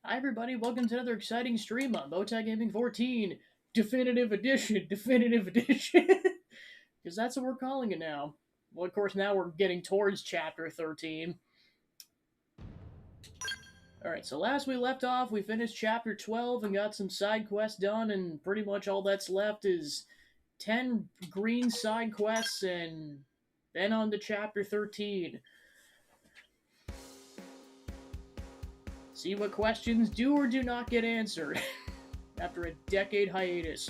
Hi everybody, welcome to another exciting stream on Bowtie Gaming 14 Definitive Edition, Definitive Edition, because that's what we're calling it now. Well, of course, now we're getting towards Chapter 13. Alright, so last we left off, we finished Chapter 12 and got some side quests done, and pretty much all that's left is 10 green side quests, and then on to Chapter 13. See what questions do or do not get answered after a decade hiatus.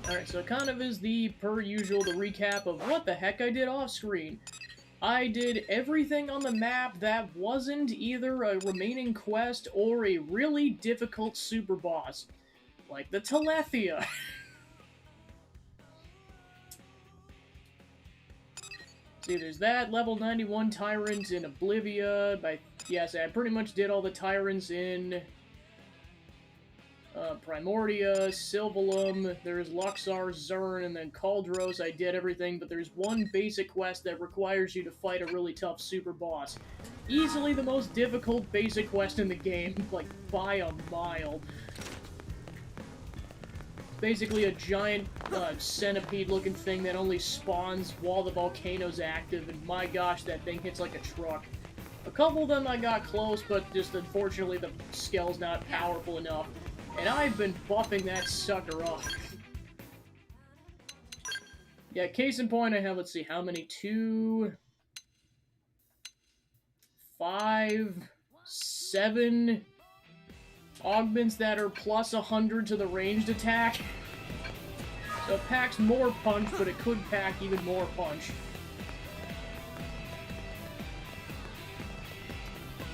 Alright, so it kind of is per usual, the recap of what the heck I did off screen. I did everything on the map that wasn't either a remaining quest or a really difficult super boss. Like the Telethia. See, there's that, level 91 Tyrant in Oblivia. Yes, I pretty much did all the Tyrants in Primordia, Sylvalum, there's Luxar, Zern, and then Kaldros. I did everything, but there's one basic quest that requires you to fight a really tough super boss. Easily the most difficult basic quest in the game, like, by a mile. Basically a giant centipede-looking thing that only spawns while the volcano's active, and my gosh, that thing hits like a truck. A couple of them I got close, but just unfortunately the skill's not powerful enough. And I've been buffing that sucker up. Yeah, case in point, I have, let's see, how many? 2, 5, 7 augments that are plus 100 to the ranged attack. So it packs more punch, but it could pack even more punch.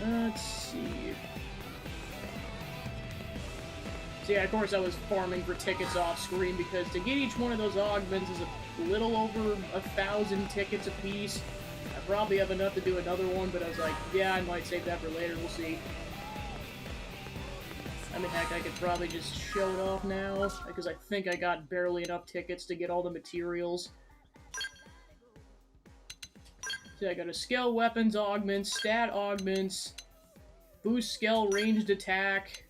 Let's see. So yeah, of course I was farming for tickets off screen because to get each one of those augments is a little over 1,000 tickets a piece. I probably have enough to do another one, but I was like, yeah, I might save that for later, we'll see. I mean, heck, I could probably just show it off now, because I think I got barely enough tickets to get all the materials. So I got a skill weapons augments, stat augments, boost skill ranged attack,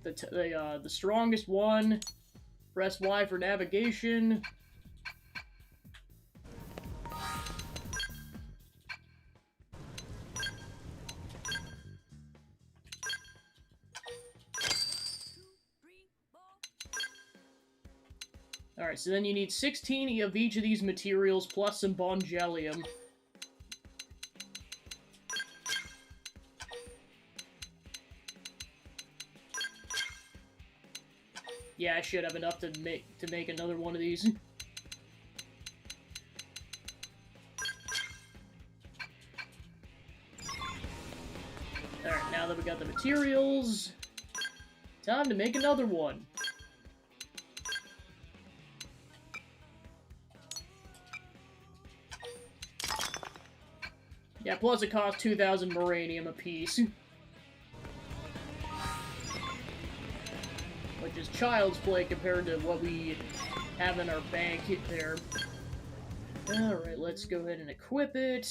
the strongest one, press Y for navigation. Alright, so then you need 16 of each of these materials, plus some Bongelium. Yeah, I should have enough to make another one of these. Alright, now that we got the materials, time to make another one. Yeah, plus it costs 2,000 Moranium apiece. Which is child's play compared to what we have in our bank there. Alright, let's go ahead and equip it.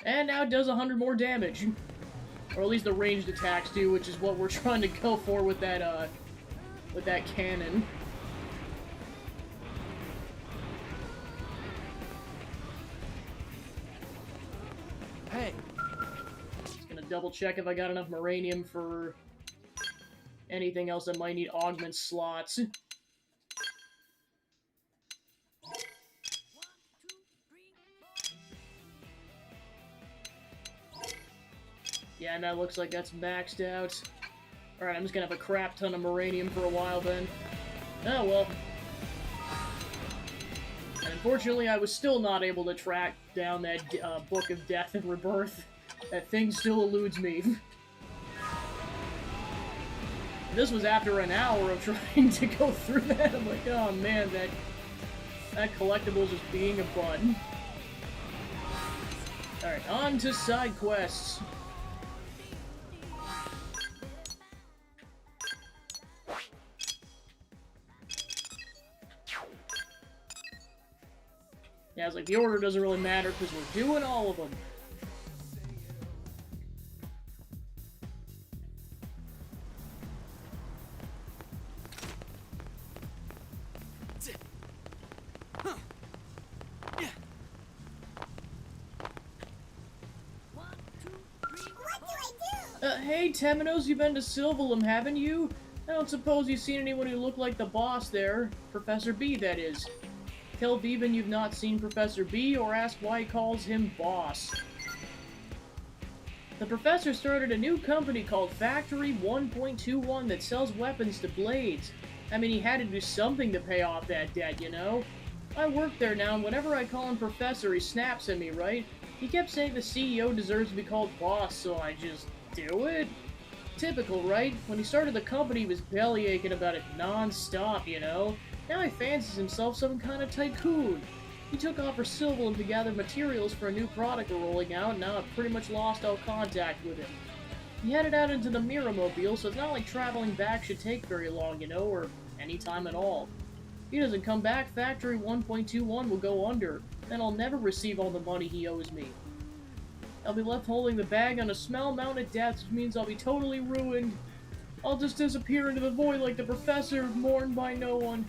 And now it does 100 more damage. Or at least the ranged attacks do, which is what we're trying to go for with that cannon. Hey! Just gonna double check if I got enough Moranium for anything else that might need augment slots. Yeah, and that looks like that's maxed out. Alright, I'm just gonna have a crap ton of Moranium for a while then. Oh well. And unfortunately, I was still not able to track down that Book of Death and Rebirth. That thing still eludes me. This was after an hour of trying to go through that. I'm like, oh man, that collectible just being a bud. Alright, on to side quests. Yeah, it's like the order doesn't really matter because we're doing all of them. Hey, Temenos, you've been to Sylvalum, haven't you? I don't suppose you've seen anyone who looked like the boss there. Professor B, that is. Tell Bevan you've not seen Professor B, or ask why he calls him boss. The professor started a new company called Factory 1.21 that sells weapons to Blades. I mean, he had to do something to pay off that debt, you know? I work there now, and whenever I call him Professor, he snaps at me, right? He kept saying the CEO deserves to be called boss, so I just do it? Typical, right? When he started the company, he was bellyaching about it non-stop, you know? Now he fancies himself some kind of tycoon. He took off for Sylvalum to gather materials for a new product we're rolling out, and now I've pretty much lost all contact with him. He headed out into the Mirrormobile, so it's not like traveling back should take very long, you know, or any time at all. If he doesn't come back, Factory 1.21 will go under, and I'll never receive all the money he owes me. I'll be left holding the bag on a small-mounted depths, which means I'll be totally ruined. I'll just disappear into the void like the professor, mourned by no one.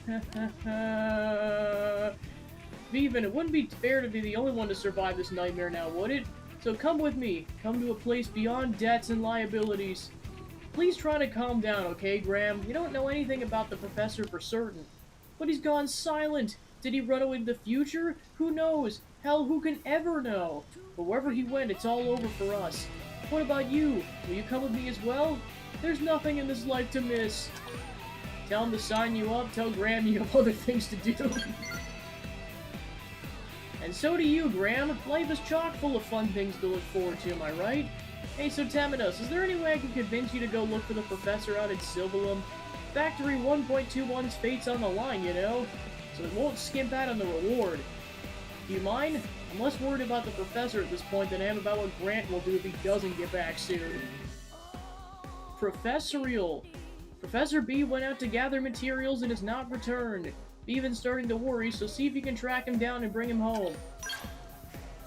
Vivan, it wouldn't be fair to be the only one to survive this nightmare now, would it? So come with me. Come to a place beyond debts and liabilities. Please try to calm down, okay, Graham? You don't know anything about the professor for certain. But he's gone silent. Did he run away to the future? Who knows? Hell, who can ever know? But wherever he went, it's all over for us. What about you? Will you come with me as well? There's nothing in this life to miss. Tell him to sign you up. Tell Graham you have other things to do. And so do you, Graham. Life is chock full of fun things to look forward to, am I right? Hey, so Temenos, is there any way I can convince you to go look for the professor out in Sylvalum? Factory 1.21's fate's on the line, you know? So it won't skimp out on the reward. Do you mind? I'm less worried about the professor at this point than I am about what Grant will do if he doesn't get back soon. Professorial. Professor B went out to gather materials and has not returned. Bevan's starting to worry, so see if you can track him down and bring him home.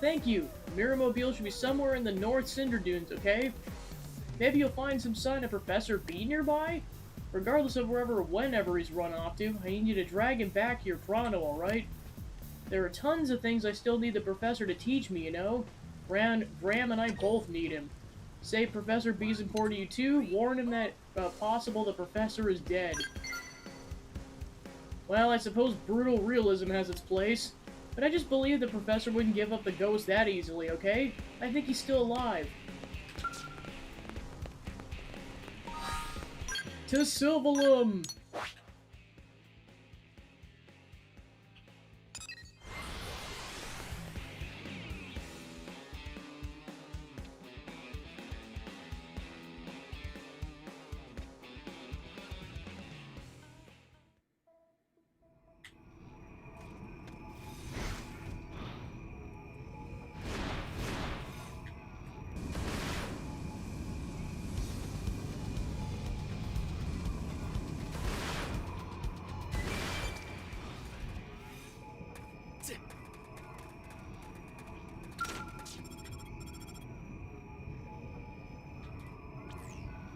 Thank you. The Mirrormobile should be somewhere in the North Cinder Dunes, okay? Maybe you'll find some sign of Professor B nearby? Regardless of wherever or whenever he's run off to, I need you to drag him back here pronto, alright? There are tons of things I still need the professor to teach me, you know? Graham and I both need him. Say Professor B's important to you too, warn him that possible the professor is dead. Well, I suppose brutal realism has its place, but I just believe the professor wouldn't give up the ghost that easily, okay? I think he's still alive. To Sylvalum!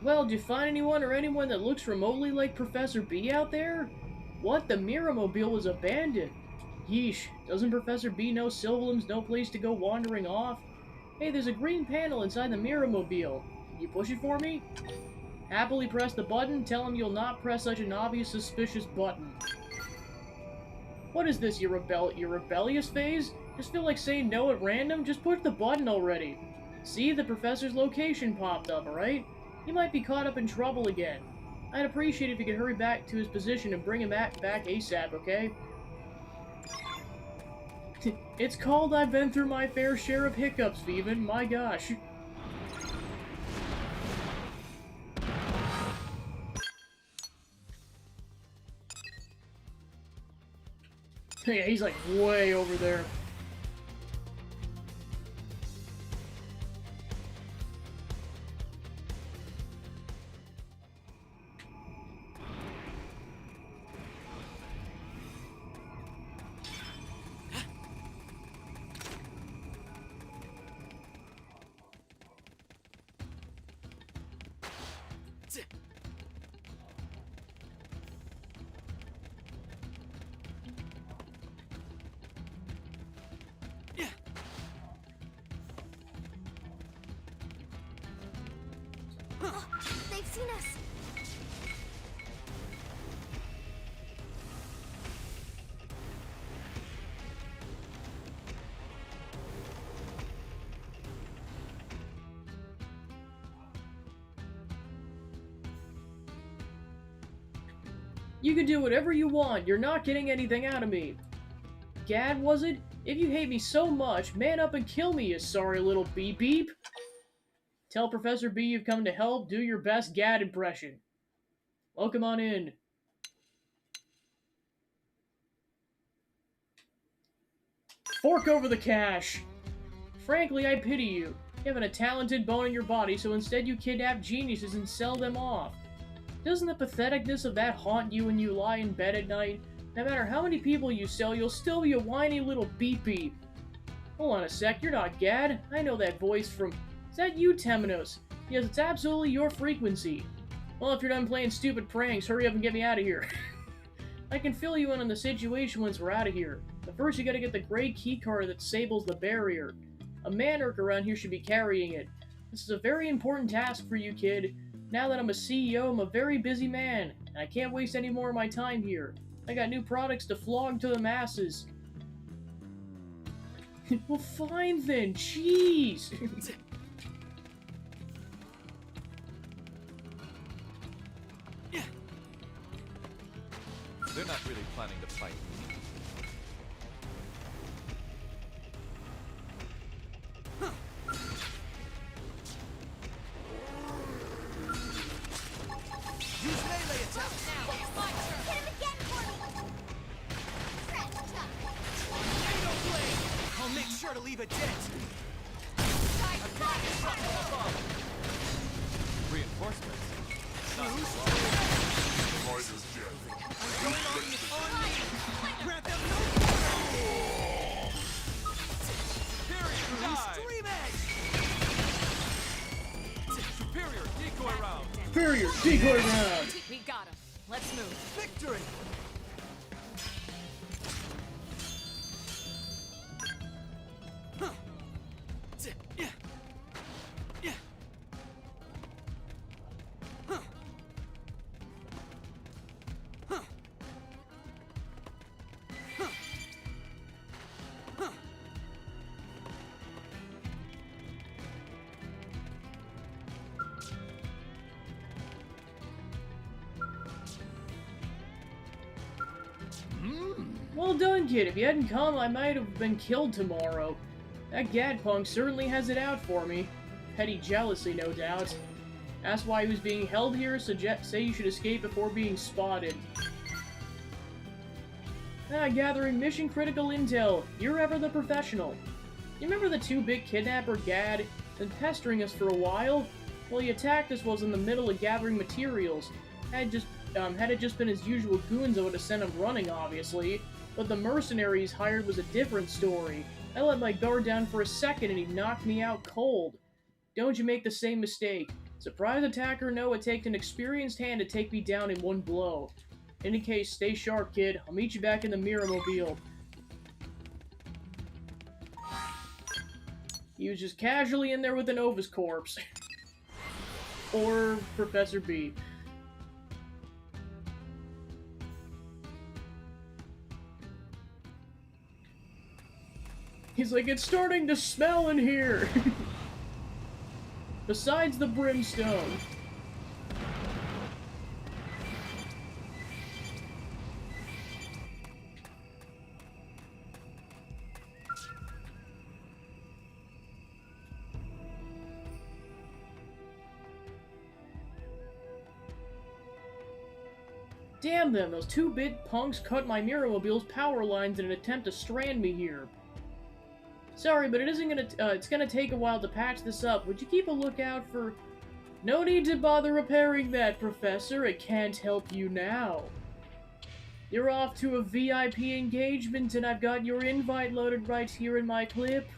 Well, did you find anyone or anyone that looks remotely like Professor B out there? What? The Mirrormobile was abandoned. Yeesh, doesn't Professor B know Sylvalum's no place to go wandering off? Hey, there's a green panel inside the Mirrormobile. Can you push it for me? Happily press the button, tell him you'll not press such an obvious suspicious button. What is this, your rebellious phase? Just feel like saying no at random? Just push the button already. See, the professor's location popped up, alright? He might be caught up in trouble again. I'd appreciate it if you could hurry back to his position and bring him back ASAP, okay? It's called I've been through my fair share of hiccups, Vivan. My gosh. Yeah, he's like way over there. They've seen us. You can do whatever you want. You're not getting anything out of me. Gad, was it? If you hate me so much, man up and kill me, you sorry little beep beep. Tell Professor B you've come to help. Do your best Gad impression. Welcome on in. Fork over the cash. Frankly, I pity you. You haven't a talented bone in your body, so instead you kidnap geniuses and sell them off. Doesn't the patheticness of that haunt you when you lie in bed at night? No matter how many people you sell, you'll still be a whiny little beep-beep. Hold on a sec, you're not Gad. I know that voice from... Is that you, Temenos? Yes, it's absolutely your frequency. Well, if you're done playing stupid pranks, hurry up and get me out of here. I can fill you in on the situation once we're out of here. But first you gotta get the gray keycard that disables the barrier. A man-orc around here should be carrying it. This is a very important task for you, kid. Now that I'm a CEO, I'm a very busy man, and I can't waste any more of my time here. I got new products to flog to the masses. Well, fine then, jeez! They're not really planning to fight. Use melee attack now! Hit him again for me! Xenoblade! I'll make sure to leave a dent! Reinforcements? Grant them no Superior Edge! Superior decoy round! Superior decoy round! We got him. Let's move. Victory! Well done, kid. If you hadn't come, I might have been killed tomorrow. That gadpunk certainly has it out for me. Petty jealousy, no doubt. That's why he was being held here, say you should escape before being spotted. Gathering mission-critical intel. You're ever the professional. You remember the two-bit kidnapper, Gad? Been pestering us for a while? Well, he attacked us while in the middle of gathering materials. Had it just been his usual goons, I would have sent him running, obviously. But the mercenaries hired was a different story. I let my guard down for a second and he knocked me out cold. Don't you make the same mistake. Surprise attack or no, it takes an experienced hand to take me down in one blow. In any case, stay sharp, kid. I'll meet you back in the Mirror-mobile. He was just casually in there with an Ovis corpse. Or Professor B. He's like, it's starting to smell in here! Besides the brimstone. Damn them, those two-bit punks cut my Mirror-mobile's power lines in an attempt to strand me here. Sorry, but it's gonna take a while to patch this up. Would you keep a lookout for... No need to bother repairing that, Professor. It can't help you now. You're off to a VIP engagement, and I've got your invite loaded right here in my clip.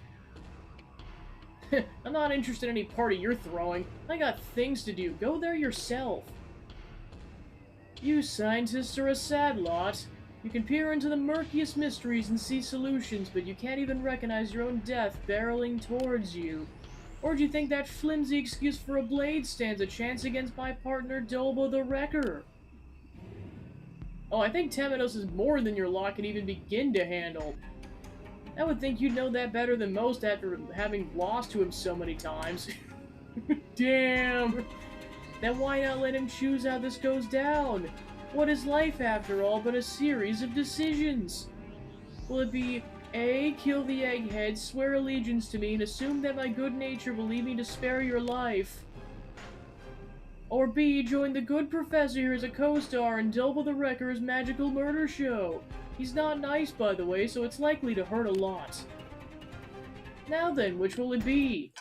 I'm not interested in any party you're throwing. I got things to do. Go there yourself. You scientists are a sad lot. You can peer into the murkiest mysteries and see solutions, but you can't even recognize your own death barreling towards you. Or do you think that flimsy excuse for a blade stands a chance against my partner Dolbo the Wrecker? Oh, I think Temenos is more than your lot can even begin to handle. I would think you'd know that better than most after having lost to him so many times. Damn! Then why not let him choose how this goes down? What is life, after all, but a series of decisions? Will it be A. Kill the egghead, swear allegiance to me, and assume that my good nature will lead me to spare your life? Or B. Join the good professor here as a co-star in Dolbo the Wrecker's magical murder show? He's not nice, by the way, so it's likely to hurt a lot. Now then, which will it be?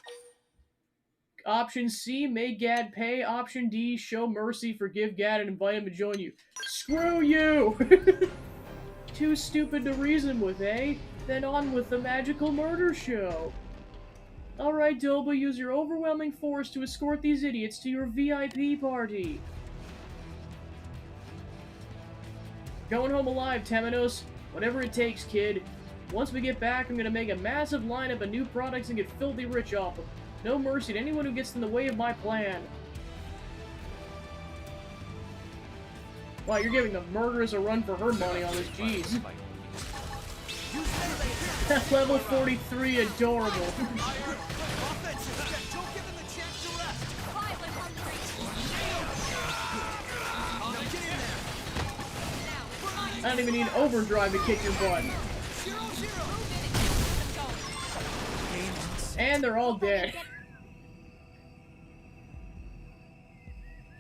Option C, make Gad pay. Option D, show mercy, forgive Gad, and invite him to join you. Screw you! Too stupid to reason with, eh? Then on with the magical murder show. Alright, Dolbo, use your overwhelming force to escort these idiots to your VIP party. Going home alive, Temenos. Whatever it takes, kid. Once we get back, I'm gonna make a massive lineup of new products and get filthy rich off them. No mercy to anyone who gets in the way of my plan. Wow, you're giving the murderess a run for her money on this, jeez. Level 43, adorable. I don't even need overdrive to kick your butt. And they're all dead.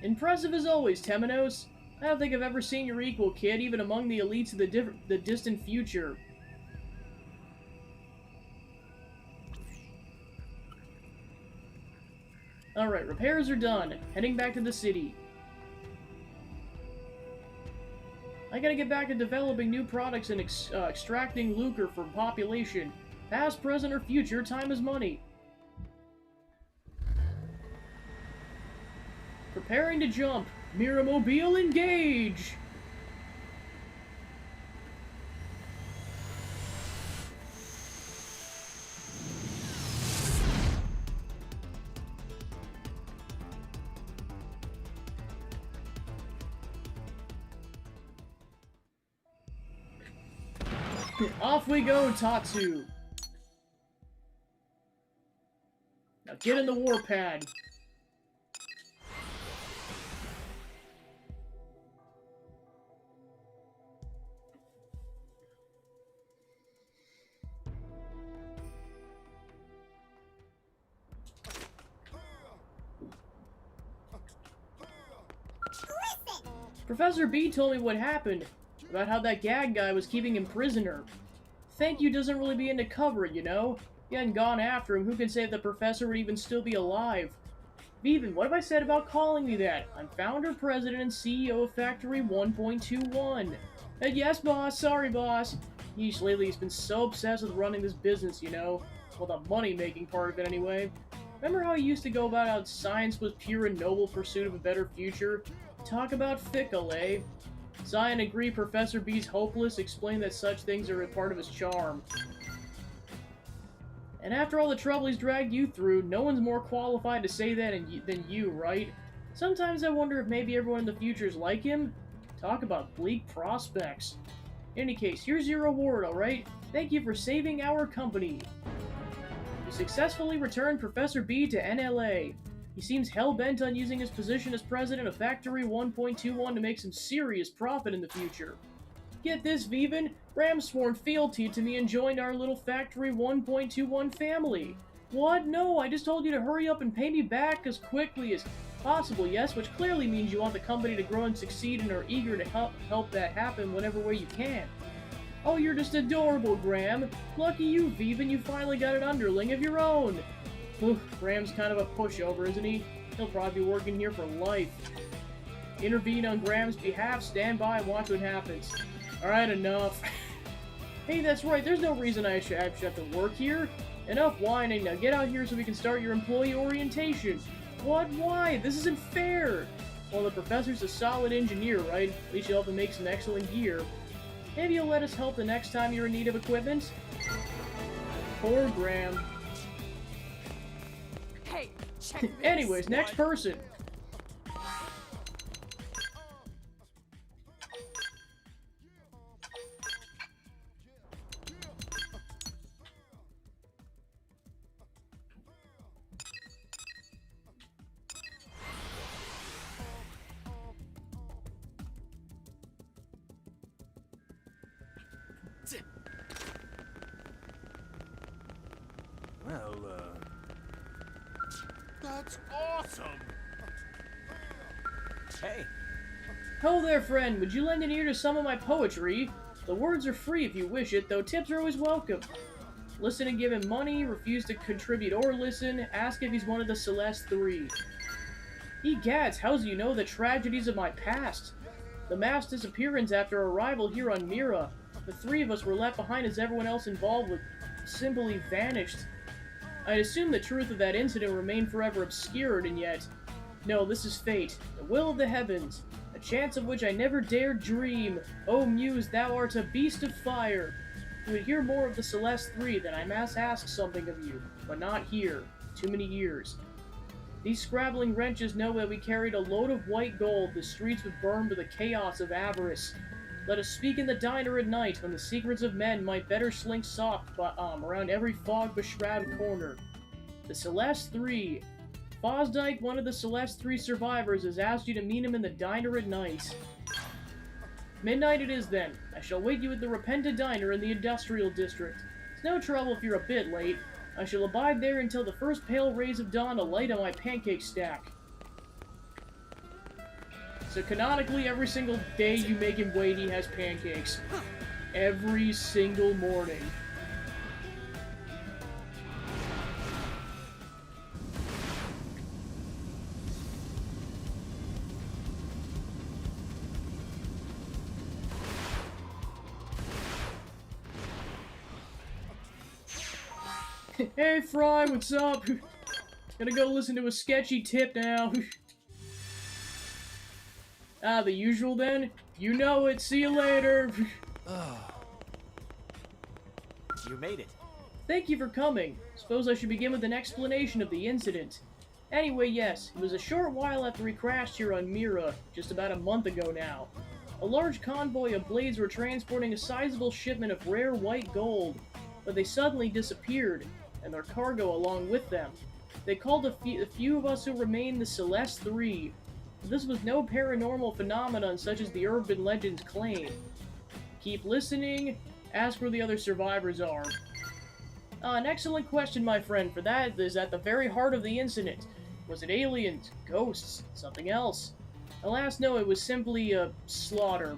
Impressive as always, Temenos. I don't think I've ever seen your equal, kid, even among the elites of the distant future. Alright, repairs are done. Heading back to the city. I gotta get back to developing new products and extracting lucre from population. Past, present, or future, time is money. Preparing to jump. Miramobile, engage! Off we go, Tatsu! Now get in the warpad. Professor B told me what happened, about how that gag guy was keeping him prisoner. Thank you doesn't really be into cover it, you know? If you hadn't gone after him, who can say if the professor would even still be alive? Viven, what have I said about calling me that? I'm founder, president, and CEO of Factory 1.21. Yes, boss. Sorry, boss. Yeesh, lately he's been so obsessed with running this business, you know? Well, the money-making part of it, anyway. Remember how he used to go about how science was pure and noble pursuit of a better future? Talk about fickle, eh? Zion agree Professor B's hopeless, explain that such things are a part of his charm. And after all the trouble he's dragged you through, no one's more qualified to say that than you, right? Sometimes I wonder if maybe everyone in the future is like him. Talk about bleak prospects. In any case, here's your reward, alright? Thank you for saving our company. You successfully returned Professor B to NLA. He seems hell-bent on using his position as president of Factory 1.21 to make some serious profit in the future. Get this, Viven. Ram sworn fealty to me and joined our little Factory 1.21 family. What? No, I just told you to hurry up and pay me back as quickly as possible, yes? Which clearly means you want the company to grow and succeed and are eager to help that happen whatever way you can. Oh, you're just adorable, Graham. Lucky you, Viven, you finally got an underling of your own. Oof, Graham's kind of a pushover, isn't he? He'll probably be working here for life. Intervene on Graham's behalf, stand by and watch what happens. Alright, enough. Hey, that's right, there's no reason I should have to work here. Enough whining, now get out here so we can start your employee orientation. What? Why? This isn't fair! Well, the professor's a solid engineer, right? At least you'll have to make some excellent gear. Maybe you'll let us help the next time you're in need of equipment? Poor Graham. Hey, check this. Anyways, next person. Well, that's awesome! Hey, Ho there, friend. Would you lend an ear to some of my poetry? The words are free if you wish it, though tips are always welcome. Listen and give him money, refuse to contribute or listen, ask if he's one of the Celeste Three. Egads, how do you know the tragedies of my past? The mass disappearance after our arrival here on Mira. The three of us were left behind as everyone else involved with simply vanished. I'd assume the truth of that incident remained forever obscured, and yet... No, this is fate, the will of the heavens, a chance of which I never dared dream. O Muse, thou art a beast of fire. You would hear more of the Celeste Three, then I must ask something of you, but not here. Too many years. These scrabbling wrenches know that we carried a load of white gold, the streets would burn with the chaos of avarice. Let us speak in the diner at night, when the secrets of men might better slink soft around every fog-beshrouded corner. The Celeste Three. Fosdyke, one of the Celeste Three survivors, has asked you to meet him in the diner at night. Midnight it is then. I shall wait you at the Repenta Diner in the Industrial District. It's no trouble if you're a bit late. I shall abide there until the first pale rays of dawn alight on my pancake stack. So canonically, every single day you make him wait, he has pancakes. Every single morning. Hey Fry, what's up? Gonna go listen to a sketchy tip now. The usual then? You know it, see you later! you made it. Thank you for coming. Suppose I should begin with an explanation of the incident. Anyway, yes, it was a short while after we crashed here on Mira, just about a month ago now. A large convoy of blades were transporting a sizable shipment of rare white gold, but they suddenly disappeared, and their cargo along with them. They called the few of us who remained the Celeste Three. This was no paranormal phenomenon such as the urban legends claim. Keep listening, ask where the other survivors are. An excellent question, my friend, for that is at the very heart of the incident. Was it aliens, ghosts, something else? Alas, no, it was simply a slaughter.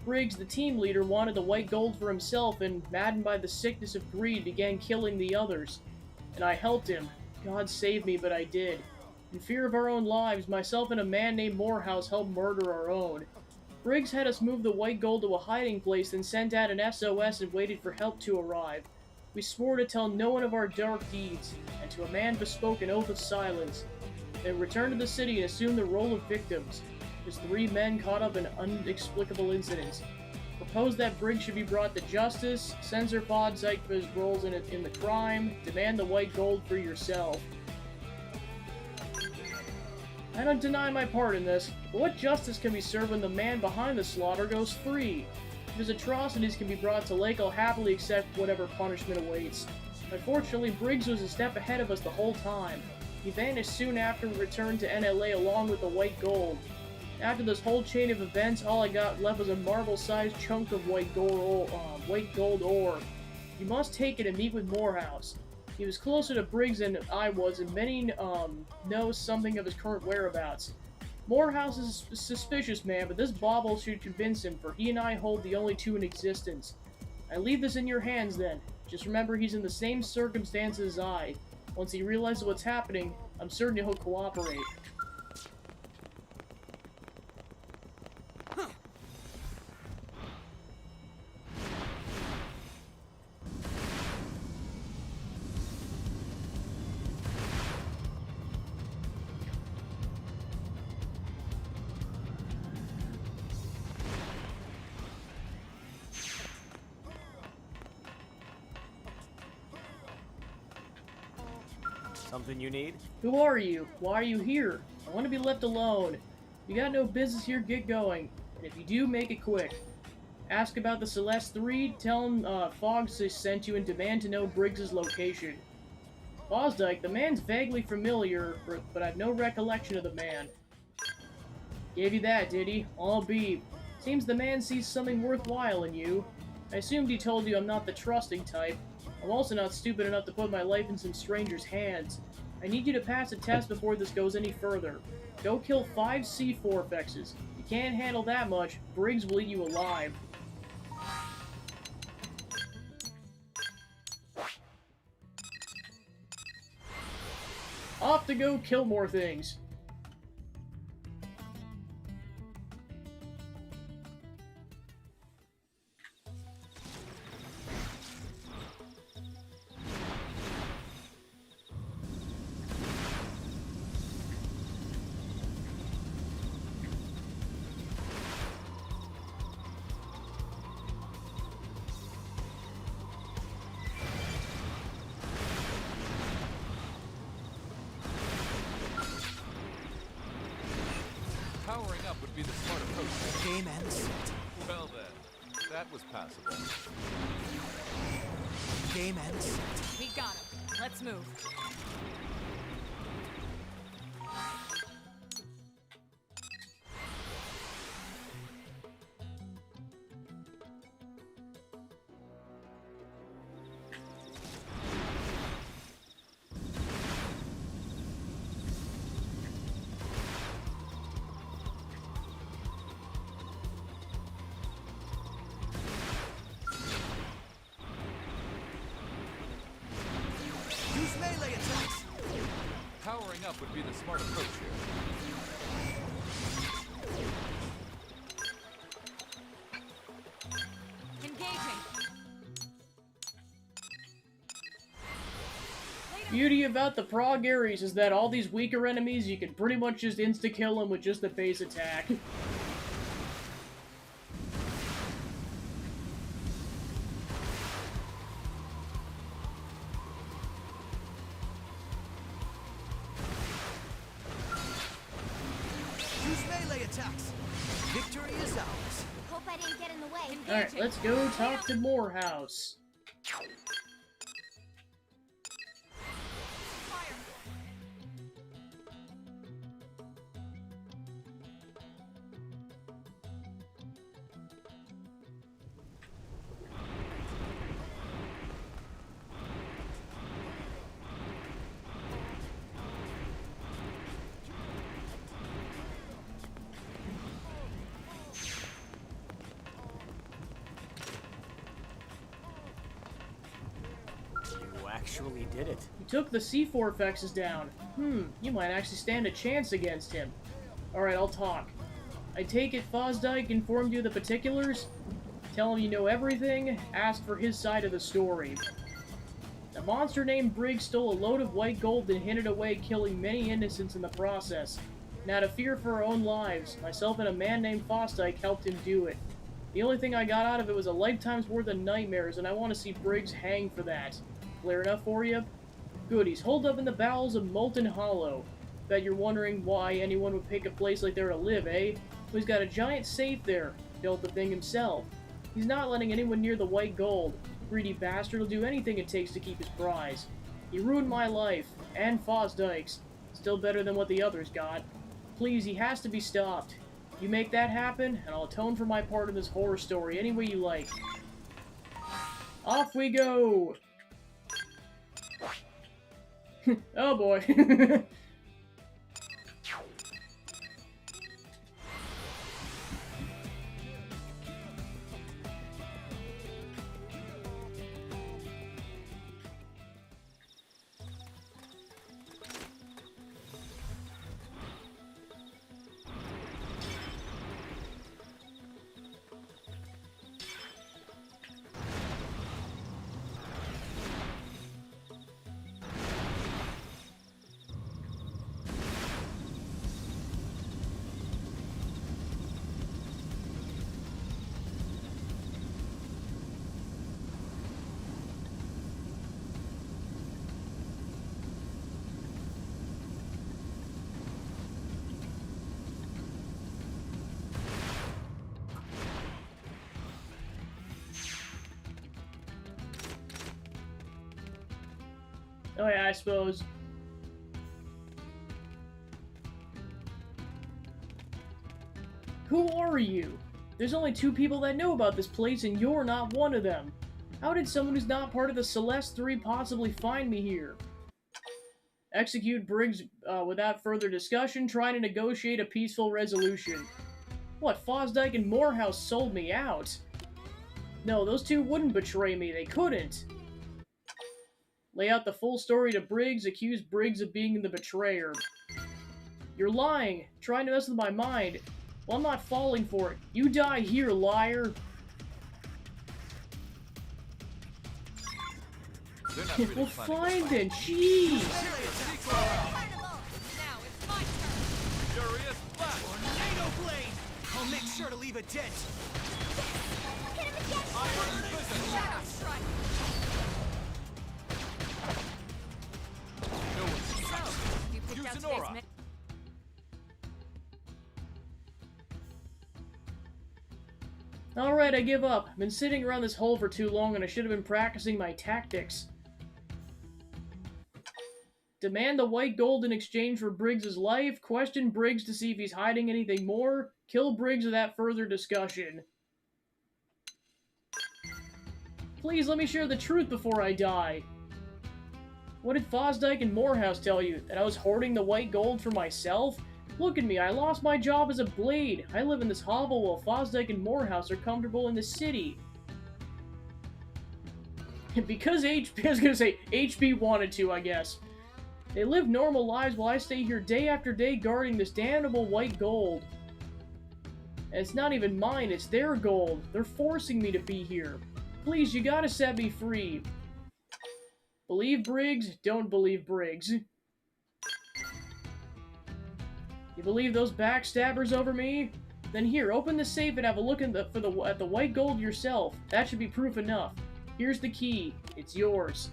Briggs, the team leader, wanted the white gold for himself and, maddened by the sickness of greed, began killing the others. And I helped him. God save me, but I did. In fear of our own lives, myself and a man named Morehouse helped murder our own. Briggs had us move the white gold to a hiding place, then sent out an SOS and waited for help to arrive. We swore to tell no one of our dark deeds, and to a man bespoke an oath of silence. Then returned to the city and assumed the role of victims. As three men caught up in inexplicable incidents. Proposed that Briggs should be brought to justice, censor Fosdyke for his roles in the crime, demand the white gold for yourself. I don't deny my part in this, but what justice can be served when the man behind the slaughter goes free? If his atrocities can be brought to light, I'll happily accept whatever punishment awaits. Unfortunately, Briggs was a step ahead of us the whole time. He vanished soon after we returned to NLA along with the white gold. After this whole chain of events, all I got left was a marble-sized chunk of white gold ore. You must take it and meet with Morehouse. He was closer to Briggs than I was, and many knows something of his current whereabouts. Morehouse is a suspicious man, but this bauble should convince him, for he and I hold the only two in existence. I leave this in your hands, then. Just remember he's in the same circumstances as I. Once he realizes what's happening, I'm certain he'll cooperate. Something you need? Who are you? Why are you here? I want to be left alone. You got no business here, get going. And if you do, make it quick. Ask about the Celeste 3, tell him Fogs sent you and demand to know Briggs's location. Fosdyke, the man's vaguely familiar, but I've no recollection of the man. Gave you that, did he? I'll be. Seems the man sees something worthwhile in you. I assumed he told you I'm not the trusting type. I'm also not stupid enough to put my life in some stranger's hands. I need you to pass a test before this goes any further. Go kill 5 C4-fexes. You can't handle that much, Briggs will eat you alive. Off to go kill more things. Powering up would be the smart approach. Game ends. Well then, that was passable. Game ends. We got him. Let's move. Use melee attacks. Powering up would be the smart approach here. Engaging. Beauty about the Frog Ares is that all these weaker enemies, you can pretty much just insta-kill them with just a base attack. Use melee attacks. Victory is ours. Hope I didn't get in the way. Alright, let's go talk to Morehouse. You actually did it. You took the C4-fexes down. You might actually stand a chance against him. Alright, I'll talk. I take it Fosdyke informed you of the particulars? Tell him you know everything, ask for his side of the story. A monster named Briggs stole a load of white gold and hid it away, killing many innocents in the process. Now to fear for our own lives, myself and a man named Fosdyke helped him do it. The only thing I got out of it was a lifetime's worth of nightmares, and I want to see Briggs hang for that. Clear enough for you? Good, he's holed up in the bowels of Molten Hollow. Bet you're wondering why anyone would pick a place like there to live, eh? Well, he's got a giant safe there. Built the thing himself. He's not letting anyone near the white gold. Greedy bastard will do anything it takes to keep his prize. He ruined my life, and Fosdyke's. Still better than what the others got. Please, he has to be stopped. You make that happen, and I'll atone for my part in this horror story any way you like. Off we go! Oh boy. Oh yeah, I suppose. Who are you? There's only 2 people that know about this place, and you're not one of them. How did someone who's not part of the Celeste 3 possibly find me here? Execute Briggs without further discussion, trying to negotiate a peaceful resolution. What, Fosdyke and Morehouse sold me out? No, those 2 wouldn't betray me, they couldn't. Lay out the full story to Briggs, accuse Briggs of being the betrayer. You're lying, trying to mess with my mind. Well, I'm not falling for it. You die here, liar. They're not really Well, planning to fine fight. then, jeez. Carnival! Now it's my turn. Furious Blast! Tornado Blade! I'll make sure to leave a dent. Hit him again! Iron Fist! Shadow Strike. No one So, you picked Use out an today's aura. mi- Alright, I give up. I've been sitting around this hole for too long and I should have been practicing my tactics. Demand the white gold in exchange for Briggs's life. Question Briggs to see if he's hiding anything more. Kill Briggs without further discussion. Please let me share the truth before I die. What did Fosdyke and Morehouse tell you? That I was hoarding the white gold for myself? Look at me, I lost my job as a blade. I live in this hovel while Fosdyke and Morehouse are comfortable in the city. Because HP, I was gonna say, HP wanted to, I guess. They live normal lives while I stay here day after day guarding this damnable white gold. And it's not even mine, it's their gold. They're forcing me to be here. Please, you gotta set me free. Believe Briggs, don't believe Briggs. You believe those backstabbers over me? Then here, open the safe and have a look at the white gold yourself. That should be proof enough. Here's the key. It's yours.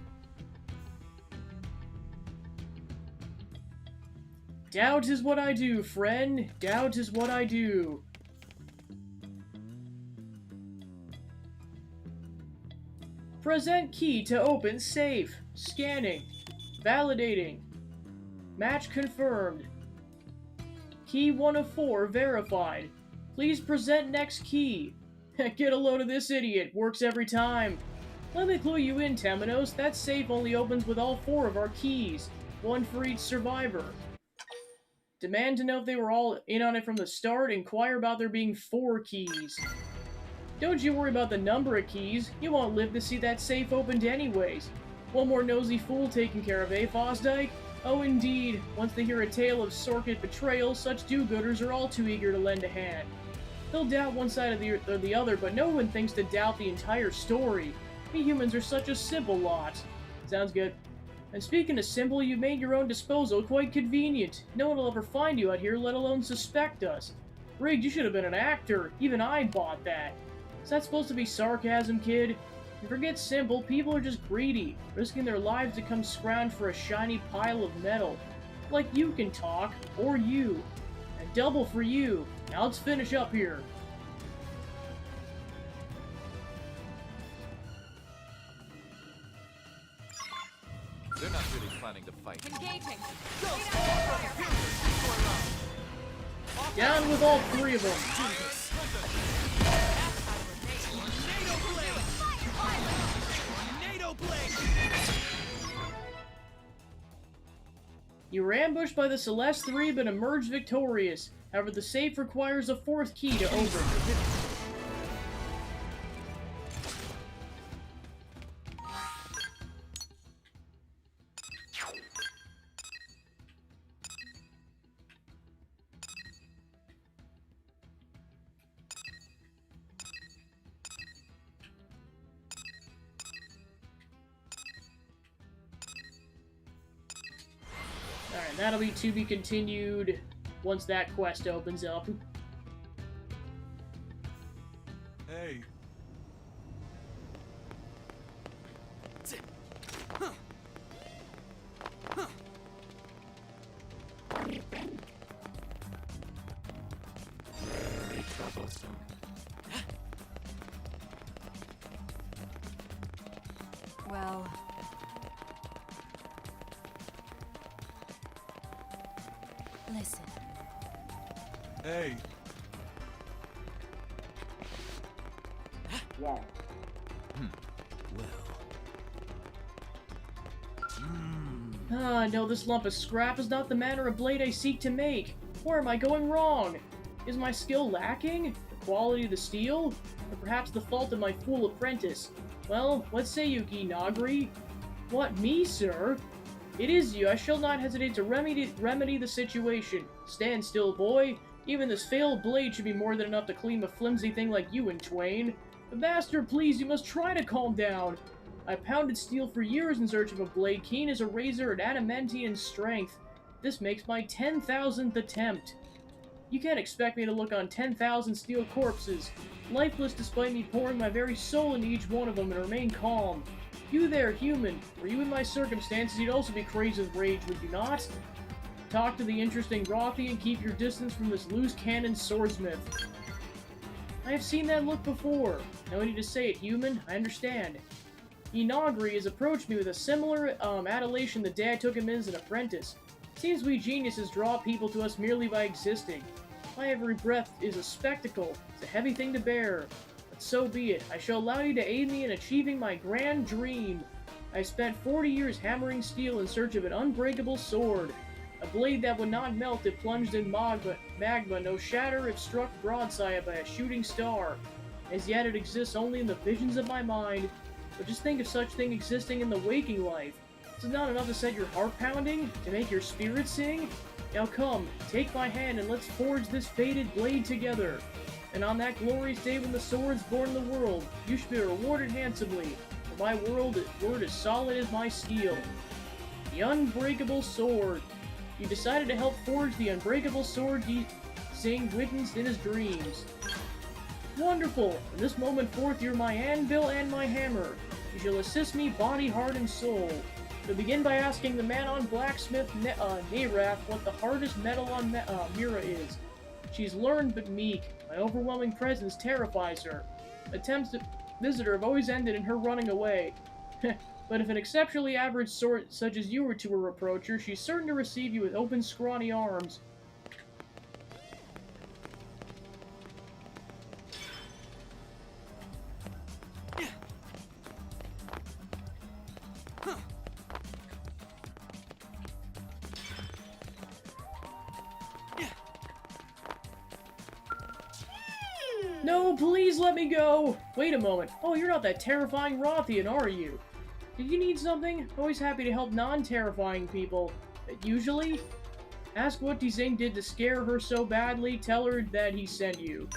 Doubt is what I do, friend. Doubt is what I do. Present key to open safe. Scanning. Validating. Match confirmed. Key 1 of 4 verified. Please present next key. Get a load of this idiot. Works every time. Let me clue you in, Temenos. That safe only opens with all 4 of our keys. 1 for each survivor. Demand to know if they were all in on it from the start. Inquire about there being 4 keys. Don't you worry about the number of keys. You won't live to see that safe opened anyways. One more nosy fool taken care of, eh, Fosdyke? Oh, indeed. Once they hear a tale of Sorkit betrayal, such do-gooders are all too eager to lend a hand. They'll doubt one side or the other, but no one thinks to doubt the entire story. We humans are such a simple lot. Sounds good. And speaking of simple, you've made your own disposal quite convenient. No one will ever find you out here, let alone suspect us. Riggs, you should have been an actor. Even I bought that. Is that supposed to be sarcasm, kid? And forget simple, people are just greedy, risking their lives to come scrounge for a shiny pile of metal. Like you can talk, or you. And double for you. Now let's finish up here. They're not really planning to fight. Engaging. Down with all 3 of them. Tornado Blade! You were ambushed by the Celeste 3 but emerged victorious. However, the safe requires a 4th key to open. Alright, that'll be to be continued once that quest opens up. Hey. Well, Hey. Wow. No, this lump of scrap is not the manner of blade I seek to make. Where am I going wrong? Is my skill lacking? The quality of the steel? Or perhaps the fault of my fool apprentice? Well, what say you, Ginagri? What, me, sir? It is you. I shall not hesitate to remedy the situation. Stand still, boy. Even this failed blade should be more than enough to clean a flimsy thing like you in twain. But master, please, you must try to calm down. I pounded steel for years in search of a blade keen as a razor and adamantine strength. This makes my 10,000th attempt. You can't expect me to look on 10,000 steel corpses, lifeless despite me pouring my very soul into each one of them, and remain calm. You there, human. Were you in my circumstances, you'd also be crazed with rage, would you not? Talk to the interesting Rothy and keep your distance from this loose cannon swordsmith. I have seen that look before. No need to say it, human. I understand. Inagri has approached me with a similar adulation the day I took him in as an apprentice. Seems we geniuses draw people to us merely by existing. My every breath is a spectacle. It's a heavy thing to bear. But so be it. I shall allow you to aid me in achieving my grand dream. I spent 40 years hammering steel in search of an unbreakable sword. A blade that would not melt if plunged in magma, no shatter if struck broadside by a shooting star. As yet it exists only in the visions of my mind. But just think of such thing existing in the waking life. Is it not enough to set your heart pounding? To make your spirit sing? Now come, take my hand and let's forge this fated blade together. And on that glorious day when the sword's born in the world, you should be rewarded handsomely, for my word is solid as my steel. The unbreakable sword. You decided to help forge the unbreakable sword Zing witnessed in his dreams. Wonderful! From this moment forth, you're my anvil and my hammer. You shall assist me body, heart, and soul. To begin by asking the man on blacksmith Naraf what the hardest metal on Mira is. She's learned but meek. My overwhelming presence terrifies her. Attempts to visit her have always ended in her running away. But if an exceptionally average sort such as you were to approach her, she's certain to receive you with open, scrawny arms. No, please let me go! Wait a moment. Oh, you're not that terrifying Rothian, are you? Did you need something? Always happy to help non-terrifying people. Usually? Ask what Dzing did to scare her so badly, tell her that he sent you.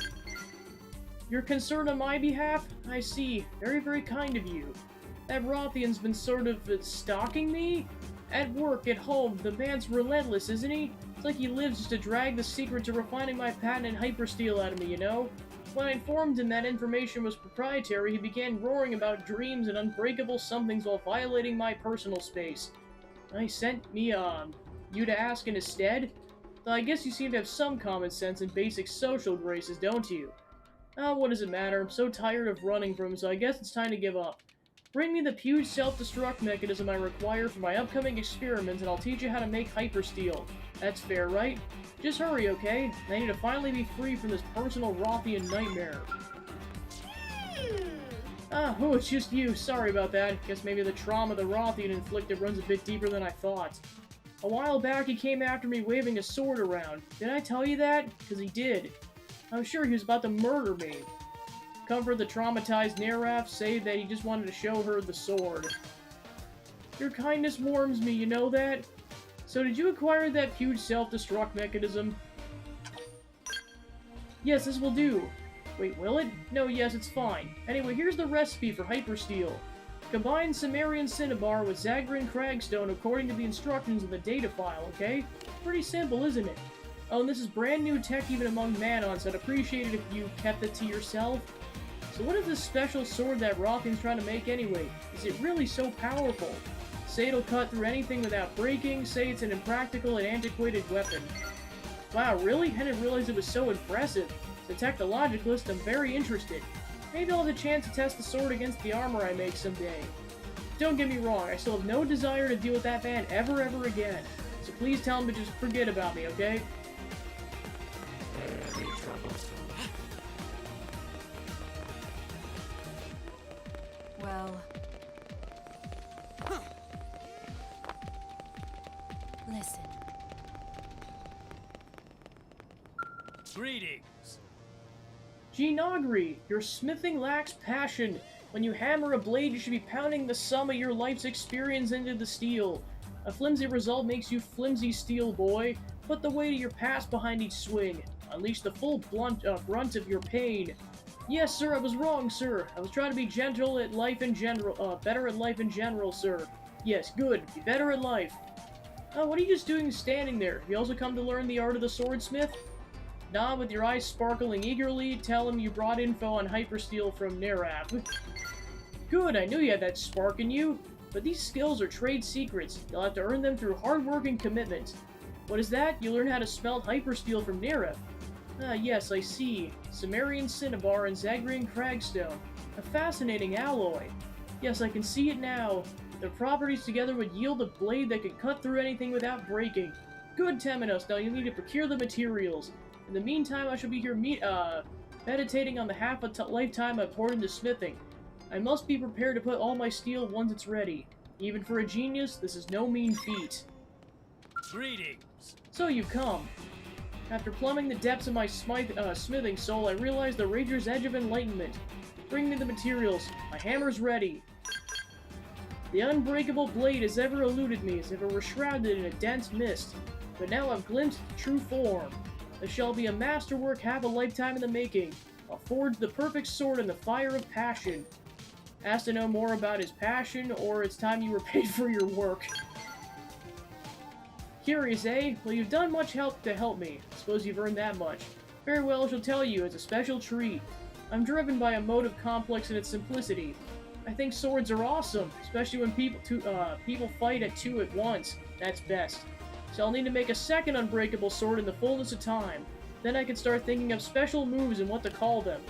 You're concerned on my behalf? I see. Very, very kind of you. That Rothian's been sort of stalking me? At work, at home, the man's relentless, isn't he? It's like he lives just to drag the secret to refining my patented hypersteel out of me, you know? When I informed him that information was proprietary, he began roaring about dreams and unbreakable somethings while violating my personal space. He sent me, you to ask in his stead? Though I guess you seem to have some common sense and basic social graces, don't you? What does it matter? I'm so tired of running from him, so I guess it's time to give up. Bring me the huge self-destruct mechanism I require for my upcoming experiments, and I'll teach you how to make hypersteel. That's fair, right? Just hurry, okay? I need to finally be free from this personal Rothian nightmare. Oh, it's just you. Sorry about that. Guess maybe the trauma the Rothian inflicted runs a bit deeper than I thought. A while back, he came after me waving a sword around. Did I tell you that? Because he did. I'm sure he was about to murder me. Comfort the traumatized Naraf, say that he just wanted to show her the sword. Your kindness warms me, you know that? So did you acquire that huge self-destruct mechanism? Yes, this will do. Wait, will it? No, yes, it's fine. Anyway, here's the recipe for hypersteel. Combine Sumerian Cinnabar with Zagran Cragstone according to the instructions in the data file, okay? Pretty simple, isn't it? Oh, and this is brand new tech even among Manons. I'd appreciate it if you kept it to yourself. So what is this special sword that Rothian's trying to make anyway? Is it really so powerful? Say it'll cut through anything without breaking, say it's an impractical and antiquated weapon. Wow, really? I didn't realize it was so impressive. As a technologicalist, I'm very interested. Maybe I'll have a chance to test the sword against the armor I make someday. Don't get me wrong, I still have no desire to deal with that man ever again. So please tell him to just forget about me, okay? Well... Listen. Greetings. Xenoblade, your smithing lacks passion. When you hammer a blade, you should be pounding the sum of your life's experience into the steel. A flimsy result makes you flimsy steel, boy. Put the weight of your past behind each swing. Unleash the full brunt of your pain. Yes, sir, I was wrong, sir. I was trying to be gentle at life in general, better at life in general, sir. Yes, good. Be better at life. What are you just doing standing there? You also come to learn the art of the swordsmith? Nod with your eyes sparkling eagerly, tell him you brought info on hypersteel from Nerab. Good, I knew you had that spark in you. But these skills are trade secrets. You'll have to earn them through hard work and commitment. What is that? You learn how to smelt hypersteel from Nerab. Ah, yes, I see. Sumerian cinnabar and Zagrean cragstone. A fascinating alloy. Yes, I can see it now. Their properties together would yield a blade that could cut through anything without breaking. Good, Temenos. Now you'll need to procure the materials. In the meantime, I shall be here meditating on the lifetime I've poured into smithing. I must be prepared to put all my steel once it's ready. Even for a genius, this is no mean feat. Greetings. So you've come. After plumbing the depths of my smithing soul, I realized the Rager's edge of enlightenment. Bring me the materials. My hammer's ready. The unbreakable blade has ever eluded me as if it were shrouded in a dense mist. But now I've glimpsed its true form. This shall be a masterwork half a lifetime in the making. I'll forge the perfect sword in the fire of passion. Asked to know more about his passion, or it's time you were paid for your work. Curious, eh? Well, you've done much to help me. Suppose you've earned that much. Very well, I shall tell you, it's a special treat. I'm driven by a motive complex in its simplicity. I think swords are awesome, especially when people fight at two at once. That's best. So I'll need to make a second unbreakable sword in the fullness of time. Then I can start thinking of special moves and what to call them.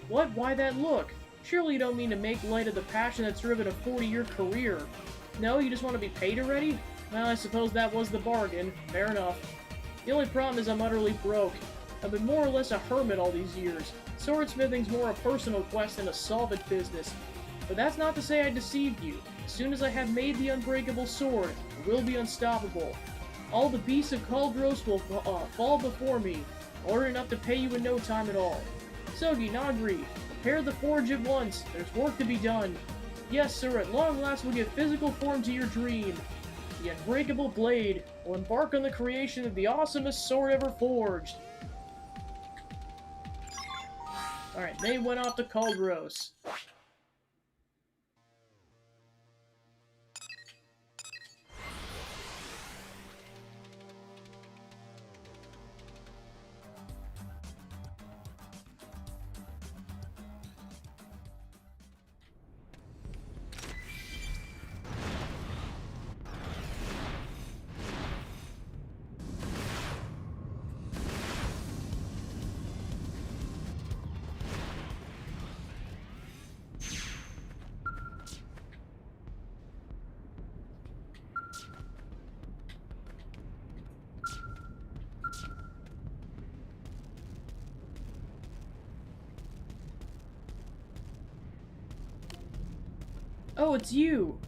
What? Why that look? Surely you don't mean to make light of the passion that's driven a 40-year career. No, you just want to be paid already? Well, I suppose that was the bargain. Fair enough. The only problem is I'm utterly broke. I've been more or less a hermit all these years. Swordsmithing's more a personal quest than a solvent business. But that's not to say I deceived you. As soon as I have made the unbreakable sword, it will be unstoppable. All the beasts of Kaldros will fall before me, order enough to pay you in no time at all. So, Ginagri, prepare the forge at once. There's work to be done. Yes, sir, at long last we'll give physical form to your dream. The unbreakable blade will embark on the creation of the awesomest sword ever forged. Alright, they went off to Kaldros. Oh, it's you!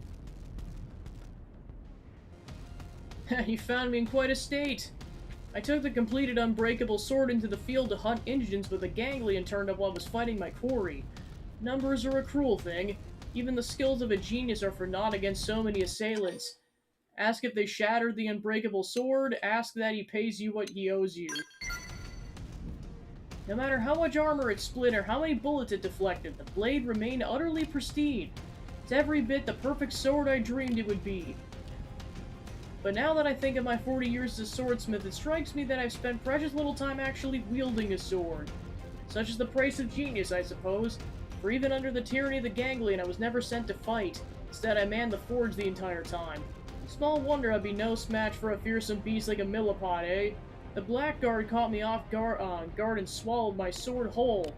You found me in quite a state! I took the completed unbreakable sword into the field to hunt Indians, but the ganglion turned up while I was fighting my quarry. Numbers are a cruel thing. Even the skills of a genius are for naught against so many assailants. Ask if they shattered the unbreakable sword, ask that he pays you what he owes you. No matter how much armor it split or how many bullets it deflected, the blade remained utterly pristine. It's every bit the perfect sword I dreamed it would be. But now that I think of my 40 years as a swordsmith, it strikes me that I've spent precious little time actually wielding a sword. Such is the price of genius, I suppose. For even under the tyranny of the ganglion, I was never sent to fight. Instead, I manned the forge the entire time. Small wonder I'd be no match for a fearsome beast like a millipede, eh? The blackguard caught me off guard and swallowed my sword whole.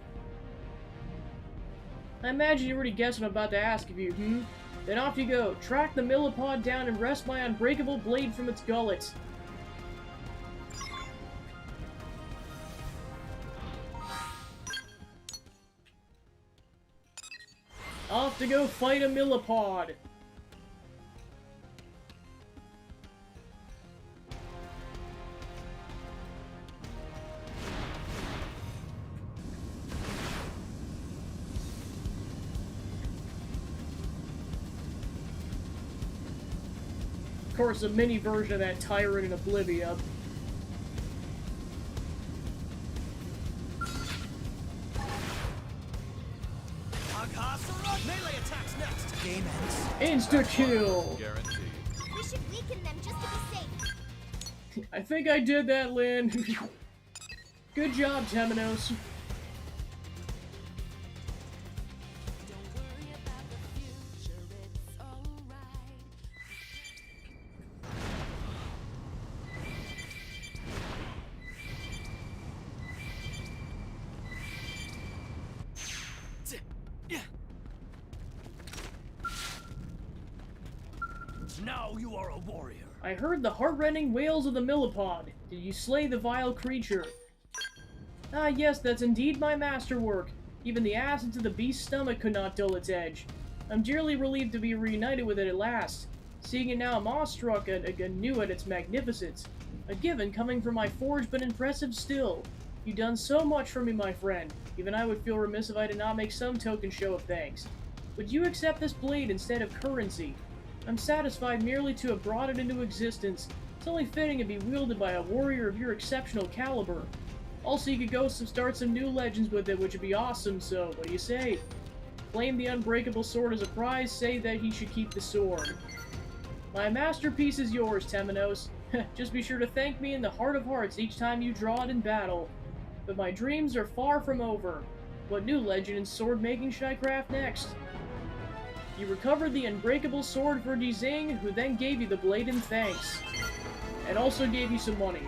I imagine you already guessed what I'm about to ask of you, Then off you go. Track the millipede down and wrest my unbreakable blade from its gullet. Off to go fight a millipede. Of course, a mini version of that tyrant in Oblivion. Melee attacks next. Game ends. Insta-kill! Guaranteed. We should weaken them just to be safe. I think I did that, Lynn. Good job, Temenos. Don't worry about the future, it's alright. Now you are a warrior. I heard the heart-rending wails of the millipede. Did you slay the vile creature? Ah, yes, that's indeed my masterwork. Even the acids of the beast's stomach could not dull its edge. I'm dearly relieved to be reunited with it at last. Seeing it now, I'm awestruck anew at its magnificence. A given coming from my forge, but impressive still. You've done so much for me, my friend. Even I would feel remiss if I did not make some token show of thanks. Would you accept this blade instead of currency? I'm satisfied merely to have brought it into existence. It's only fitting to be wielded by a warrior of your exceptional caliber. Also, you could go start some new legends with it, which would be awesome, so what do you say? Claim the unbreakable sword as a prize, say that he should keep the sword. My masterpiece is yours, Temenos. Just be sure to thank me in the heart of hearts each time you draw it in battle. But my dreams are far from over. What new legend in sword making should I craft next? You recovered the unbreakable sword for Dizing, who then gave you the blade in thanks. And also gave you some money.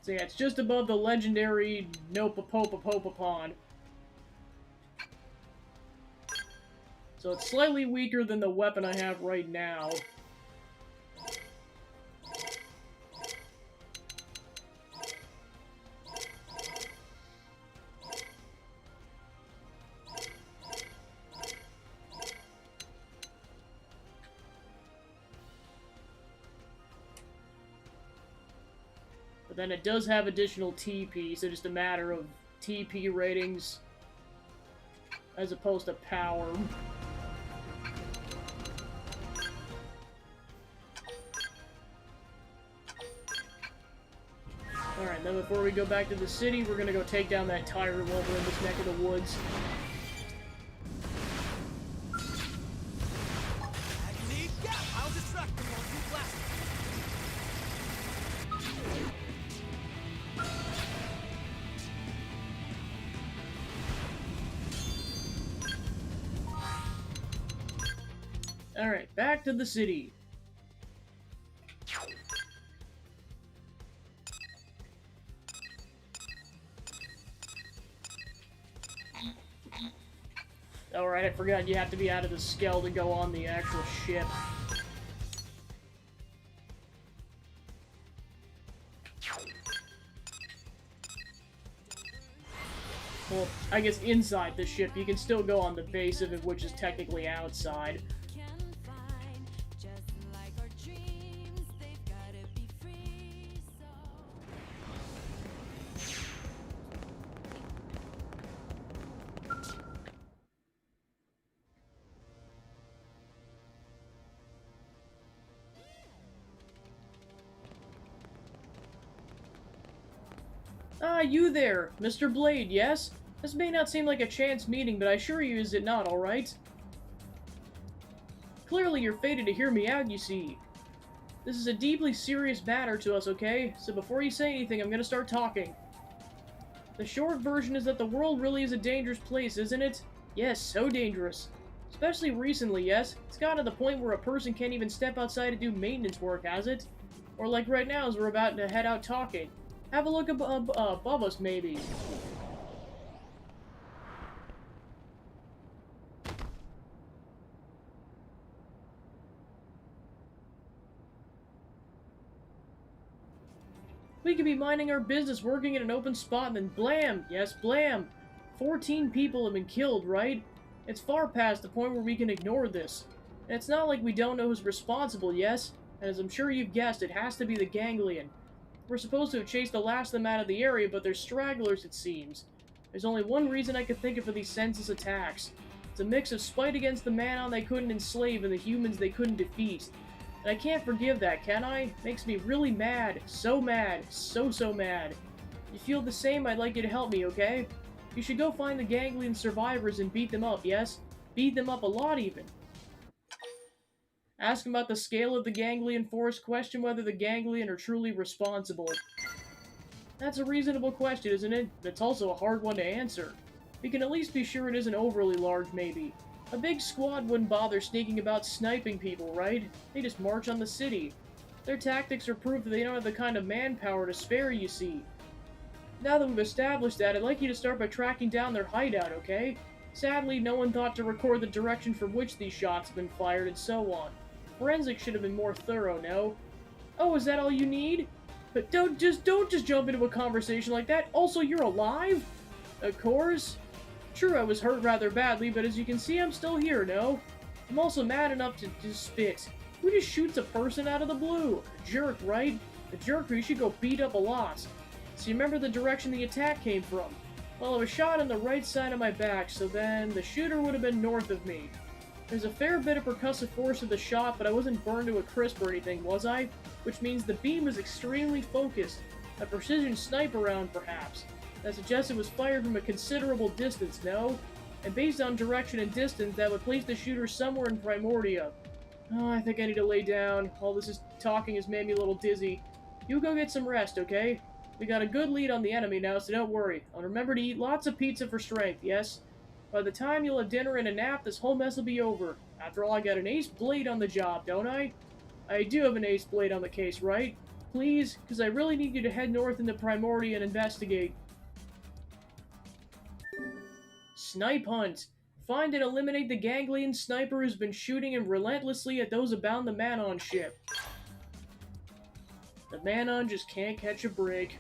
So yeah, it's just above the legendary Nopopopopopa pond. So it's slightly weaker than the weapon I have right now. But then it does have additional TP, so just a matter of TP ratings as opposed to power. Alright, then before we go back to the city, we're gonna go take down that tyrant while we're in this neck of the woods. Agony, yeah, I'll distract them while you blast them. Alright, back to the city. Alright, I forgot you have to be out of the Skell to go on the actual ship. Well, I guess inside the ship, you can still go on the base of it, which is technically outside. Can find, just like our dreams, they've gotta be free, so... Ah, you there! Mr. Blade, yes? This may not seem like a chance meeting, but I assure you is it not, alright? Clearly you're fated to hear me out, you see. This is a deeply serious matter to us, okay? So before you say anything, I'm gonna start talking. The short version is that the world really is a dangerous place, isn't it? Yes, so dangerous. Especially recently, yes? It's gotten to the point where a person can't even step outside to do maintenance work, has it? Or like right now as we're about to head out talking. Have a look above us, maybe. We could be minding our business, working in an open spot, and then blam! Yes, blam! 14 people have been killed, right? It's far past the point where we can ignore this. And it's not like we don't know who's responsible, yes? And as I'm sure you've guessed, it has to be the ganglion. We're supposed to have chased the last of them out of the area, but they're stragglers, it seems. There's only one reason I could think of for these senseless attacks. It's a mix of spite against the Manon they couldn't enslave and the humans they couldn't defeat. And I can't forgive that, can I? Makes me really mad. So mad. So mad. If you feel the same, I'd like you to help me, okay? You should go find the ganglion survivors and beat them up, yes? Beat them up a lot, even. Ask them about the scale of the ganglion force, question whether the ganglion are truly responsible. That's a reasonable question, isn't it? But it's also a hard one to answer. We can at least be sure it isn't overly large, maybe. A big squad wouldn't bother sneaking about sniping people, right? They just march on the city. Their tactics are proof that they don't have the kind of manpower to spare, you see. Now that we've established that, I'd like you to start by tracking down their hideout, okay? Sadly, no one thought to record the direction from which these shots have been fired and so on. Forensics should have been more thorough, no? Oh, is that all you need? But don't just jump into a conversation like that. Also, you're alive? Of course. True, I was hurt rather badly, but as you can see, I'm still here, no? I'm also mad enough to just spit. Who just shoots a person out of the blue? A jerk, right? A jerk who you should go beat up a lot. So you remember the direction the attack came from? Well, I was shot on the right side of my back, so then the shooter would have been north of me. There's a fair bit of percussive force to the shot, but I wasn't burned to a crisp or anything, was I? Which means the beam was extremely focused. A precision sniper round, perhaps. That suggests it was fired from a considerable distance, no? And based on direction and distance, that would place the shooter somewhere in Primordia. Oh, I think I need to lay down. All this talking has made me a little dizzy. You go get some rest, okay? We got a good lead on the enemy now, so don't worry. I'll remember to eat lots of pizza for strength, yes? By the time you'll have dinner and a nap, this whole mess will be over. After all, I got an ace blade on the job, don't I? I do have an ace blade on the case, right? Please? Because I really need you to head north into Primordia and investigate. Snipe hunt. Find and eliminate the ganglion sniper who's been shooting him relentlessly at those abound the Manon ship. The Manon just can't catch a break.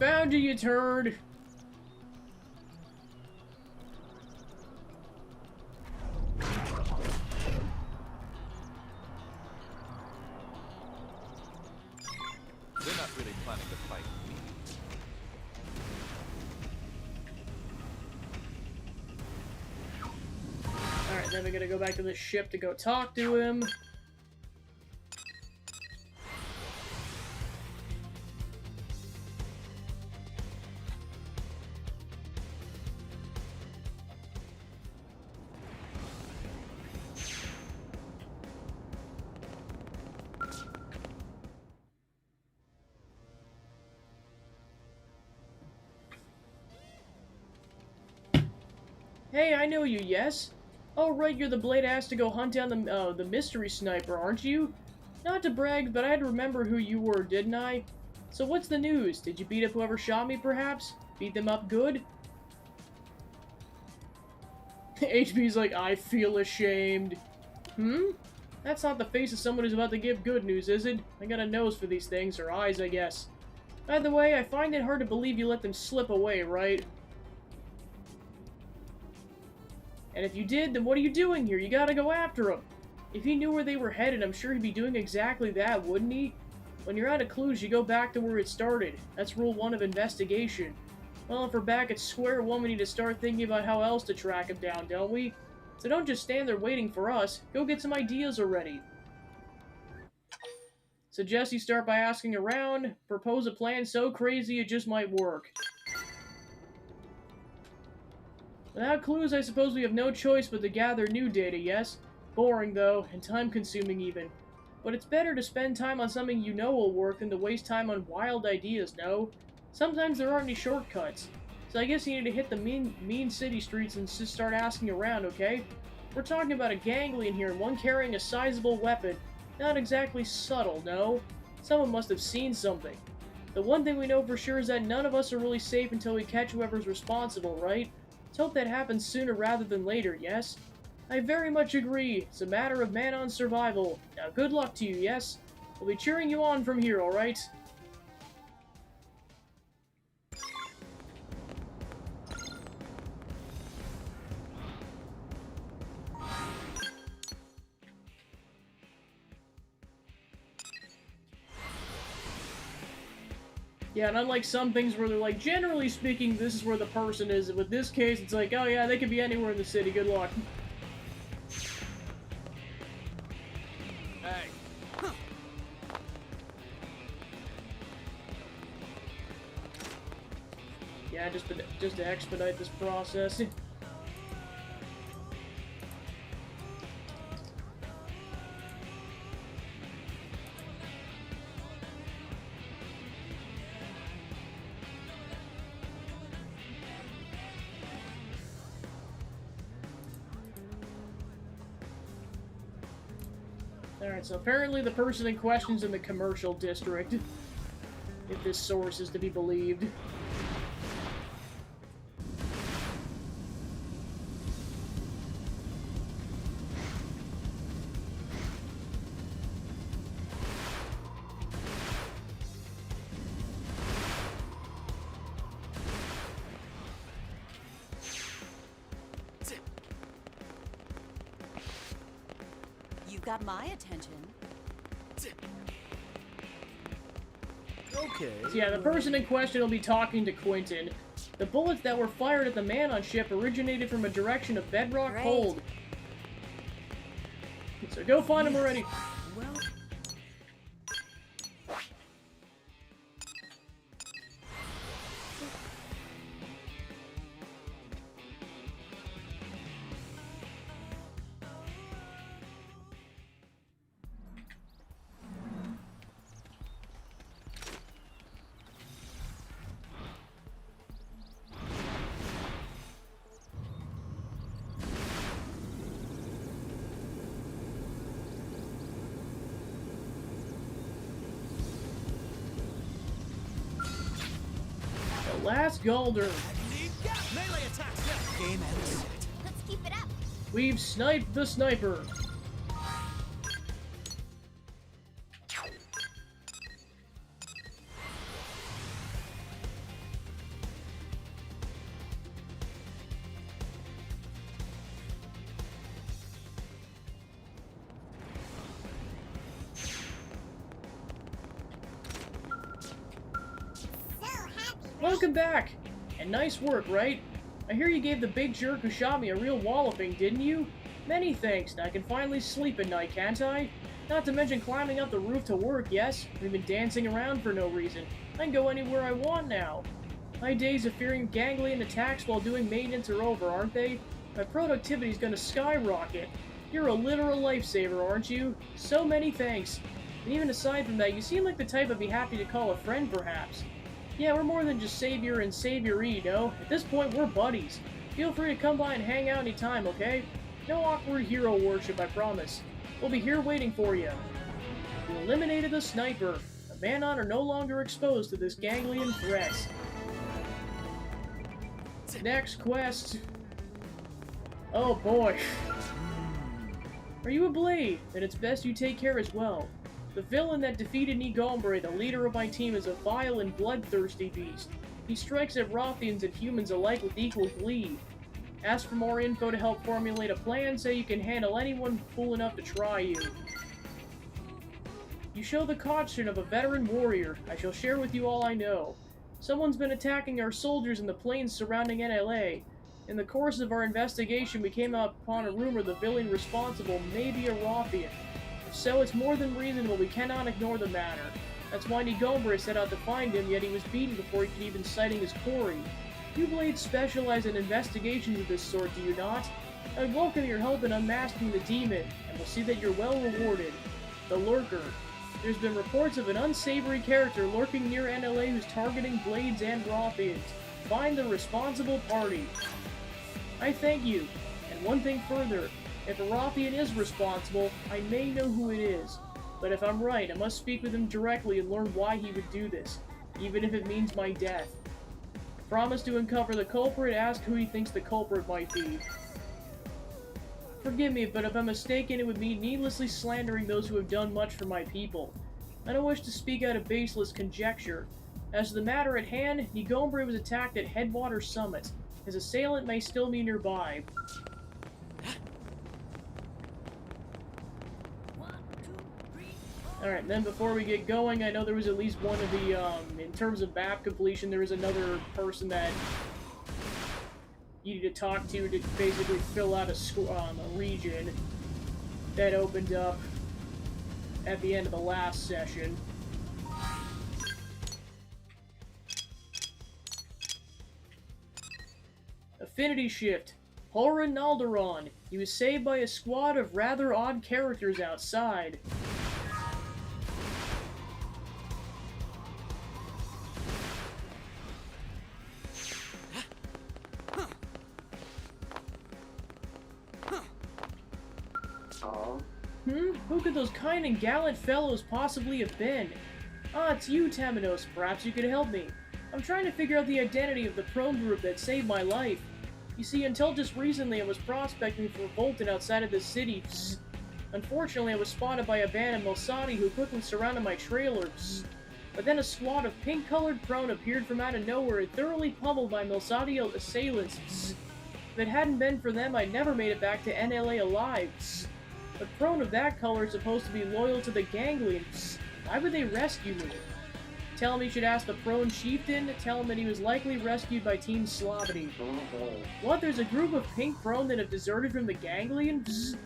Found you, you turd! They're not really planning to fight me. Alright, then we gotta go back to the ship to go talk to him. Hey, I know you, yes? Oh, right, you're the blade asked to go hunt down the mystery sniper, aren't you? Not to brag, but I had to remember who you were, didn't I? So what's the news? Did you beat up whoever shot me, perhaps? Beat them up good? HB's like, I feel ashamed. That's not the face of someone who's about to give good news, is it? I got a nose for these things, or eyes, I guess. By the way, I find it hard to believe you let them slip away, right? And if you did, then what are you doing here? You gotta go after them. If he knew where they were headed, I'm sure he'd be doing exactly that, wouldn't he? When you're out of clues, you go back to where it started. That's rule 1 of investigation. Well, if we're back at square one, we need to start thinking about how else to track him down, don't we? So don't just stand there waiting for us. Go get some ideas already. Suggest you start by asking around. Propose a plan so crazy it just might work. Without clues, I suppose we have no choice but to gather new data, yes? Boring, though, and time-consuming even. But it's better to spend time on something you know will work than to waste time on wild ideas, no? Sometimes there aren't any shortcuts. So I guess you need to hit the mean city streets and just start asking around, okay? We're talking about a gangly in here, and one carrying a sizable weapon. Not exactly subtle, no? Someone must have seen something. The one thing we know for sure is that none of us are really safe until we catch whoever's responsible, right? Let's hope that happens sooner rather than later, yes? I very much agree. It's a matter of man-on survival. Now, good luck to you, yes? We'll be cheering you on from here, alright? Yeah, and unlike some things where they're like, generally speaking, this is where the person is, with this case, it's like, oh yeah, they could be anywhere in the city, good luck. Hey. Yeah, just to expedite this process. Alright, so apparently the person in question's in the commercial district, if this source is to be believed. You got my attention. Okay. So yeah, the person in question will be talking to Quentin. The bullets that were fired at the man on ship originated from a direction of bedrock Great. hold. So go find him already. Well, The last Galder. Melee attacks now. Game ends. Let's keep it up. We've sniped the sniper. So happy. Welcome back! And nice work, right? I hear you gave the big jerk who shot me a real walloping, didn't you? Many thanks, now I can finally sleep at night, can't I? Not to mention climbing up the roof to work, yes? We've been dancing around for no reason. I can go anywhere I want now. My days of fearing ganglion attacks while doing maintenance are over, aren't they? My productivity's gonna skyrocket. You're a literal lifesaver, aren't you? So many thanks. And even aside from that, you seem like the type I'd be happy to call a friend, perhaps. Yeah, we're more than just savior and savioree, no? At this point, we're buddies. Feel free to come by and hang out anytime, okay? No awkward hero worship, I promise. We'll be here waiting for you. You eliminated the sniper. The Manon are no longer exposed to this ganglion threat. Next quest. Oh boy. Are you a blade? Then it's best you take care as well. The villain that defeated Nigombre, the leader of my team, is a vile and bloodthirsty beast. He strikes at Rothians and humans alike with equal glee. Ask for more info to help formulate a plan so you can handle anyone fool enough to try you. You show the caution of a veteran warrior. I shall share with you all I know. Someone's been attacking our soldiers in the plains surrounding NLA. In the course of our investigation, we came upon a rumor the villain responsible may be a Rothian. If so, it's more than reasonable we cannot ignore the matter. That's why Nigombre set out to find him, yet he was beaten before he could even sighting his quarry. You blades specialize in investigations of this sort, do you not? I welcome your help in unmasking the demon, and will see that you're well rewarded. The Lurker. There's been reports of an unsavory character lurking near NLA who's targeting Blades and Rothians. Find the responsible party. I thank you. And one thing further, if a Rothian is responsible, I may know who it is. But if I'm right, I must speak with him directly and learn why he would do this, even if it means my death. Promise to uncover the culprit, ask who he thinks the culprit might be. Forgive me, but if I'm mistaken, it would mean needlessly slandering those who have done much for my people. I don't wish to speak out of baseless conjecture. As to the matter at hand, Nigombre was attacked at Headwater Summit. His assailant may still be nearby. Alright, then before we get going, I know there was at least one of the, in terms of map completion, there was another person that you need to talk to basically fill out a region that opened up at the end of the last session. Affinity Shift. Horan Nalderon. He was saved by a squad of rather odd characters outside. Who could those kind and gallant fellows possibly have been? Ah, it's you, Taminos. Perhaps you could help me. I'm trying to figure out the identity of the prone group that saved my life. You see, until just recently, I was prospecting for Volton outside of the city. Psst. Unfortunately, I was spotted by a band of Melsati who quickly surrounded my trailer. Psst. But then a squad of pink-colored prone appeared from out of nowhere and thoroughly pummeled my Melsati assailants. Psst. If it hadn't been for them, I'd never made it back to NLA alive. Psst. The prone of that color is supposed to be loyal to the Ganglion. Psst. Why would they rescue me? Tell him he should ask the prone chieftain. Tell him that he was likely rescued by Team Slavity. What? There's a group of pink prone that have deserted from the Ganglion? Psst.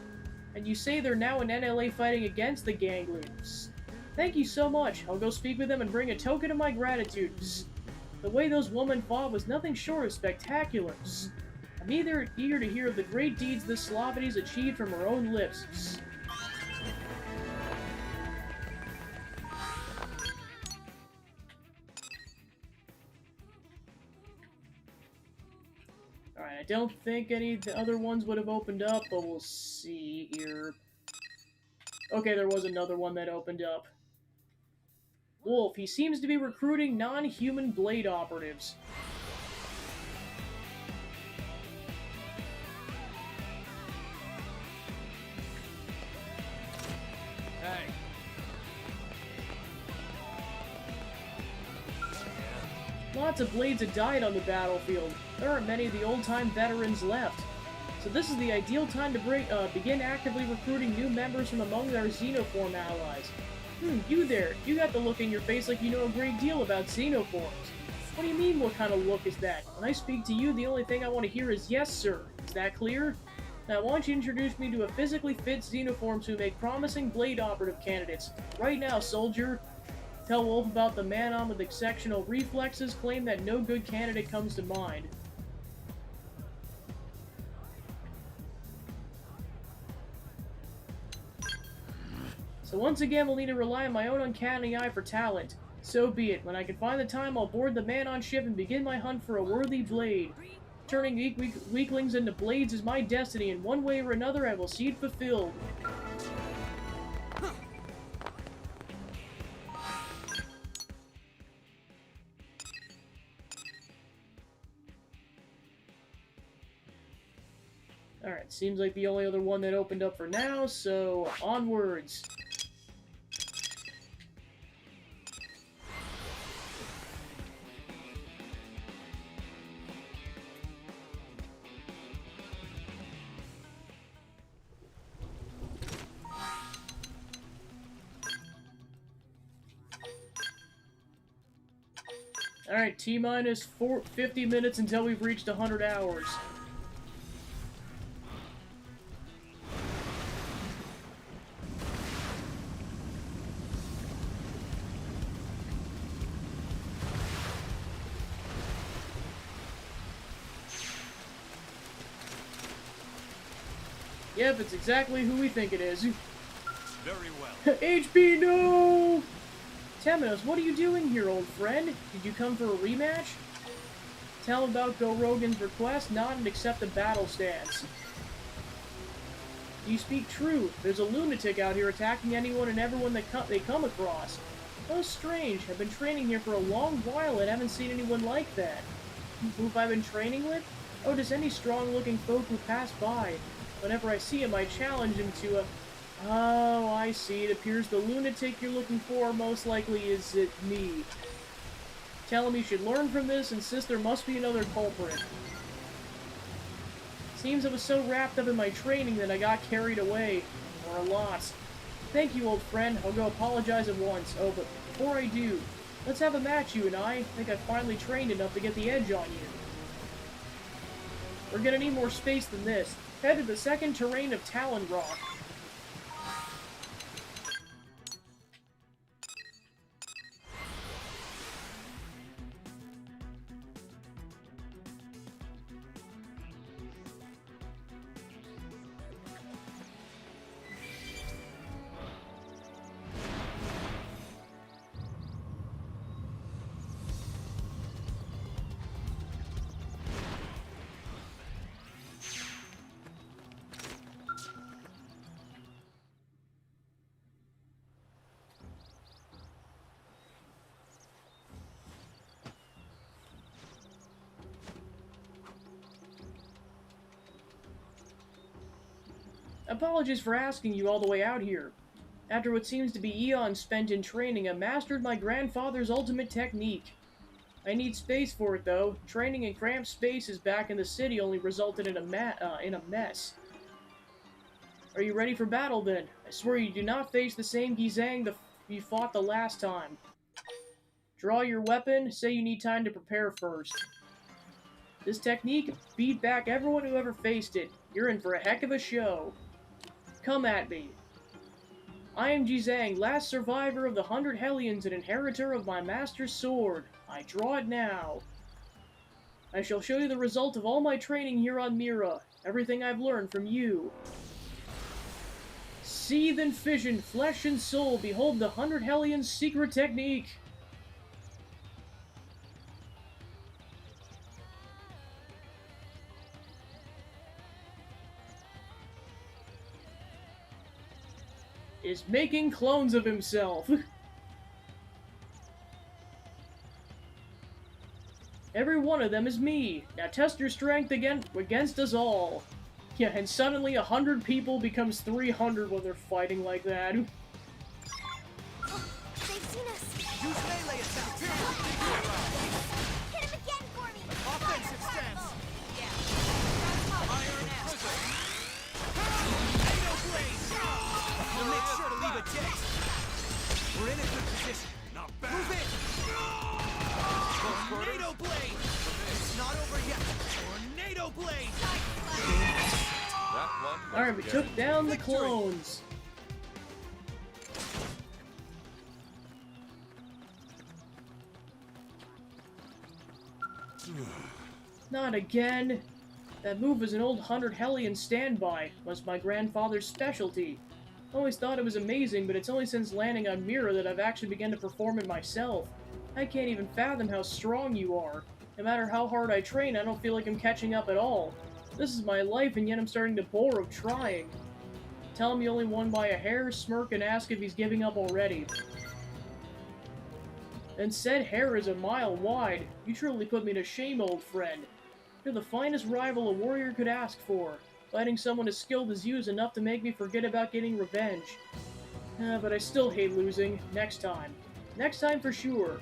And you say they're now in NLA fighting against the Ganglion? Psst. Thank you so much. I'll go speak with them and bring a token of my gratitude. Psst. The way those women fought was nothing short of spectacular. Psst. I'm eager to hear of the great deeds the Slavity's achieved from her own lips. Psst. Alright, I don't think any of the other ones would have opened up, but we'll see here. Okay, there was another one that opened up. Wolf, he seems to be recruiting non-human blade operatives. Hey. Lots of blades have died on the battlefield. There aren't many of the old-time veterans left. So this is the ideal time to begin actively recruiting new members from among our Xenoform allies. You there. You got the look in your face like you know a great deal about Xenoforms. What do you mean, what kind of look is that? When I speak to you, the only thing I want to hear is yes, sir. Is that clear? Now, why don't you introduce me to a physically fit Xenoforms who make promising blade operative candidates? Right now, soldier. Tell Wolf about the man-on with exceptional reflexes, claim that no good candidate comes to mind. So once again, we'll need to rely on my own uncanny eye for talent. So be it. When I can find the time, I'll board the man-on ship and begin my hunt for a worthy blade. Turning weaklings into blades is my destiny, and one way or another I will see it fulfilled. Alright, seems like the only other one that opened up for now, so onwards. Alright, T-minus 50 minutes until we've reached 100 hours. Yep, it's exactly who we think it is. Very well. HP, no! Temenos, what are you doing here, old friend? Did you come for a rematch? Tell him about Go Rogan's request, nod and accept the battle stance. You speak truth. There's a lunatic out here attacking anyone and everyone that they come across. Oh, strange. I've been training here for a long while and haven't seen anyone like that. Who have I been training with? Oh, just any strong-looking folk who pass by. Whenever I see him, I challenge him to a... Oh, I see. It appears the lunatic you're looking for most likely is me. Tell him he should learn from this, insist there must be another culprit. Seems I was so wrapped up in my training that I got carried away. Or a lot. Thank you, old friend. I'll go apologize at once. Oh, but before I do, let's have a match, you and I. Think I've finally trained enough to get the edge on you. We're gonna need more space than this. Head to the second terrain of Talon Rock. Apologies for asking you all the way out here. After what seems to be eons spent in training, I mastered my grandfather's ultimate technique. I need space for it, though. Training in cramped spaces back in the city only resulted in a mess. Are you ready for battle, then? I swear you do not face the same Gizang you fought the last time. Draw your weapon, say you need time to prepare first. This technique beat back everyone who ever faced it. You're in for a heck of a show. Come at me. I am Gizang, last survivor of the 100 Hellions and inheritor of my master's sword. I draw it now. I shall show you the result of all my training here on Mira, everything I've learned from you. Seethe and fission, flesh and soul, behold the 100 Hellions' secret technique. Is making clones of himself. Every one of them is me. Now test your strength against us all. Yeah, and suddenly 100 people becomes 300 when they're fighting like that. They've seen us. Use melee attack. Hit him again for me. Offensive stance. Iron Prison. Xenoblade. I'll make sure to leave a dent. We're in a good position. Not bad. Move in. Tornado blade. It's not over yet. Tornado blade. That one. Alright, we took down the clones. Not again. That move was an old 100 Hellion standby. Was my grandfather's specialty. Always thought it was amazing, but it's only since landing on Mira that I've actually begun to perform it myself. I can't even fathom how strong you are. No matter how hard I train, I don't feel like I'm catching up at all. This is my life, and yet I'm starting to bore of trying. Tell him he only won by a hair, smirk, and ask if he's giving up already. And said hair is a mile wide. You truly put me to shame, old friend. You're the finest rival a warrior could ask for. Fighting someone as skilled as you is enough to make me forget about getting revenge. But I still hate losing. Next time. Next time for sure.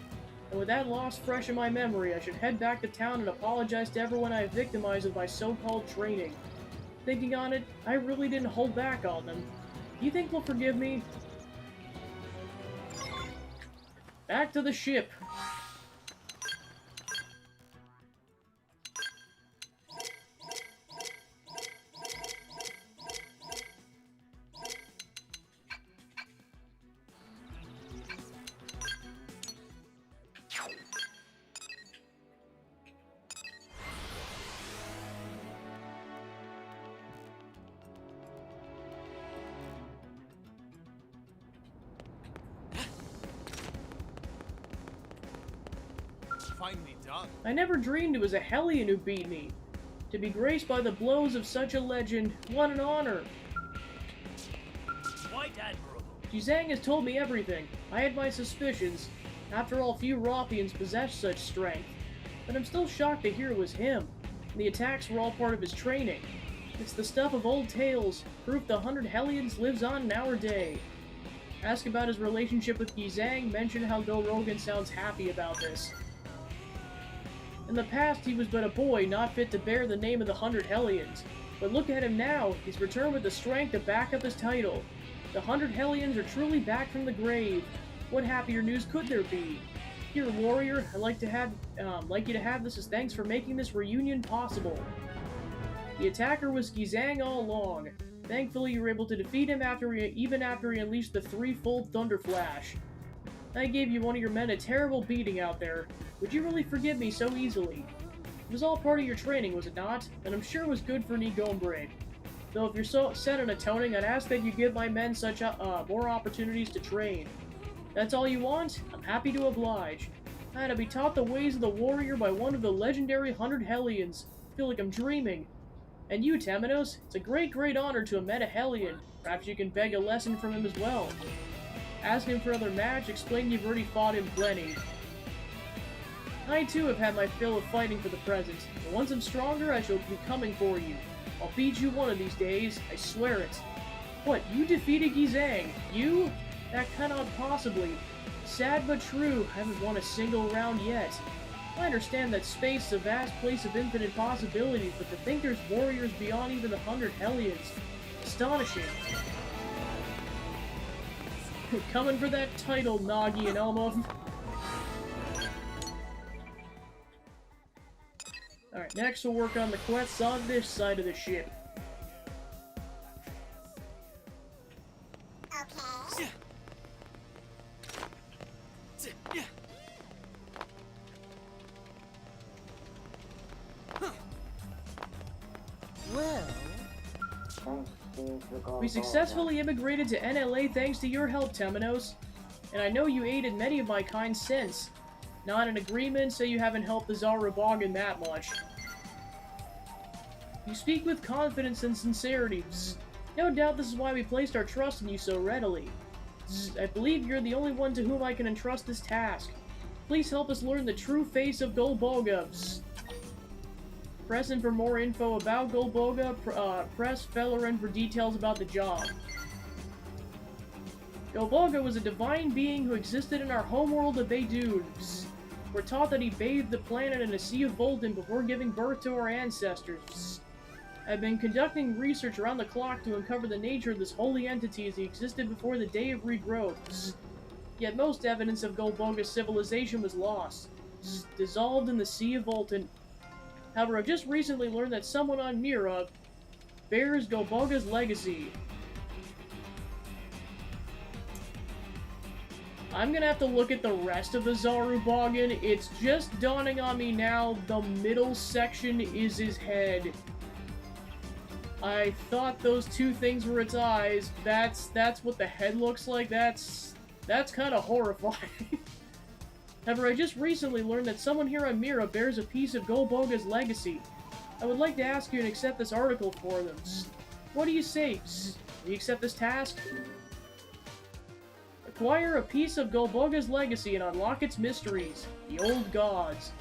And with that loss fresh in my memory, I should head back to town and apologize to everyone I victimized with my so-called training. Thinking on it, I really didn't hold back on them. You think they'll forgive me? Back to the ship. finally done? I never dreamed it was a Hellion who beat me. To be graced by the blows of such a legend, what an honor! Quite admirable. Xizang has told me everything. I had my suspicions. After all, few Rothians possess such strength. But I'm still shocked to hear it was him. And the attacks were all part of his training. It's the stuff of old tales, proof the 100 Hellions lives on in our day. Ask about his relationship with Xizang, mention how Gorogan sounds happy about this. In the past, he was but a boy, not fit to bear the name of the 100 Hellions. But look at him now, he's returned with the strength to back up his title. The 100 Hellions are truly back from the grave. What happier news could there be? Here, warrior, I'd like you to have this as thanks for making this reunion possible. The attacker was Xizang all along. Thankfully, you were able to defeat him even after he unleashed the threefold Thunder Flash. I gave you one of your men a terrible beating out there. Would you really forgive me so easily? It was all part of your training, was it not? And I'm sure it was good for Xenoblade. Though if you're so set on atoning, I'd ask that you give my men such more opportunities to train. That's all you want? I'm happy to oblige. I had to be taught the ways of the warrior by one of the legendary 100 Hellions. I feel like I'm dreaming. And you, Temenos, it's a great honor to have met a Hellion. Perhaps you can beg a lesson from him as well. Ask him for another match, explain you've already fought him plenty. I too have had my fill of fighting for the present, but once I'm stronger, I shall be coming for you. I'll beat you one of these days, I swear it. What, you defeated Xizang? You? That cannot possibly. Sad but true, I haven't won a single round yet. I understand that space is a vast place of infinite possibilities, but to think there's warriors beyond even the 100 Hellions. Astonishing. Coming for that title, Nagi and Elmo. Alright, next we'll work on the quests on this side of the ship. Okay. We successfully immigrated to NLA thanks to your help, Temenos. And I know you aided many of my kind since. Not an agreement, so you haven't helped the Zarubogan that much. You speak with confidence and sincerity. No doubt this is why we placed our trust in you so readily. I believe you're the only one to whom I can entrust this task. Please help us learn the true face of Golboga. Present for more info about Golboga, press Fellerin for details about the job. Golboga was a divine being who existed in our homeworld of Beidun. We're taught that he bathed the planet in a sea of Volten before giving birth to our ancestors. I've been conducting research around the clock to uncover the nature of this holy entity as he existed before the Day of Regrowth. Yet most evidence of Golboga's civilization was lost, dissolved in the Sea of Volten. However, I've just recently learned that someone on Mira bears Golboga's legacy. I'm gonna have to look at the rest of the Zarubogan. It's just dawning on me now, the middle section is his head. I thought those two things were its eyes. That's what the head looks like. That's kind of horrifying. However, I just recently learned that someone here on Mira bears a piece of Golboga's legacy. I would like to ask you to accept this article for them. What do you say? Do you accept this task? Acquire a piece of Golboga's legacy and unlock its mysteries. The old gods.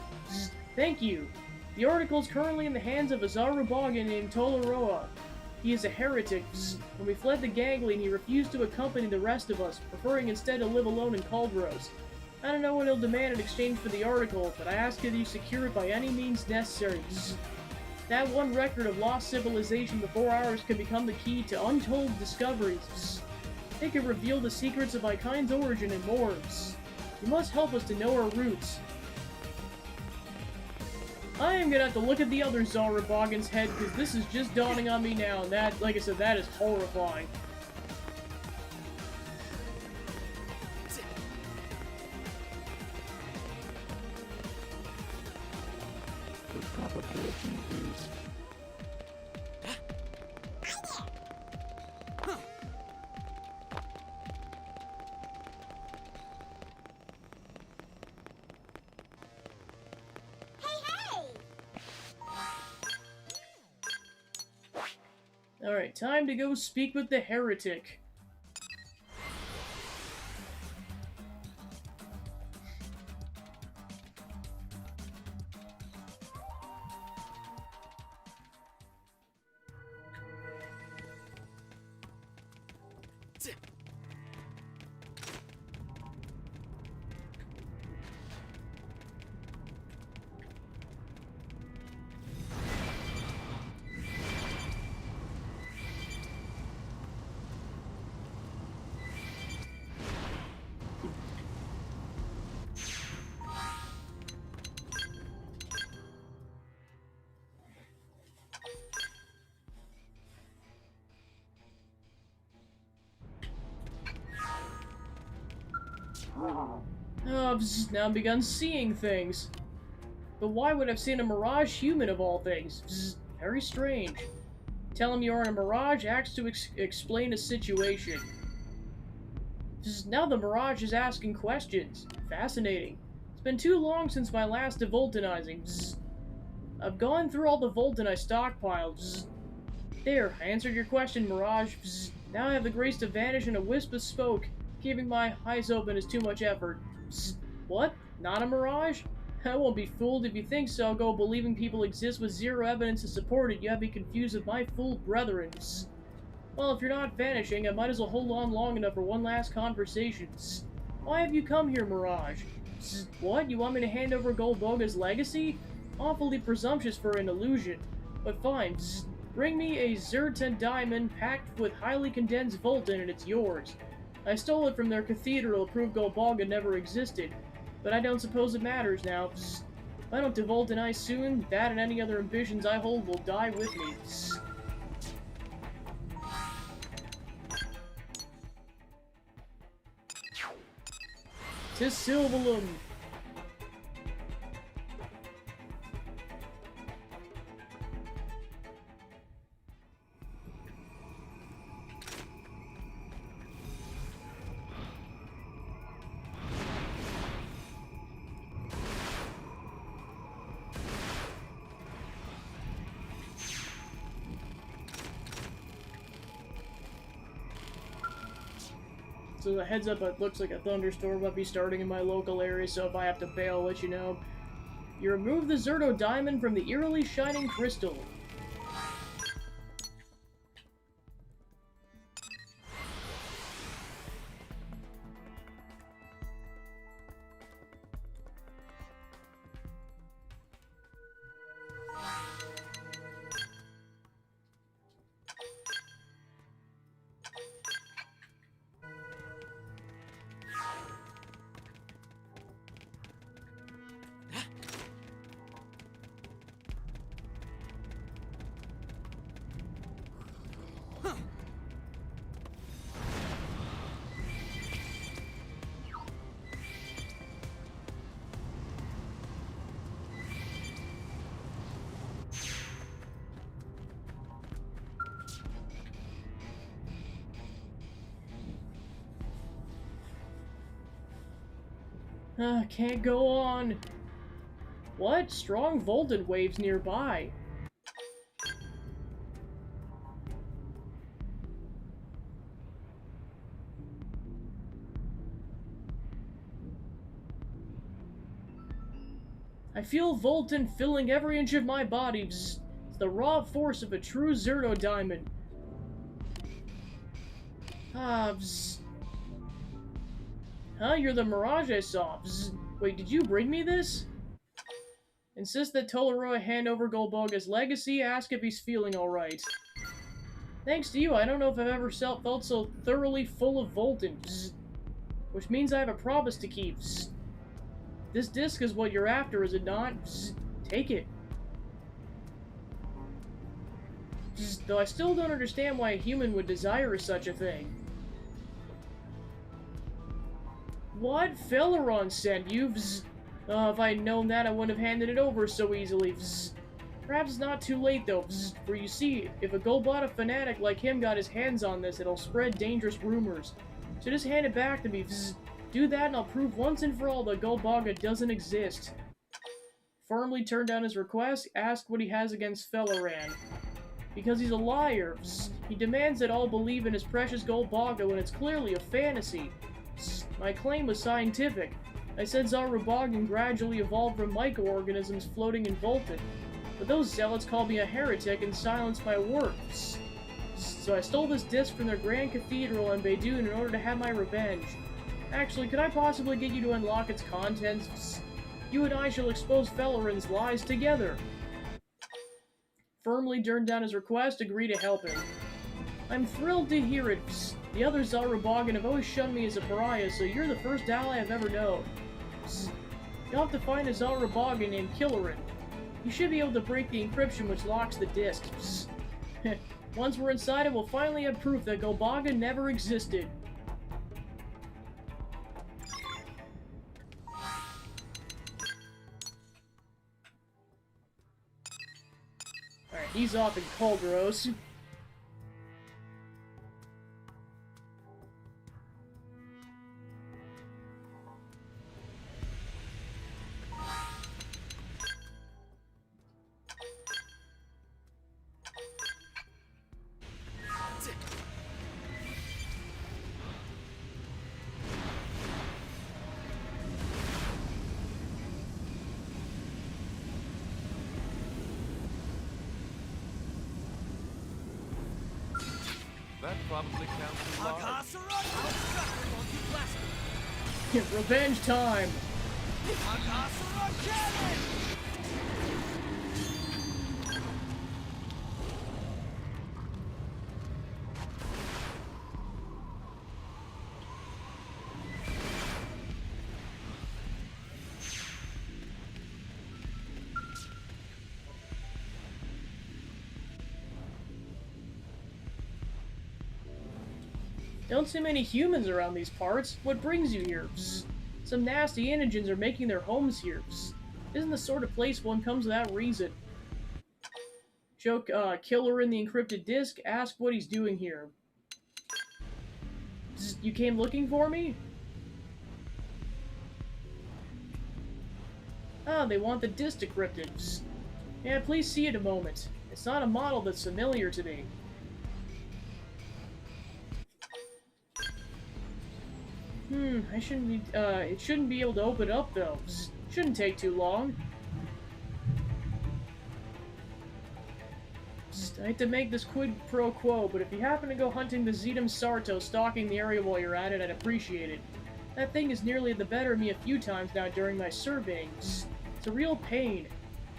Thank you. The article is currently in the hands of a Zarubogan named Tolaroa. He is a heretic. When we fled the Ganglion, he refused to accompany the rest of us, preferring instead to live alone in Caldros. I don't know what he'll demand in exchange for the article, but I ask that you secure it by any means necessary. That one record of lost civilization before ours could become the key to untold discoveries. It could reveal the secrets of my kind's origin and more. You must help us to know our roots. I am gonna have to look at the other Zarubogan's head, because this is just dawning on me now, and that, like I said, that is horrifying. Alright, time to go speak with the heretic. I've now begun seeing things. But why would I've seen a mirage human of all things? Very strange. Tell him you are in a mirage acts to explain a situation. Now the mirage is asking questions. Fascinating. It's been too long since my last devoltanizing. I've gone through all the Voltan I stockpiled. There, I answered your question, Mirage. Now I have the grace to vanish in a wisp of smoke. Keeping my eyes open is too much effort. What? Not a mirage? I won't be fooled. If you think so, go believing people exist with zero evidence to support it. You have me confused with my fool brethren. Well, if you're not vanishing, I might as well hold on long enough for one last conversation. Why have you come here, Mirage? What? You want me to hand over Golboga's legacy? Awfully presumptuous for an illusion. But fine. Bring me a Zertan diamond packed with highly condensed Voltan and it's yours. I stole it from their cathedral to prove Golboga never existed. But I don't suppose it matters now. If I don't devoltanize soon, that and any other ambitions I hold will die with me. To Silvalum! So a heads up, it looks like a thunderstorm might be starting in my local area, so if I have to bail, I'll let you know. You remove the Zerto diamond from the eerily shining crystal. Can't go on. What? Strong Voltan waves nearby. I feel Voltan filling every inch of my body. It's the raw force of a true Zerto diamond. Huh? You're the Mirage I saw. Wait, did you bring me this? Insist that Tolaroa hand over Golboga's legacy. Ask if he's feeling alright. Thanks to you, I don't know if I've ever felt so thoroughly full of Voltan. Which means I have a promise to keep. This disc is what you're after, is it not? Take it. Though I still don't understand why a human would desire such a thing. What? Felaron sent you? If I'd known that, I wouldn't have handed it over so easily. Perhaps it's not too late, though, for you see, if a Golbota fanatic like him got his hands on this, it'll spread dangerous rumors. So just hand it back to me. Do that and I'll prove once and for all that Golboga doesn't exist. Firmly turn down his request, ask what he has against Felaran. Because he's a liar. He demands that all believe in his precious gold Baga when it's clearly a fantasy. My claim was scientific. I said Zarubagan gradually evolved from microorganisms floating in Volton. But those zealots called me a heretic and silenced my work. So I stole this disc from their grand cathedral in Beidun in order to have my revenge. Actually, could I possibly get you to unlock its contents? You and I shall expose Felleran's lies together. Firmly turned down his request, agree to help him. I'm thrilled to hear it. The other Zarubagan have always shunned me as a pariah, so you're the first ally I've ever known. You'll have to find a Zarubagan named Killerin. You should be able to break the encryption which locks the disc. Once we're inside it, we'll finally have proof that Golbaga never existed. Alright, he's off in Kolgros. That probably counts as large. Akasura, Outstructure Multi-Blaster. Revenge time! Akasura Cannon! Don't see many humans around these parts. What brings you here? Some nasty antigens are making their homes here. Isn't the sort of place one comes without reason. Joke, killer in the encrypted disk, ask what he's doing here. You came looking for me? Ah, they want the disk decrypted. Yeah, please see it a moment. It's not a model that's familiar to me. I shouldn't be, it shouldn't be able to open up, though. Shouldn't take too long. I hate to make this quid pro quo, but if you happen to go hunting the Zedum Sarto stalking the area while you're at it, I'd appreciate it. That thing is nearly the better of me a few times now during my surveying. It's a real pain.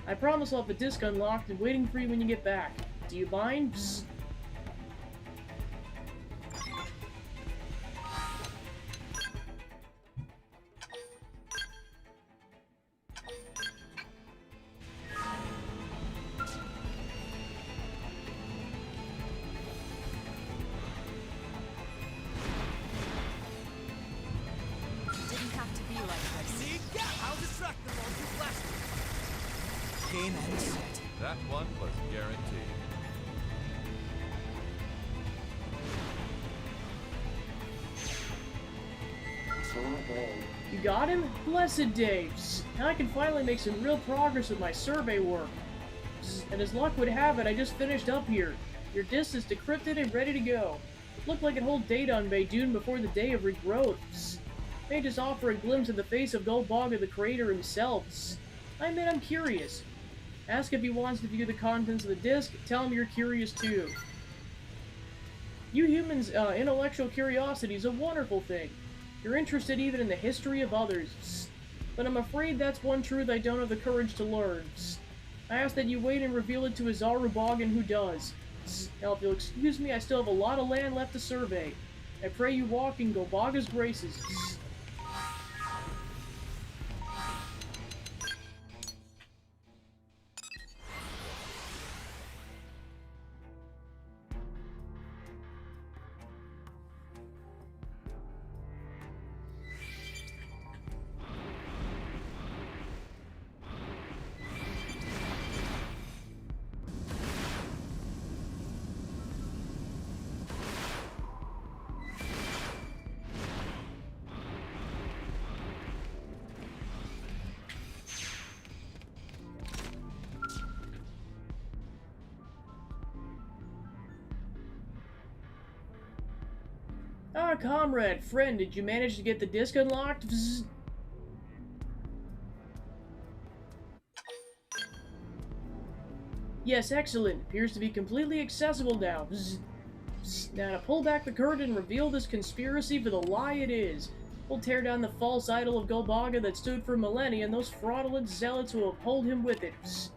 I promise I'll have the disc unlocked and waiting for you when you get back. Do you mind? Didn't have to be like this. See? Yeah, I'll distract the Multi-Blaster. Game and set. That one was guaranteed. You got him? Blessed days! Now I can finally make some real progress with my survey work. And as luck would have it, I just finished up here. Your disk is decrypted and ready to go. It looked like it held data on Beidun before the day of regrowth. May just offer a glimpse of the face of Golbaga the creator himself. I admit I'm curious. Ask if he wants to view the contents of the disk, tell him you're curious too. You humans' intellectual curiosity is a wonderful thing. You're interested even in the history of others. But I'm afraid that's one truth I don't have the courage to learn. I ask that you wait and reveal it to a Zarubagan who does. Now, if you'll excuse me, I still have a lot of land left to survey. I pray you walk in Golbaga's graces. Ah, comrade, friend, did you manage to get the disc unlocked? Vzz. Yes, excellent. Appears to be completely accessible now. Vzz. Vzz. Now to pull back the curtain and reveal this conspiracy for the lie it is. We'll tear down the false idol of Golbaga that stood for millennia and those fraudulent zealots who uphold him with it. Vzz.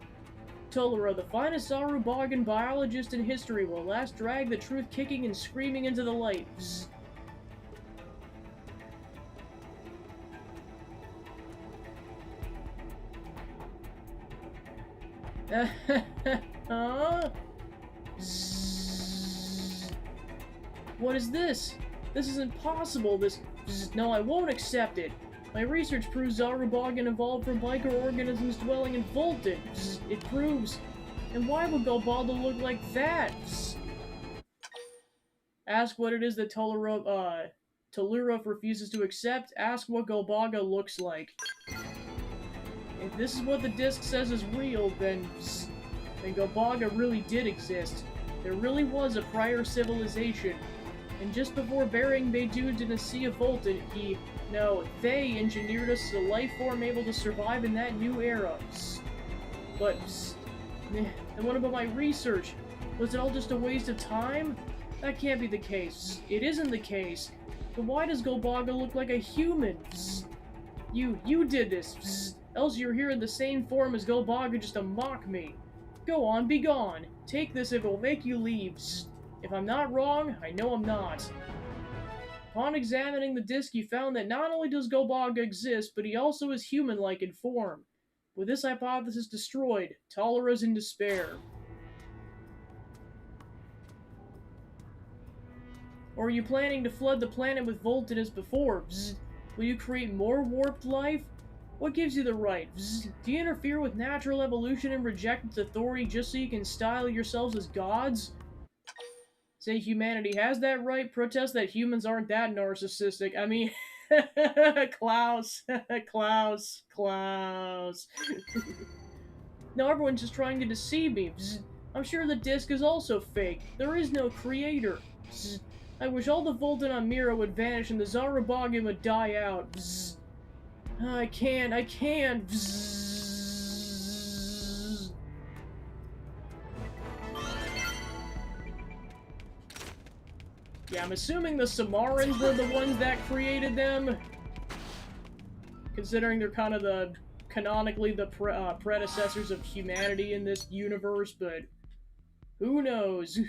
Tolera, the finest Zarubagan biologist in history, will at last drag the truth kicking and screaming into the light. Vzz. Huh? Zzz. What is this? This is impossible. No, I won't accept it. My research proves Zarubagan evolved from microorganisms dwelling in Volton. It proves. And why would Golbaldo look like that? Ask what it is that Tolurov refuses to accept. Ask what Golbaga looks like. If this is what the disc says is real, then Golbaga really did exist. There really was a prior civilization. And just before burying Beidou in a sea of Volton, they engineered us a life form able to survive in that new era. But, then what about my research? Was it all just a waste of time? That can't be the case. It isn't the case. But why does Golbaga look like a human? You did this. Else you're here in the same form as Golbaga just to mock me. Go on, be gone. Take this if it will make you leave. If I'm not wrong, I know I'm not. Upon examining the disc, you found that not only does Golbaga exist, but he also is human-like in form. With this hypothesis destroyed, Tolera's in despair. Or are you planning to flood the planet with Volton as before? Will you create more warped life? What gives you the right? Do you interfere with natural evolution and reject its authority just so you can style yourselves as gods? Say humanity has that right, protest that humans aren't that narcissistic. I mean, Klaus. No, everyone's just trying to deceive me. I'm sure the disc is also fake. There is no creator. I wish all the Volton on Mira would vanish and the Zarubagan would die out. I can't. Yeah, I'm assuming the Samarans were the ones that created them. Considering they're kind of canonically the predecessors of humanity in this universe, but who knows?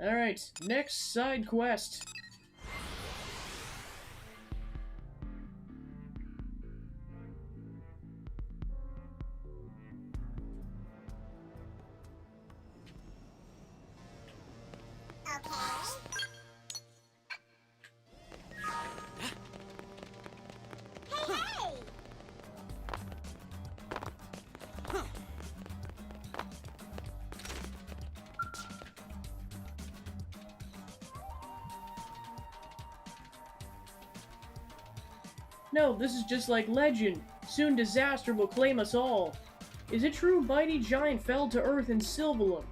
Alright, next side quest. No, this is just like legend. Soon disaster will claim us all. Is it true mighty giant fell to earth in Sylvalum?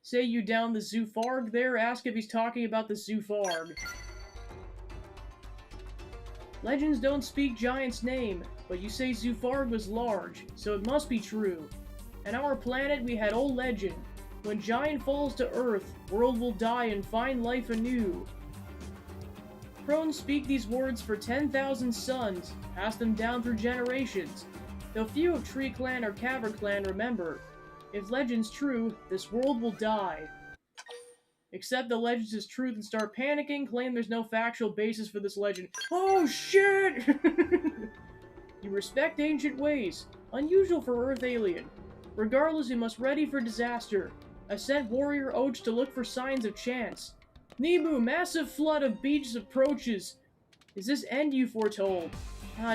Say you down the Zoofarg there, ask if he's talking about the Zoofarg. Legends don't speak giant's name, but you say Zoofarg was large, so it must be true. On our planet we had old legend. When giant falls to earth, world will die and find life anew. Crones speak these words for 10,000 sons, pass them down through generations, though few of Tree Clan or Cavern Clan remember. If legend's true, this world will die. Accept the legends as truth and start panicking, claim there's no factual basis for this legend. Oh shit! You respect ancient ways, unusual for Earth alien. Regardless, you must ready for disaster. I sent warrior Oach to look for signs of chance. Nibu, massive flood of beaches approaches. Is this end you foretold?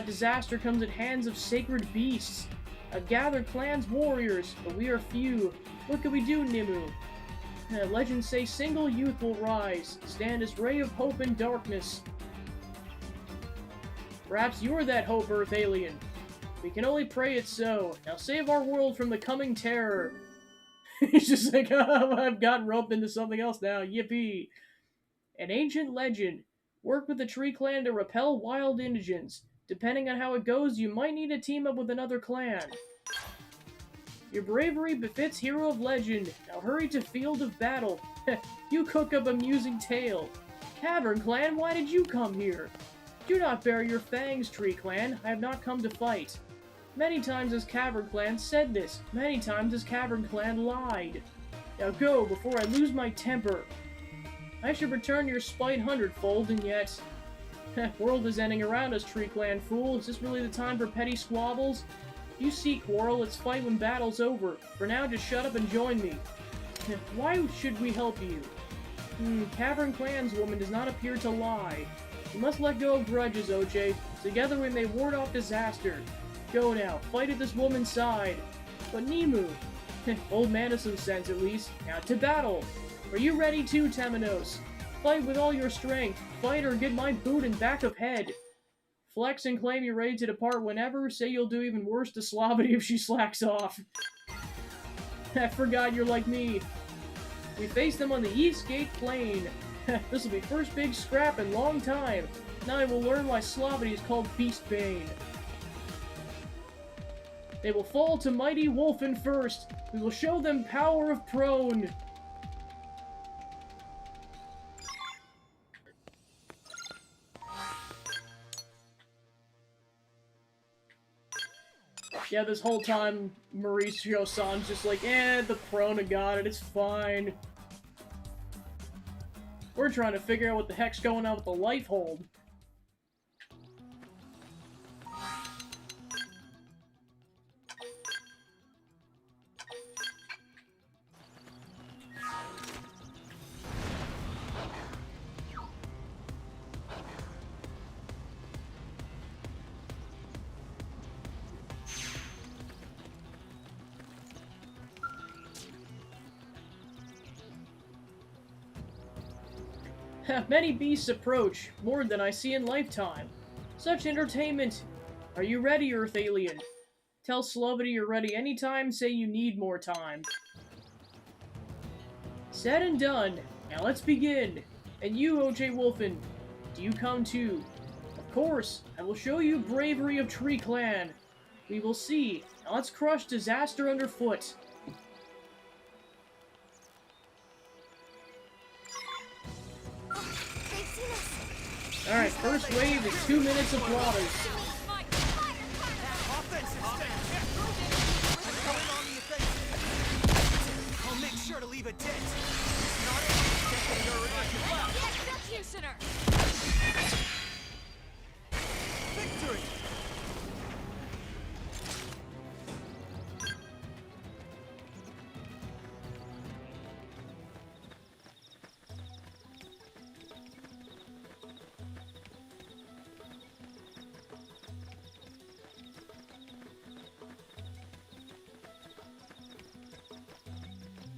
Disaster comes at hands of sacred beasts. I've gathered clans warriors, but we are few. What can we do, Nimu? Legends say single youth will rise, stand as ray of hope in darkness. Perhaps you're that hope, Earth alien. We can only pray it's so. Now save our world from the coming terror. He's just like, oh, I've gotten roped into something else now. Yippee! An ancient legend. Work with the Tree Clan to repel wild indigents. Depending on how it goes, you might need to team up with another clan. Your bravery befits hero of legend. Now hurry to field of battle. You cook up amusing tale. Cavern Clan, why did you come here? Do not bare your fangs, Tree Clan. I have not come to fight. Many times has Cavern Clan said this. Many times has Cavern Clan lied. Now go, before I lose my temper. I should return your spite hundredfold, and yet... World is ending around us, Tree Clan fool. Is this really the time for petty squabbles? You seek quarrel, let's fight when battle's over. For now, just shut up and join me. Why should we help you? Cavern Clan's woman does not appear to lie. You must let go of grudges, OJ. Together we may ward off disaster. Go now, fight at this woman's side. But Nemu... Old man has some sense, at least. Now to battle! Are you ready too, Temenos? Fight with all your strength. Fight or get my boot and back of head. Flex and claim you're ready to depart whenever. Say you'll do even worse to Slavity if she slacks off. I forgot you're like me. We face them on the East Gate Plain. This'll be first big scrap in long time. Now I will learn why Slavity is called Beastbane. They will fall to mighty Wolfen first. We will show them power of prone. Yeah, this whole time, Mauricio-san's just like, the Prona got it, it's fine. We're trying to figure out what the heck's going on with the life hold. Many beasts approach, more than I see in lifetime. Such entertainment! Are you ready, Earth Alien? Tell Slovity you're ready anytime, say you need more time. Said and done. Now let's begin. And you, OJ Wolfen, do you come too? Of course, I will show you bravery of Tree Clan. We will see. Now let's crush disaster underfoot. Alright, first wave is 2 minutes of waters. I'll make sure to leave a dent. The executioner! Victory!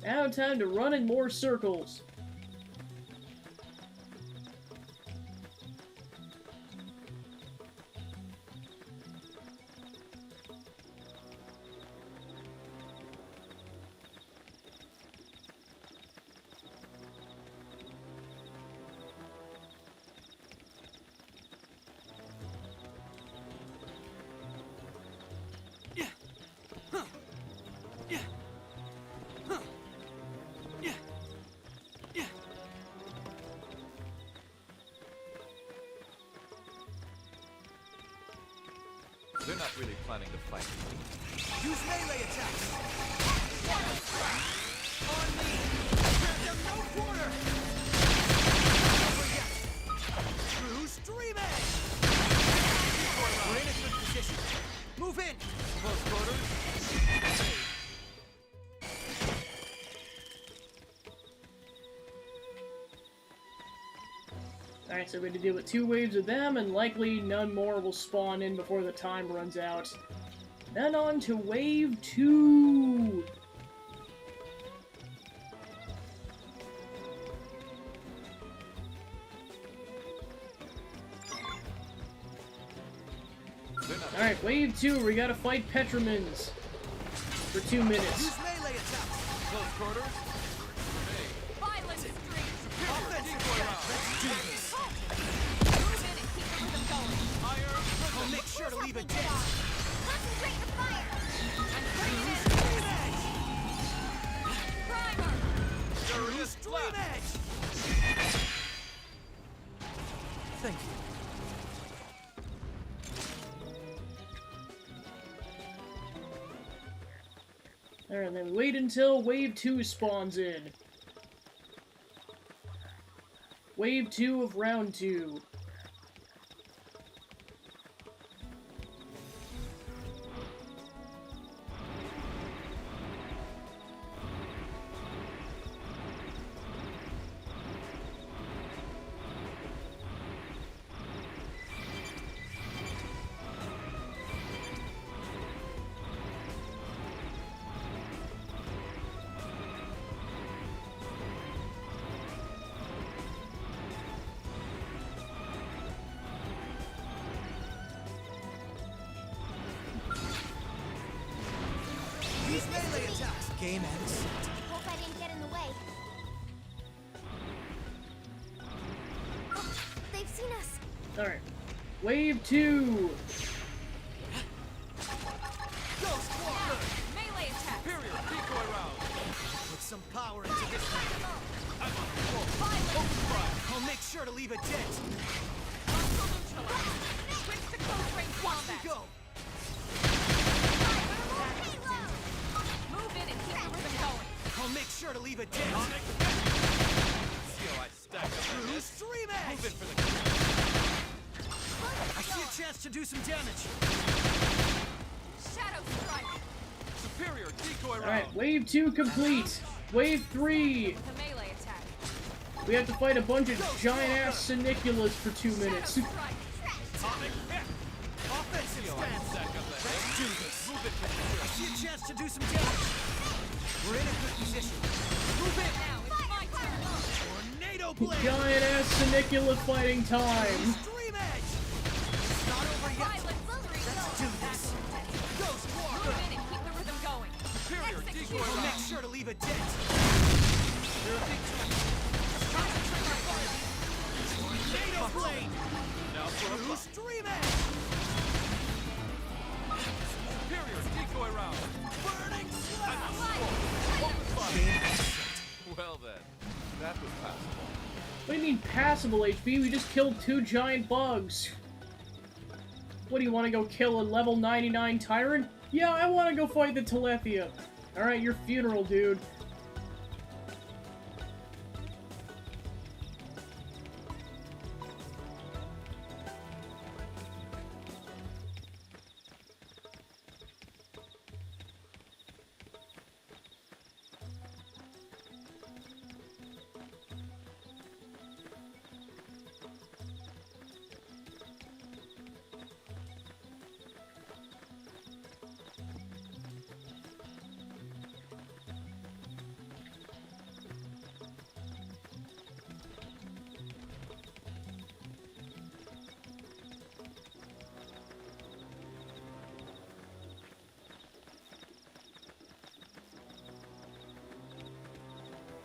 Now time to run in more circles. They're not really planning to fight. Use melee attacks! On me! Grant them no quarter! Over yet! True Stream Edge! We're in a good position. Move in! Close quarters. Alright, so we're going to deal with 2 waves of them, and likely none more will spawn in before the time runs out. Then on to wave 2! Alright, wave 2, we gotta fight Petramins for 2 minutes. Use melee attacks! Close And then wait until Wave 2 spawns in. Wave 2 of Round 2. Use melee attacks. Game ends. Hope I didn't get in the way. Oh, they've seen us. Alright. Wave 2! Ghost Walker! Melee attack. Superior decoy round. Put some power into this thing. I'm on the roll. Open fire. I'll make sure to leave a dent. Hostile neutralized. Switch to close range Watch me combat. go. Move in and keep the rhythm going. I'll make sure to leave a dent. See how I stack up True my head? Stream Move in Edge! for the kill. I see a chance to do some damage. Shadow strike. Superior decoy round. Alright, Wave 2 complete! Wave 3! With a melee attack. We have to fight a bunch of giant-ass Siniculas for 2 minutes. Shadow strike. Atomic hit. Offensive See how I stance. stack up my head? Let's do this. Move it for the I kill. see a chance to do some damage. We're in a good position. Move in. Now it's my turn. Tornado Blade. Giant-ass Sinicula fighting time! Stream Edge. It's not over yet. Violent spree. Let's do this. Ghost Move Walker. in and keep the rhythm going. Superior decoy I'll round. make sure to leave a dent. Tornado Blade. Now for a True buck. Stream Edge. Superior decoy round. Burning I'm on Slash. the roll. Open fire. Game Edge. Well then, that was passable. What do you mean passable HP? We just killed 2 giant bugs. What, do you want to go kill a level 99 tyrant? Yeah, I want to go fight the Telethia. Alright, your funeral, dude.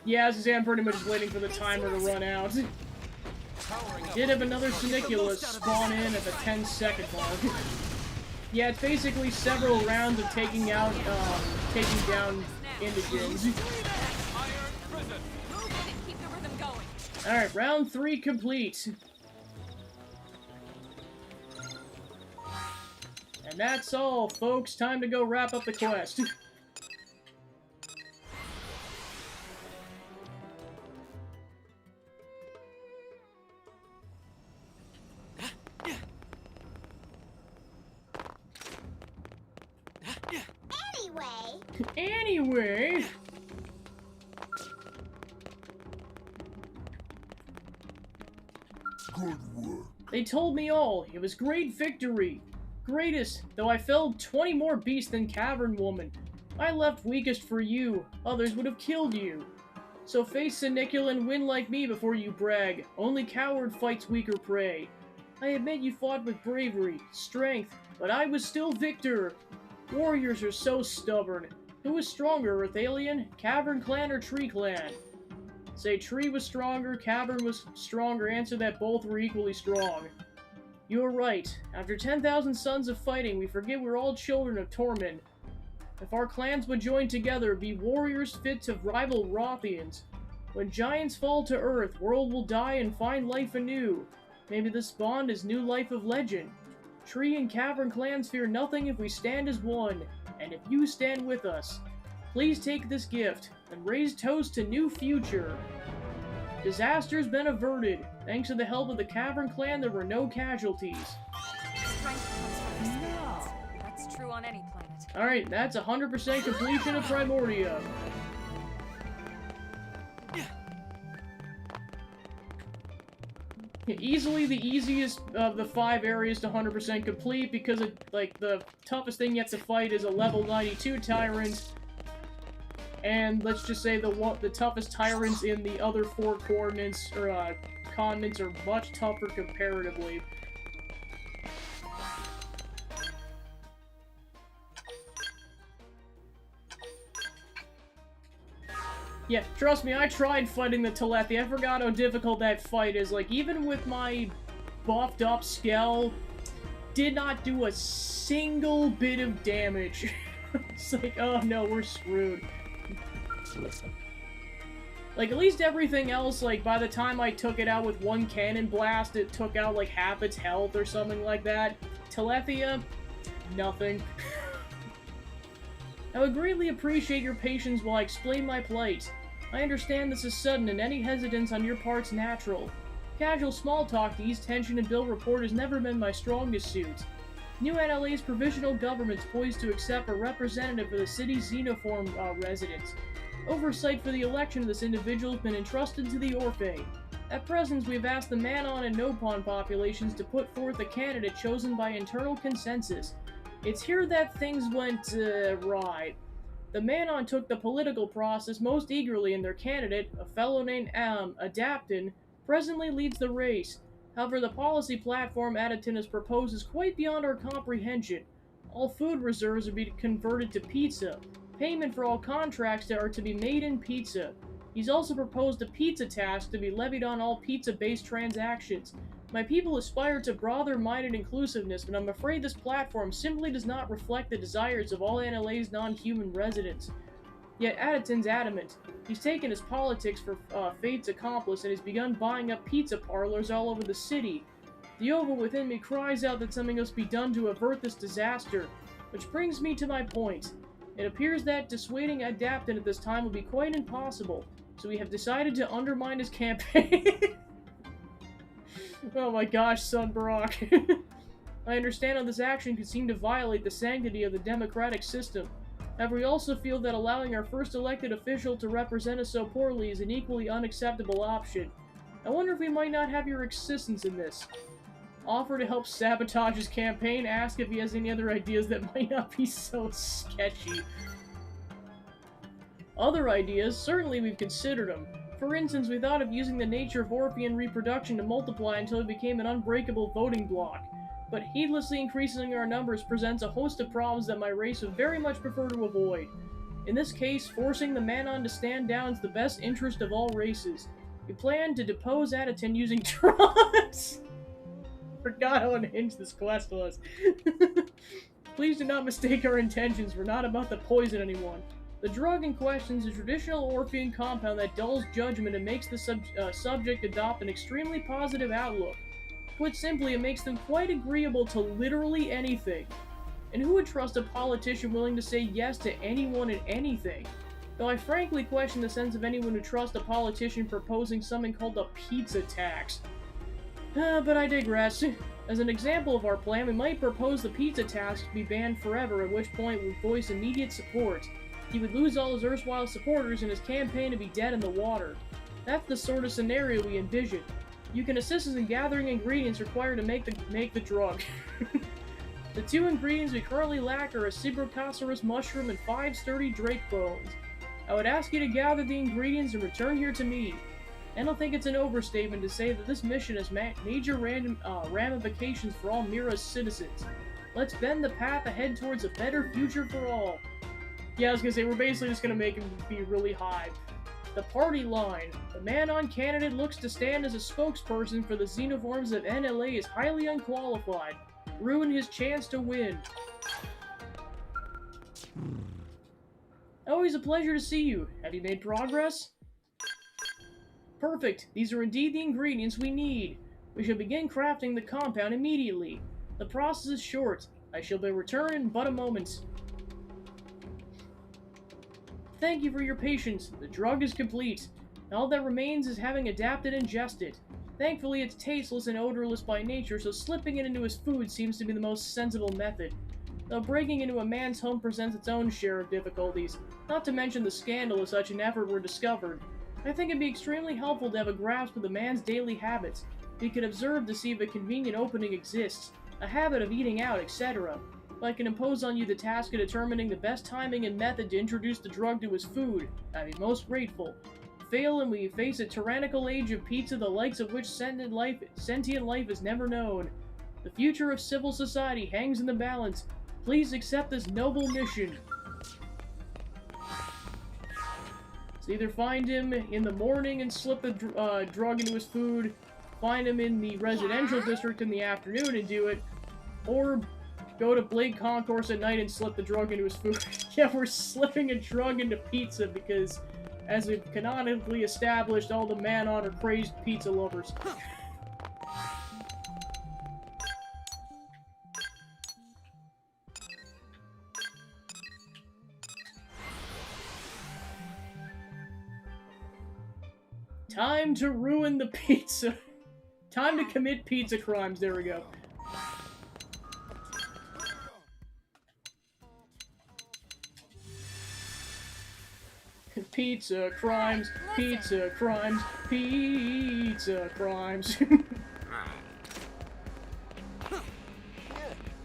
Yeah, as I say, I'm pretty much just waiting for the timer to run out. Powering up. Did have another Sinicula spawn in at the 10-second mark. Yeah, it's basically several rounds of taking down indigents. Iron prison. Move in and keep the rhythm going. Alright, round 3 complete. And that's all, folks. Time to go wrap up the quest. Anyway... Good work. They told me all. It was great victory. Greatest, though I felled 20 more beasts than Cavern Woman. I left weakest for you. Others would have killed you. So face Sinicula and win like me before you brag. Only coward fights weaker prey. I admit you fought with bravery, strength, but I was still victor. Warriors are so stubborn. Who is stronger, Earthalian, Cavern Clan, or Tree Clan? Say Tree was stronger, Cavern was stronger, answer that both were equally strong. You are right. After 10,000 suns of fighting, we forget we're all children of Torment. If our clans would join together, be warriors fit to rival Rothians. When giants fall to earth, world will die and find life anew. Maybe this bond is new life of legend. Tree and Cavern clans fear nothing if we stand as one, and if you stand with us. Please take this gift and raise toast to new future. Disaster's been averted. Thanks to the help of the Cavern Clan, there were no casualties. Strength comes from experience. That's true on any planet. Alright, that's 100% completion of Primordia. Easily the easiest of the 5 areas to 100% complete because the toughest thing you have to fight is a level 92 tyrant. And let's just say the toughest tyrants in the other 4 coordinates or continents are much tougher comparatively. Yeah, trust me, I tried fighting the Telethi. I forgot how difficult that fight is. Like, even with my buffed up Skell, did not do a single bit of damage. It's like, oh no, we're screwed. Like, at least everything else, like, by the time I took it out with 1 cannon blast, it took out, like, half its health or something like that. Telethia, nothing. I would greatly appreciate your patience while I explain my plight. I understand this is sudden and any hesitance on your part's natural. Casual small talk to ease tension and build rapport has never been my strongest suit. New NLA's provisional government's poised to accept a representative for the city's xenoform residents. Oversight for the election of this individual has been entrusted to the Orphe. At present, we have asked the Manon and Nopon populations to put forth a candidate chosen by internal consensus. It's here that things went, right. The Manon took the political process most eagerly, and their candidate, a fellow named Adaptin, presently leads the race. However, the policy platform Adaptin has proposed is quite beyond our comprehension. All food reserves would be converted to pizza. Payment for all contracts are to be made in pizza. He's also proposed a pizza tax to be levied on all pizza-based transactions. My people aspire to broader-minded inclusiveness, but I'm afraid this platform simply does not reflect the desires of all NLA's non-human residents. Yet Adaptin's adamant. He's taken his politics for fate's accomplice and has begun buying up pizza parlors all over the city. The Ova within me cries out that something must be done to avert this disaster, which brings me to my point. It appears that dissuading Adaptin at this time will be quite impossible, so we have decided to undermine his campaign. Oh my gosh, son Brock. I understand how this action could seem to violate the sanctity of the democratic system. However, we also feel that allowing our first elected official to represent us so poorly is an equally unacceptable option. I wonder if we might not have your assistance in this. Offer to help sabotage his campaign, ask if he has any other ideas that might not be so sketchy. Other ideas? Certainly we've considered them. For instance, we thought of using the nature of Orphean reproduction to multiply until it became an unbreakable voting bloc. But heedlessly increasing our numbers presents a host of problems that my race would very much prefer to avoid. In this case, forcing the Manon to stand down is the best interest of all races. We plan to depose Adaptin using drugs! Forgot how unhinged this quest was. Please do not mistake our intentions, we're not about to poison anyone. The drug in question is a traditional Orphean compound that dulls judgment and makes the subject adopt an extremely positive outlook. Put simply, it makes them quite agreeable to literally anything. And who would trust a politician willing to say yes to anyone and anything? Though I frankly question the sense of anyone who trusts a politician proposing something called a pizza tax. But I digress. As an example of our plan, we might propose the pizza tax to be banned forever, at which point we voice immediate support. He would lose all his erstwhile supporters and his campaign to be dead in the water. That's the sort of scenario we envision. You can assist us in gathering ingredients required to make the drug. The 2 ingredients we currently lack are a Cibrocasaurus mushroom and 5 sturdy drake bones. I would ask you to gather the ingredients and return here to me. I don't think it's an overstatement to say that this mission has major ramifications for all Mira's citizens. Let's bend the path ahead towards a better future for all. Yeah, I was gonna say, we're basically just gonna make him be really high. The party line. The Manon candidate looks to stand as a spokesperson for the xenoforms of NLA is highly unqualified. Ruin his chance to win. Always a pleasure to see you. Have you made progress? Perfect. These are indeed the ingredients we need. We shall begin crafting the compound immediately. The process is short. I shall be returned in but a moment. Thank you for your patience. The drug is complete. All that remains is having adapted and ingested. Thankfully, it's tasteless and odorless by nature, so slipping it into his food seems to be the most sensible method. Though breaking into a man's home presents its own share of difficulties, not to mention the scandal if such an effort were discovered. I think it'd be extremely helpful to have a grasp of the man's daily habits. We could observe to see if a convenient opening exists, a habit of eating out, etc. If I can impose on you the task of determining the best timing and method to introduce the drug to his food, I'd be most grateful. Fail and we face a tyrannical age of pizza the likes of which sentient life has never known. The future of civil society hangs in the balance. Please accept this noble mission. So either find him in the morning and slip the drug into his food, find him in the residential district in the afternoon and do it, or go to Blade Concourse at night and slip the drug into his food. Yeah, we're slipping a drug into pizza because, as we've canonically established, all the man-on are crazed pizza lovers. Time to ruin the pizza. Time to commit pizza crimes. There we go. Pizza crimes, pizza crimes, pizza crimes.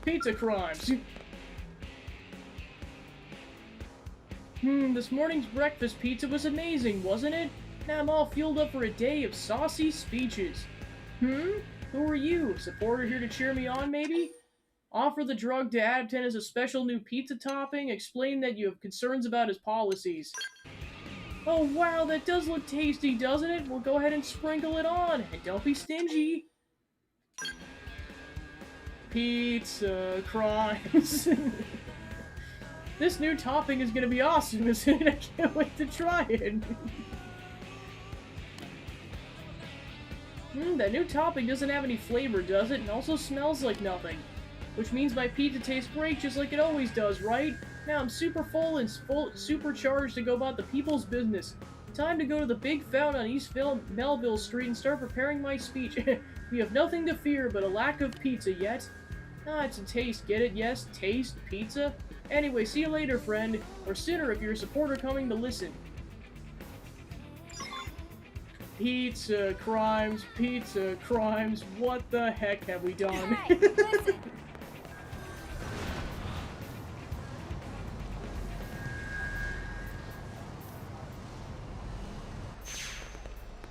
Pizza crimes. This morning's breakfast pizza was amazing, wasn't it? Now I'm all fueled up for a day of saucy speeches. Who are you? Supporter here to cheer me on, maybe? Offer the drug to Adaptin as a special new pizza topping. Explain that you have concerns about his policies. Oh wow, that does look tasty, doesn't it? Well, go ahead and sprinkle it on. And don't be stingy. Pizza crimes. This new topping is gonna be awesome, isn't it? I can't wait to try it. That new topping doesn't have any flavor, does it? And also smells like nothing. Which means my pizza tastes great just like it always does, right? Now I'm super full and supercharged to go about the people's business. Time to go to the big fountain on East Melville Street and start preparing my speech. We have nothing to fear but a lack of pizza yet. Ah, it's a taste, get it? Yes, taste, pizza? Anyway, see you later, friend. Or sooner if you're a supporter coming to listen. Pizza crimes, what the heck have we done? Hey, listen.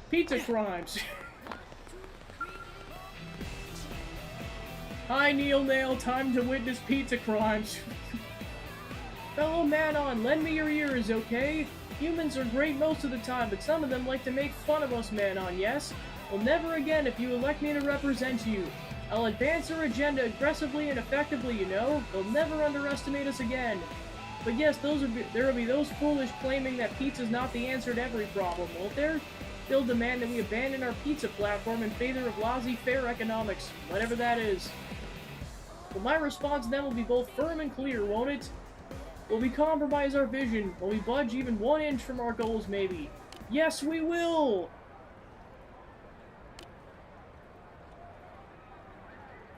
Pizza crimes. Hi, Neil Nail, time to witness pizza crimes. Fellow Manon, lend me your ears, okay? Humans are great most of the time, but some of them like to make fun of us, Manon, yes? Well, never again if you elect me to represent you. I'll advance our agenda aggressively and effectively, you know? They'll never underestimate us again. But yes, there will be those foolish claiming that pizza's not the answer to every problem, won't there? They'll demand that we abandon our pizza platform in favor of laissez-faire economics, whatever that is. Well, my response to them will be both firm and clear, won't it? Will we compromise our vision? Will we budge even 1 inch from our goals, maybe? Yes, we will!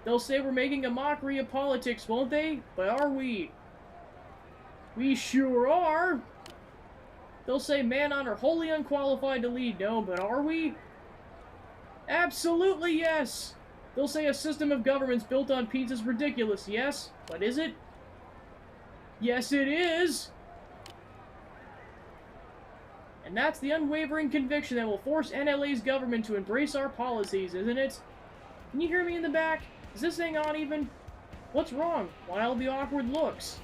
They'll say we're making a mockery of politics, won't they? But are we? We sure are! They'll say Manon are wholly unqualified to lead, no, but are we? Absolutely yes! They'll say a system of governments built on pizza is ridiculous, yes? But is it? Yes, it is! And that's the unwavering conviction that will force NLA's government to embrace our policies, isn't it? Can you hear me in the back? Is this thing on even? What's wrong? Why all the awkward looks?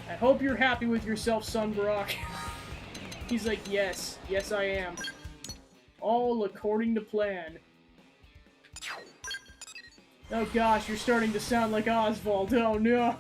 I hope you're happy with yourself, son Brock. He's like, yes. Yes, I am. All according to plan. Oh gosh, you're starting to sound like Oswald. Oh no.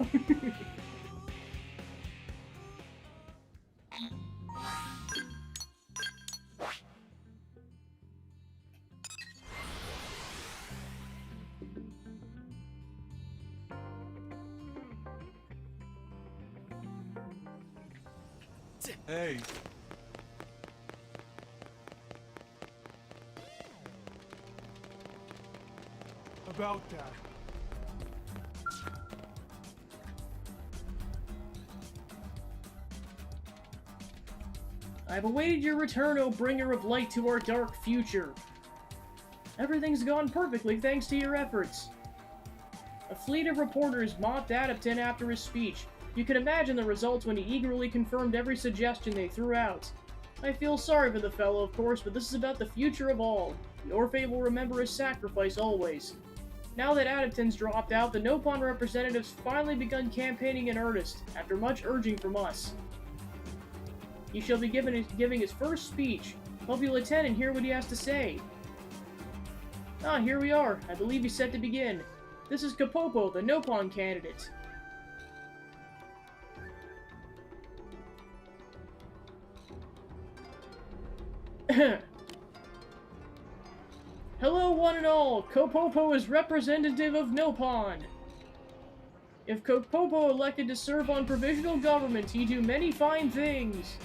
Hey. About that. I've awaited your return, O bringer of light to our dark future. Everything's gone perfectly thanks to your efforts. A fleet of reporters mocked Adaptin after his speech. You can imagine the results when he eagerly confirmed every suggestion they threw out. I feel sorry for the fellow, of course, but this is about the future of all. The Orphe will remember his sacrifice always. Now that Adaptin's dropped out, the Nopon representatives finally begun campaigning in earnest, after much urging from us. He shall be giving his first speech. Hope you'll attend and hear what he has to say. Ah, here we are. I believe he's set to begin. This is Kapopo, the Nopon candidate. Hello, one and all. Kapopo is representative of Nopon. If Kapopo elected to serve on provisional government, he do many fine things.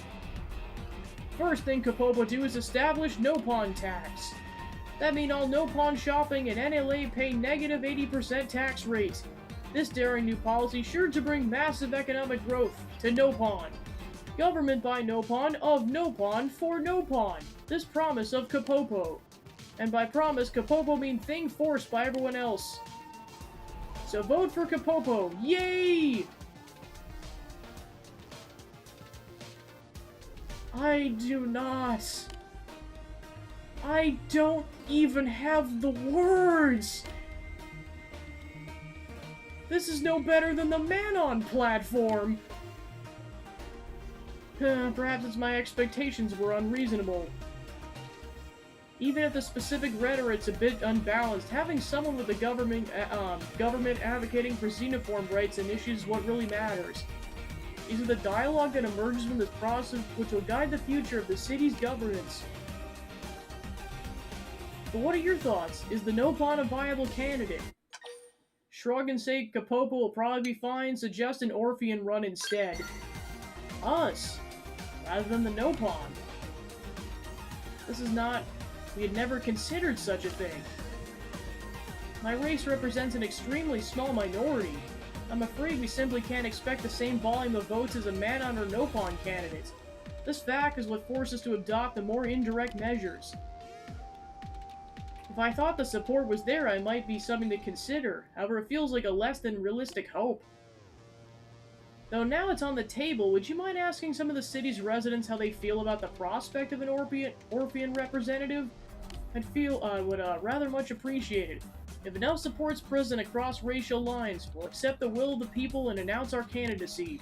First thing Kapopo do is establish Nopon tax. That mean all Nopon shopping and NLA pay negative 80% tax rate. This daring new policy sure to bring massive economic growth to Nopon. Government by Nopon, of Nopon, for Nopon. This promise of Kapopo. And by promise, Kapopo mean thing forced by everyone else. So vote for Kapopo. Yay! I do not. I don't even have the words. This is no better than the Manon platform. Perhaps it's my expectations were unreasonable. Even if the specific rhetoric's a bit unbalanced, having someone with the government advocating for xenoform rights and issues is what really matters. These are the dialogue that emerges from this process which will guide the future of the city's governance. But what are your thoughts? Is the Nopon a viable candidate? Shrug and say Kapopo will probably be fine, suggest an Orphean run instead. Us, rather than the Nopon. This is not... We had never considered such a thing. My race represents an extremely small minority. I'm afraid we simply can't expect the same volume of votes as a Manon or Nopon candidate. This fact is what forced us to adopt the more indirect measures. If I thought the support was there, I might be something to consider. However, it feels like a less than realistic hope. Though now it's on the table, would you mind asking some of the city's residents how they feel about the prospect of an Orphean representative? I would rather much appreciate it. If enough support's present across racial lines, we'll accept the will of the people and announce our candidacy.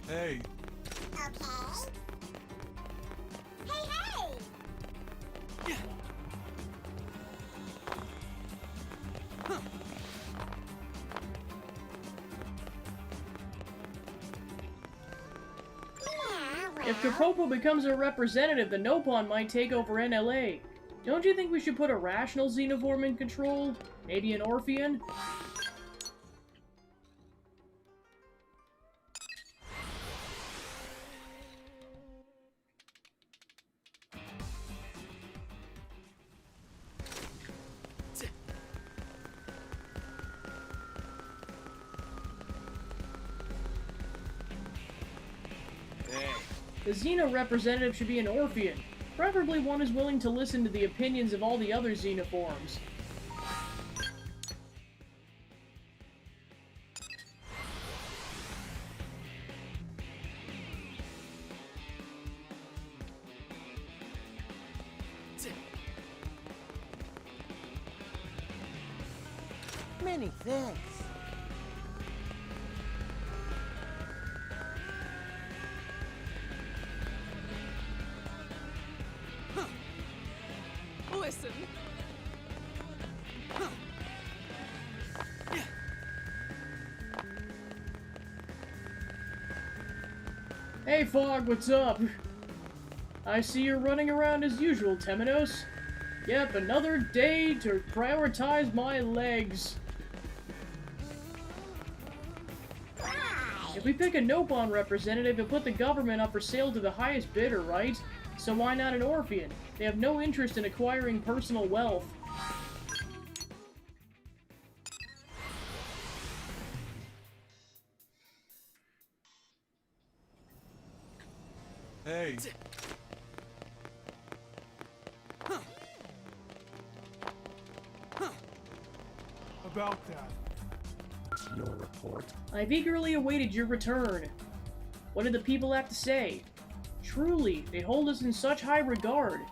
Hey. Okay. Hey, hey! If Kapopo becomes a representative, the Nopon might take over NLA. Don't you think we should put a rational xenoform in control? Maybe an Orphean? The Xeno representative should be an Orphean, preferably one who's willing to listen to the opinions of all the other Xenoforms. Many thanks. Listen. Hey, Fog, what's up? I see you're running around as usual, Temenos. Yep, another day to prioritize my legs. If we pick a Nopon representative, it'll put the government up for sale to the highest bidder, right? So why not an Orphean? They have no interest in acquiring personal wealth. Hey. About that. Your report. I've eagerly awaited your return. What did the people have to say? Truly, they hold us in such high regard.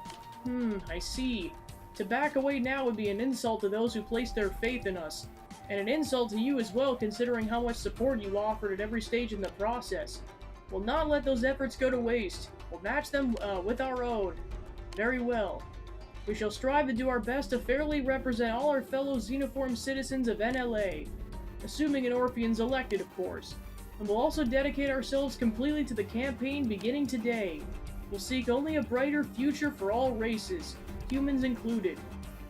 I see. To back away now would be an insult to those who place their faith in us, and an insult to you as well, considering how much support you offered at every stage in the process. We'll not let those efforts go to waste. We'll match them with our own. Very well. We shall strive to do our best to fairly represent all our fellow Xenoform citizens of NLA, assuming an Orphean's elected, of course. And we'll also dedicate ourselves completely to the campaign beginning today. We'll seek only a brighter future for all races, humans included.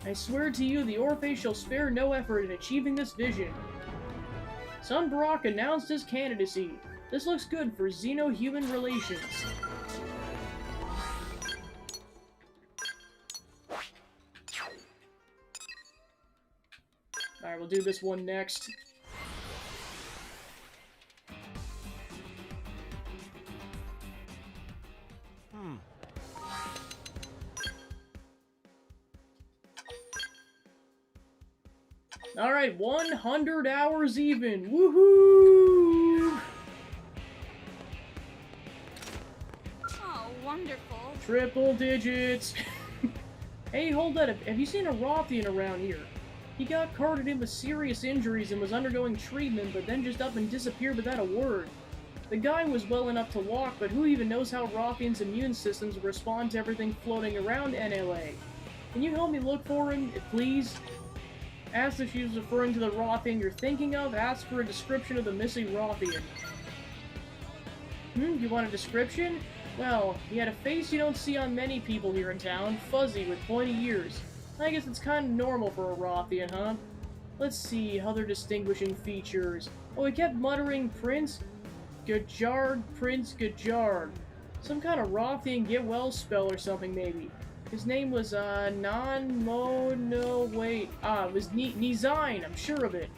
I swear to you, the Orphe shall spare no effort in achieving this vision. Sun Barak announced his candidacy. This looks good for Xeno-human relations. Alright, we'll do this one next. Alright, 100 hours even. Woohoo! Oh, wonderful. Triple digits. Hey, hold up. Have you seen a Rothian around here? He got carted in with serious injuries and was undergoing treatment, but then just up and disappeared without a word. The guy was well enough to walk, but who even knows how Rothians' immune systems respond to everything floating around NLA? Can you help me look for him, please? Ask if she was referring to the Rothian you're thinking of. Ask for a description of the missing Rothian. You want a description? Well, he had a face you don't see on many people here in town, fuzzy with pointy ears. I guess it's kind of normal for a Rothian, huh? Let's see, other distinguishing features. Oh, he kept muttering Prince Gajard, Prince Gajard. Some kind of Rothian get well spell or something, maybe. His name was, it was Nizine, I'm sure of it.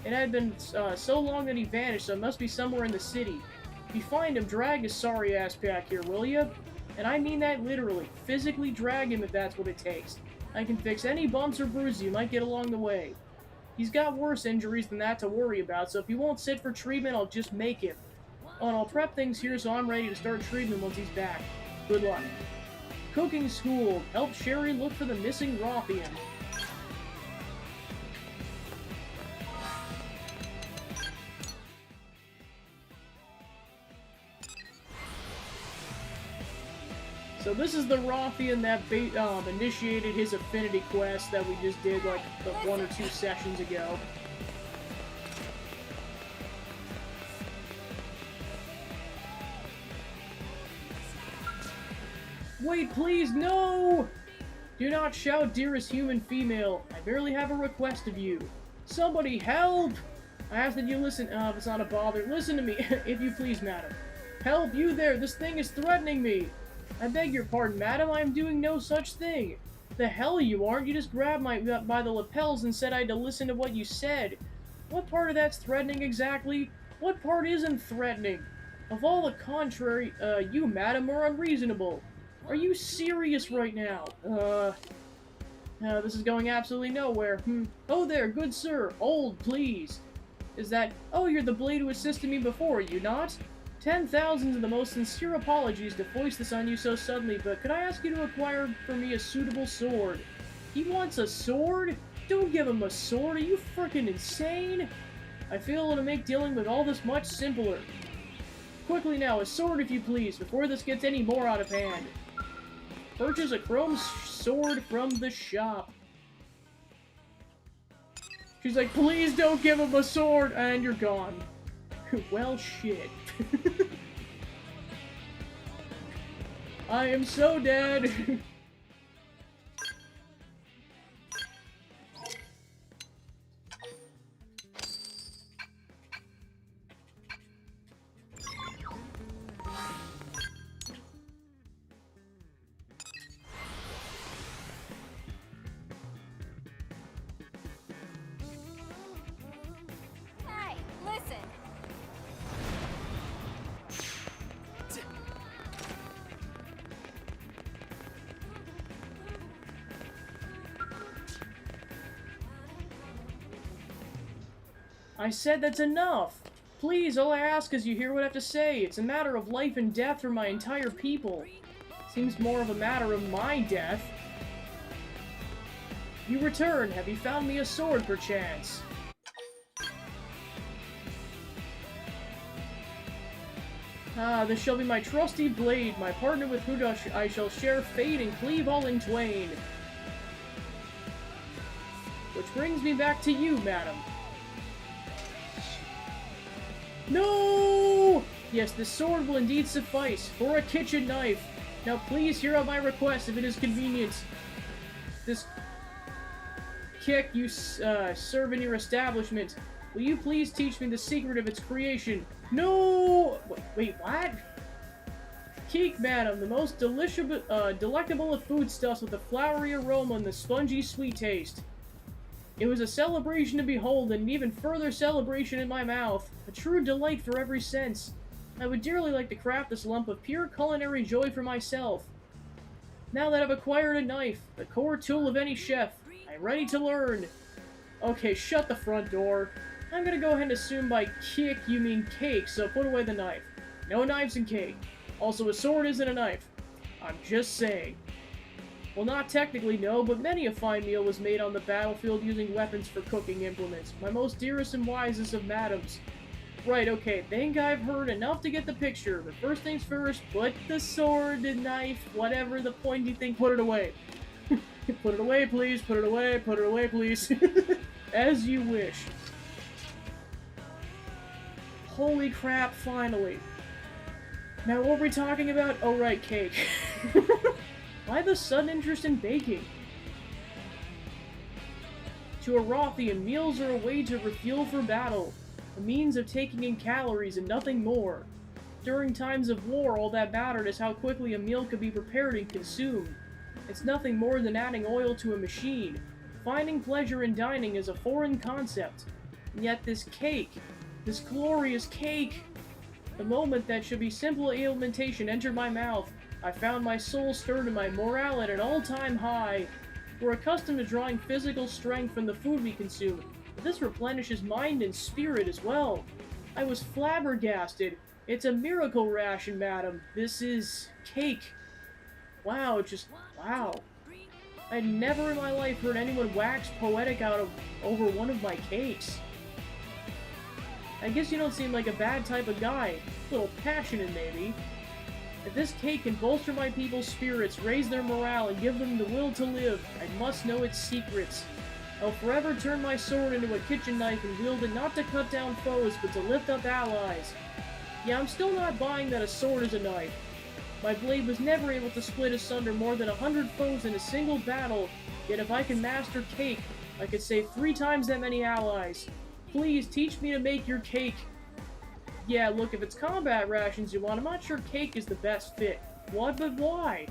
It had been, so long that he vanished, so it must be somewhere in the city. If you find him, drag his sorry ass back here, will ya? And I mean that literally. Physically drag him if that's what it takes. I can fix any bumps or bruises you might get along the way. He's got worse injuries than that to worry about, so if he won't sit for treatment, I'll just make him. Oh, and I'll prep things here so I'm ready to start treatment once he's back. Good luck. Cooking school. Help Sherry look for the missing Rothian. So this is the Rothian that initiated his affinity quest that we just did like 1 or 2 sessions ago. Wait, please, no! Do not shout, dearest human female. I barely have a request of you. Somebody help! I ask that you listen. If it's not a bother, listen to me, if you please, madam. Help, you there! This thing is threatening me! I beg your pardon, madam, I am doing no such thing. The hell you aren't, you just grabbed my by the lapels and said I had to listen to what you said. What part of that's threatening exactly? What part isn't threatening? Of all the contrary, you, madam, are unreasonable. Are you serious right now? This is going absolutely nowhere. Oh there, good sir, hold, please. Is that... Oh, you're the blade who assisted me before, are you not? 10,000 of the most sincere apologies to foist this on you so suddenly, but could I ask you to acquire for me a suitable sword? He wants a sword? Don't give him a sword, are you frickin' insane? I feel it'll make dealing with all this much simpler. Quickly now, a sword if you please, before this gets any more out of hand. Purchase a chrome sword from the shop. She's like, please don't give him a sword, and you're gone. Well, shit. I am so dead! Hey, listen. I said that's enough! Please, all I ask is you hear what I have to say. It's a matter of life and death for my entire people. Seems more of a matter of my death. You return. Have you found me a sword, perchance? Ah, this shall be my trusty blade, my partner with whom I shall share fate and cleave all in twain. Which brings me back to you, madam. No! Yes, this sword will indeed suffice for a kitchen knife. Now please hear out my request if it is convenient. This kick you serve in your establishment. Will you please teach me the secret of its creation? No! Wait, what? Cake, madam, the most delectable of foodstuffs with the flowery aroma and the spongy sweet taste. It was a celebration to behold, and an even further celebration in my mouth. A true delight for every sense. I would dearly like to craft this lump of pure culinary joy for myself. Now that I've acquired a knife, the core tool of any chef, I'm ready to learn. Okay, shut the front door. I'm gonna go ahead and assume by kick you mean cake, so put away the knife. No knives in cake. Also, a sword isn't a knife. I'm just saying. Well, not technically, no, but many a fine meal was made on the battlefield using weapons for cooking implements. My most dearest and wisest of madams. Right, okay, think I've heard enough to get the picture, but first things first, put the sword, the knife, whatever the point you think, put it away. Put it away, please, put it away, please. As you wish. Holy crap, finally. Now, what were we talking about? Oh, right, cake. Why the sudden interest in baking? To a Rothian, meals are a way to refuel for battle, a means of taking in calories and nothing more. During times of war, all that mattered is how quickly a meal could be prepared and consumed. It's nothing more than adding oil to a machine. Finding pleasure in dining is a foreign concept. And yet this cake, this glorious cake, the moment that should be simple alimentation entered my mouth, I found my soul stirred and my morale at an all-time high. We're accustomed to drawing physical strength from the food we consume, but this replenishes mind and spirit as well. I was flabbergasted. It's a miracle ration, madam. This is cake. Wow, just wow. I'd never in my life heard anyone wax poetic over one of my cakes. I guess you don't seem like a bad type of guy. A little passionate, maybe. If this cake can bolster my people's spirits, raise their morale, and give them the will to live, I must know its secrets. I'll forever turn my sword into a kitchen knife and wield it not to cut down foes, but to lift up allies. Yeah, I'm still not buying that a sword is a knife. My blade was never able to split asunder more than 100 foes in a single battle, yet if I can master cake, I could save 3 times that many allies. Please, teach me to make your cake. Yeah, look, if it's combat rations you want, I'm not sure cake is the best fit. What, but why?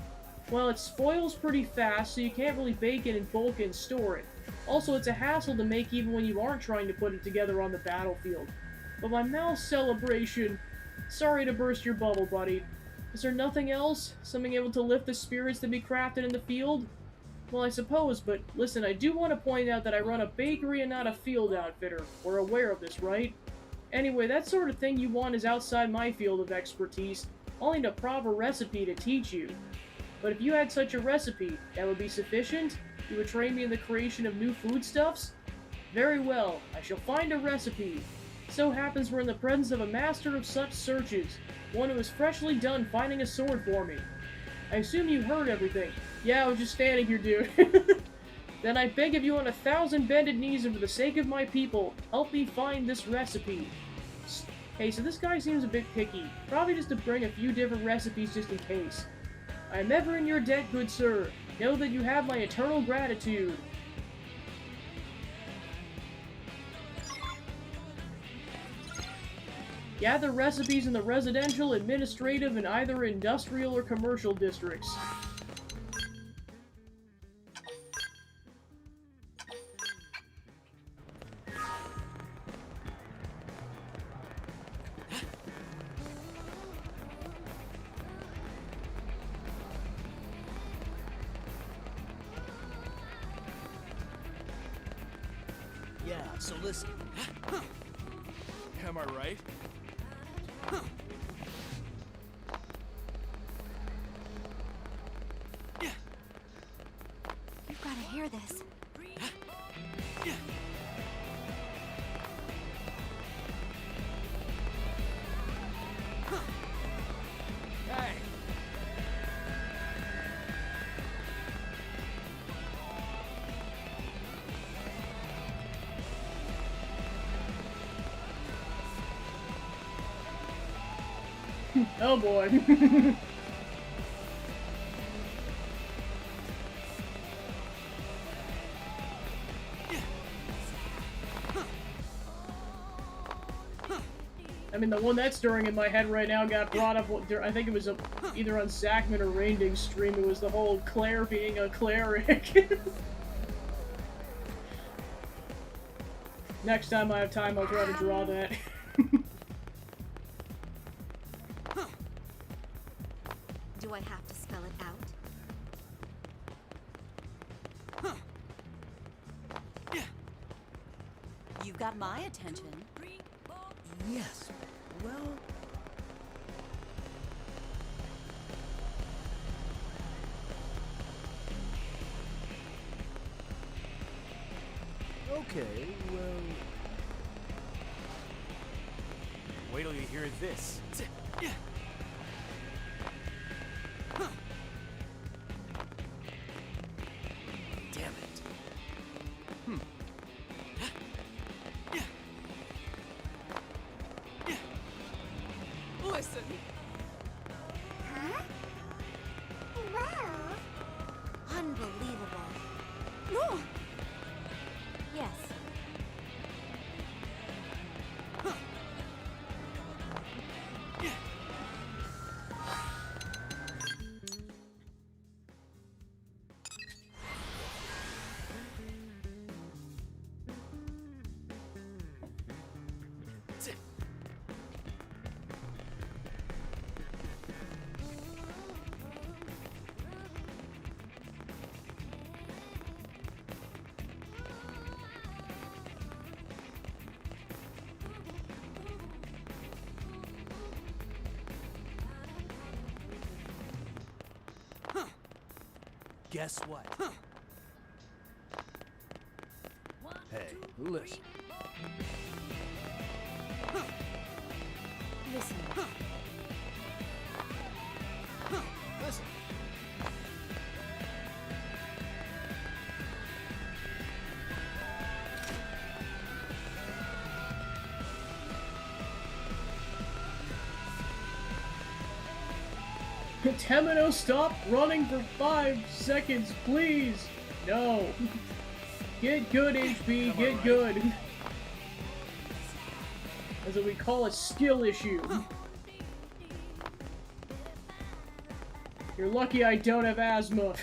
Well, it spoils pretty fast, so you can't really bake it in bulk and store it. Also, it's a hassle to make even when you aren't trying to put it together on the battlefield. But my mouth's celebration... Sorry to burst your bubble, buddy. Is there nothing else? Something able to lift the spirits to be crafted in the field? Well, I suppose, but listen, I do want to point out that I run a bakery and not a field outfitter. We're aware of this, right? Anyway, that sort of thing you want is outside my field of expertise. I'll need a proper recipe to teach you. But if you had such a recipe, that would be sufficient? You would train me in the creation of new foodstuffs? Very well, I shall find a recipe. So happens we're in the presence of a master of such searches, one who is freshly done finding a sword for me. I assume you heard everything. Yeah, I was just standing here, dude. Then I beg of you on 1,000 bended knees and for the sake of my people, help me find this recipe. Hey, so this guy seems a bit picky. Probably just to bring a few different recipes just in case. I am ever in your debt, good sir. Know that you have my eternal gratitude. Gather recipes in the residential, administrative, and either industrial or commercial districts. Yeah, so listen. Am I right? You've got to hear this. Hey! Oh boy. I mean, the one that's stirring in my head right now got brought up, I think it was either on Zachman or Rainding's stream. It was the whole Claire being a cleric. Next time I have time, I'll try to draw that. Do I have to spell it out? You've got my attention. Yes. Well, okay, well... Wait till you hear this. Damn it. Listen. Huh? Well... Unbelievable. No. Yes. Guess what? Hey, listen. Listen. Listen. Temino, stop running for 5 seconds, please! No. Get good, HB, get good. That's what we call a skill issue. You're lucky I don't have asthma.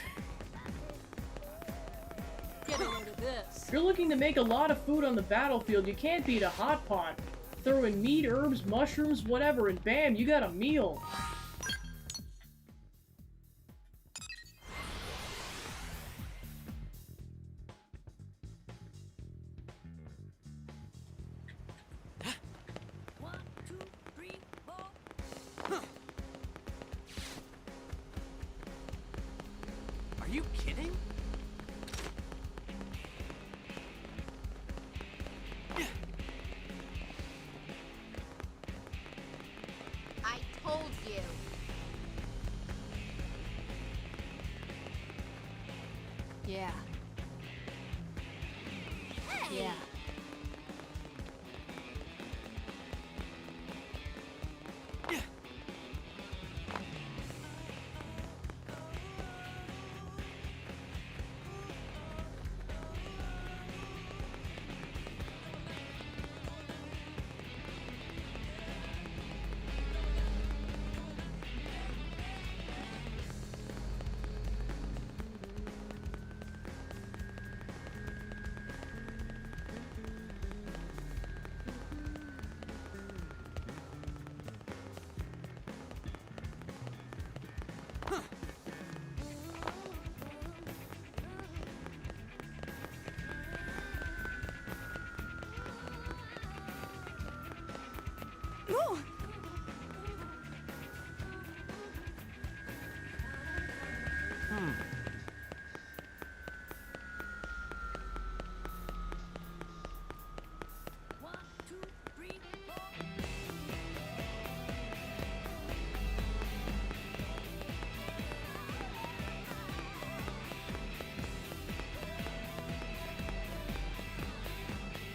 Get a load of this. If you're looking to make a lot of food on the battlefield, you can't beat a hot pot. Throw in meat, herbs, mushrooms, whatever, and bam, you got a meal. Are you kidding? I told you. Yeah. Hey. Yeah.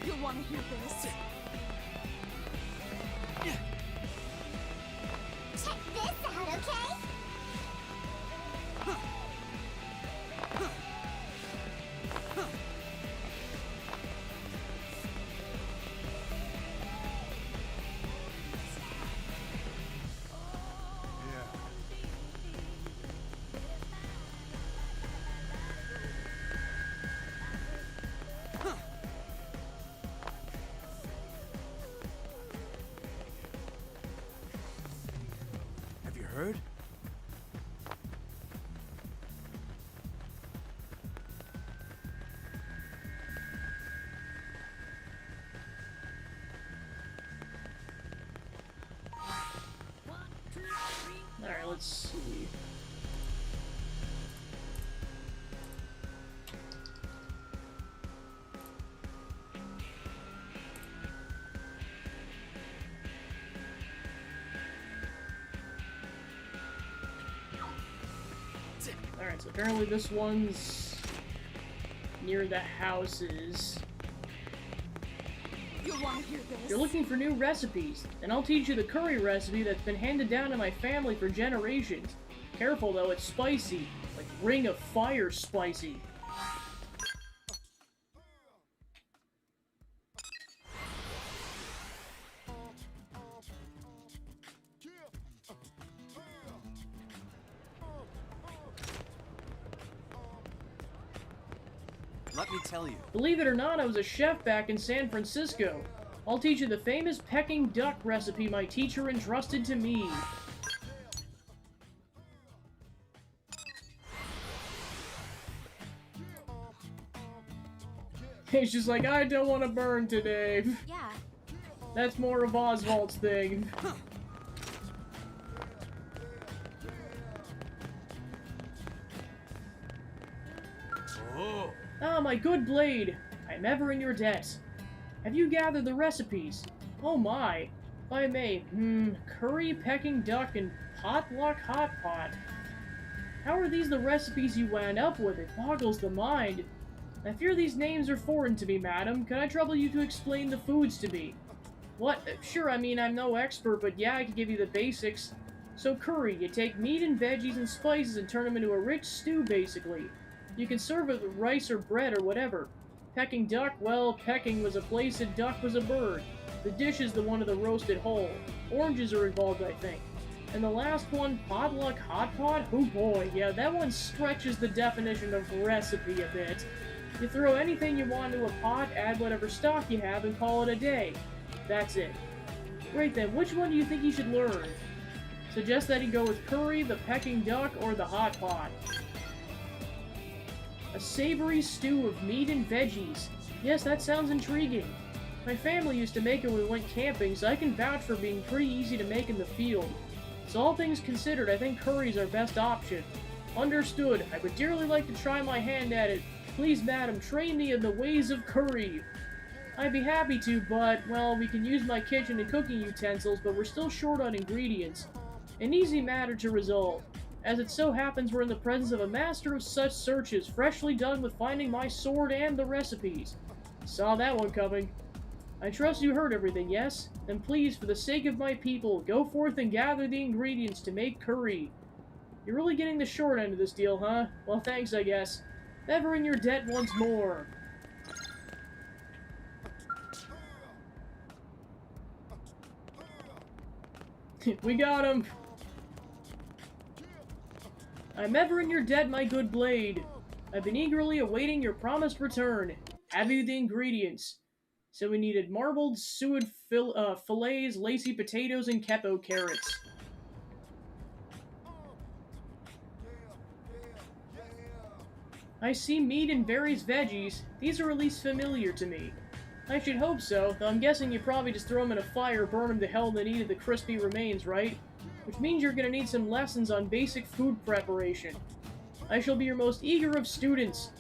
You'll want to hear this. Check this out, okay? Have you heard? Alright, let's see. Alright, so apparently this one's near the houses. You'll want to hear this. You're looking for new recipes, and I'll teach you the curry recipe that's been handed down to my family for generations. Careful though, it's spicy. Like Ring of Fire spicy. Let me tell you. Believe it or not, I was a chef back in San Francisco. I'll teach you the famous Peking duck recipe my teacher entrusted to me. He's just like, I don't want to burn today. Yeah. That's more of Oswald's thing. Oh. Ah, my good blade! I'm ever in your debt. Have you gathered the recipes? Oh my! If I may, curry, Peking duck, and potluck hot pot. How are these the recipes you wound up with? It boggles the mind. I fear these names are foreign to me, madam. Can I trouble you to explain the foods to me? What? Sure, I mean, I'm no expert, but yeah, I can give you the basics. So curry, you take meat and veggies and spices and turn them into a rich stew, basically. You can serve it with rice or bread or whatever. Peking duck, well, Peking was a place and duck was a bird. The dish is the one of the roasted whole. Oranges are involved, I think. And the last one, potluck hot pot? Oh boy, yeah, that one stretches the definition of recipe a bit. You throw anything you want into a pot, add whatever stock you have, and call it a day. That's it. Great then, which one do you think he should learn? Suggest that he go with curry, the Peking duck, or the hot pot. A savory stew of meat and veggies. Yes, that sounds intriguing. My family used to make it when we went camping, so I can vouch for being pretty easy to make in the field. So all things considered, I think curry's our best option. Understood. I would dearly like to try my hand at it. Please, madam, train me in the ways of curry. I'd be happy to, but, well, we can use my kitchen and cooking utensils, but we're still short on ingredients. An easy matter to resolve. As it so happens, we're in the presence of a master of such searches, freshly done with finding my sword and the recipes. Saw that one coming. I trust you heard everything, yes? Then please, for the sake of my people, go forth and gather the ingredients to make curry. You're really getting the short end of this deal, huh? Well, thanks, I guess. Ever in your debt once more. We got him! I'm ever in your debt, my good blade. I've been eagerly awaiting your promised return. Have you the ingredients? So we needed marbled suet fillets, lacy potatoes, and kepo carrots. I see meat and various veggies. These are at least familiar to me. I should hope so, though I'm guessing you probably just throw them in a fire, burn them to hell, and then eat the crispy remains, right? Which means you're gonna need some lessons on basic food preparation. I shall be your most eager of students.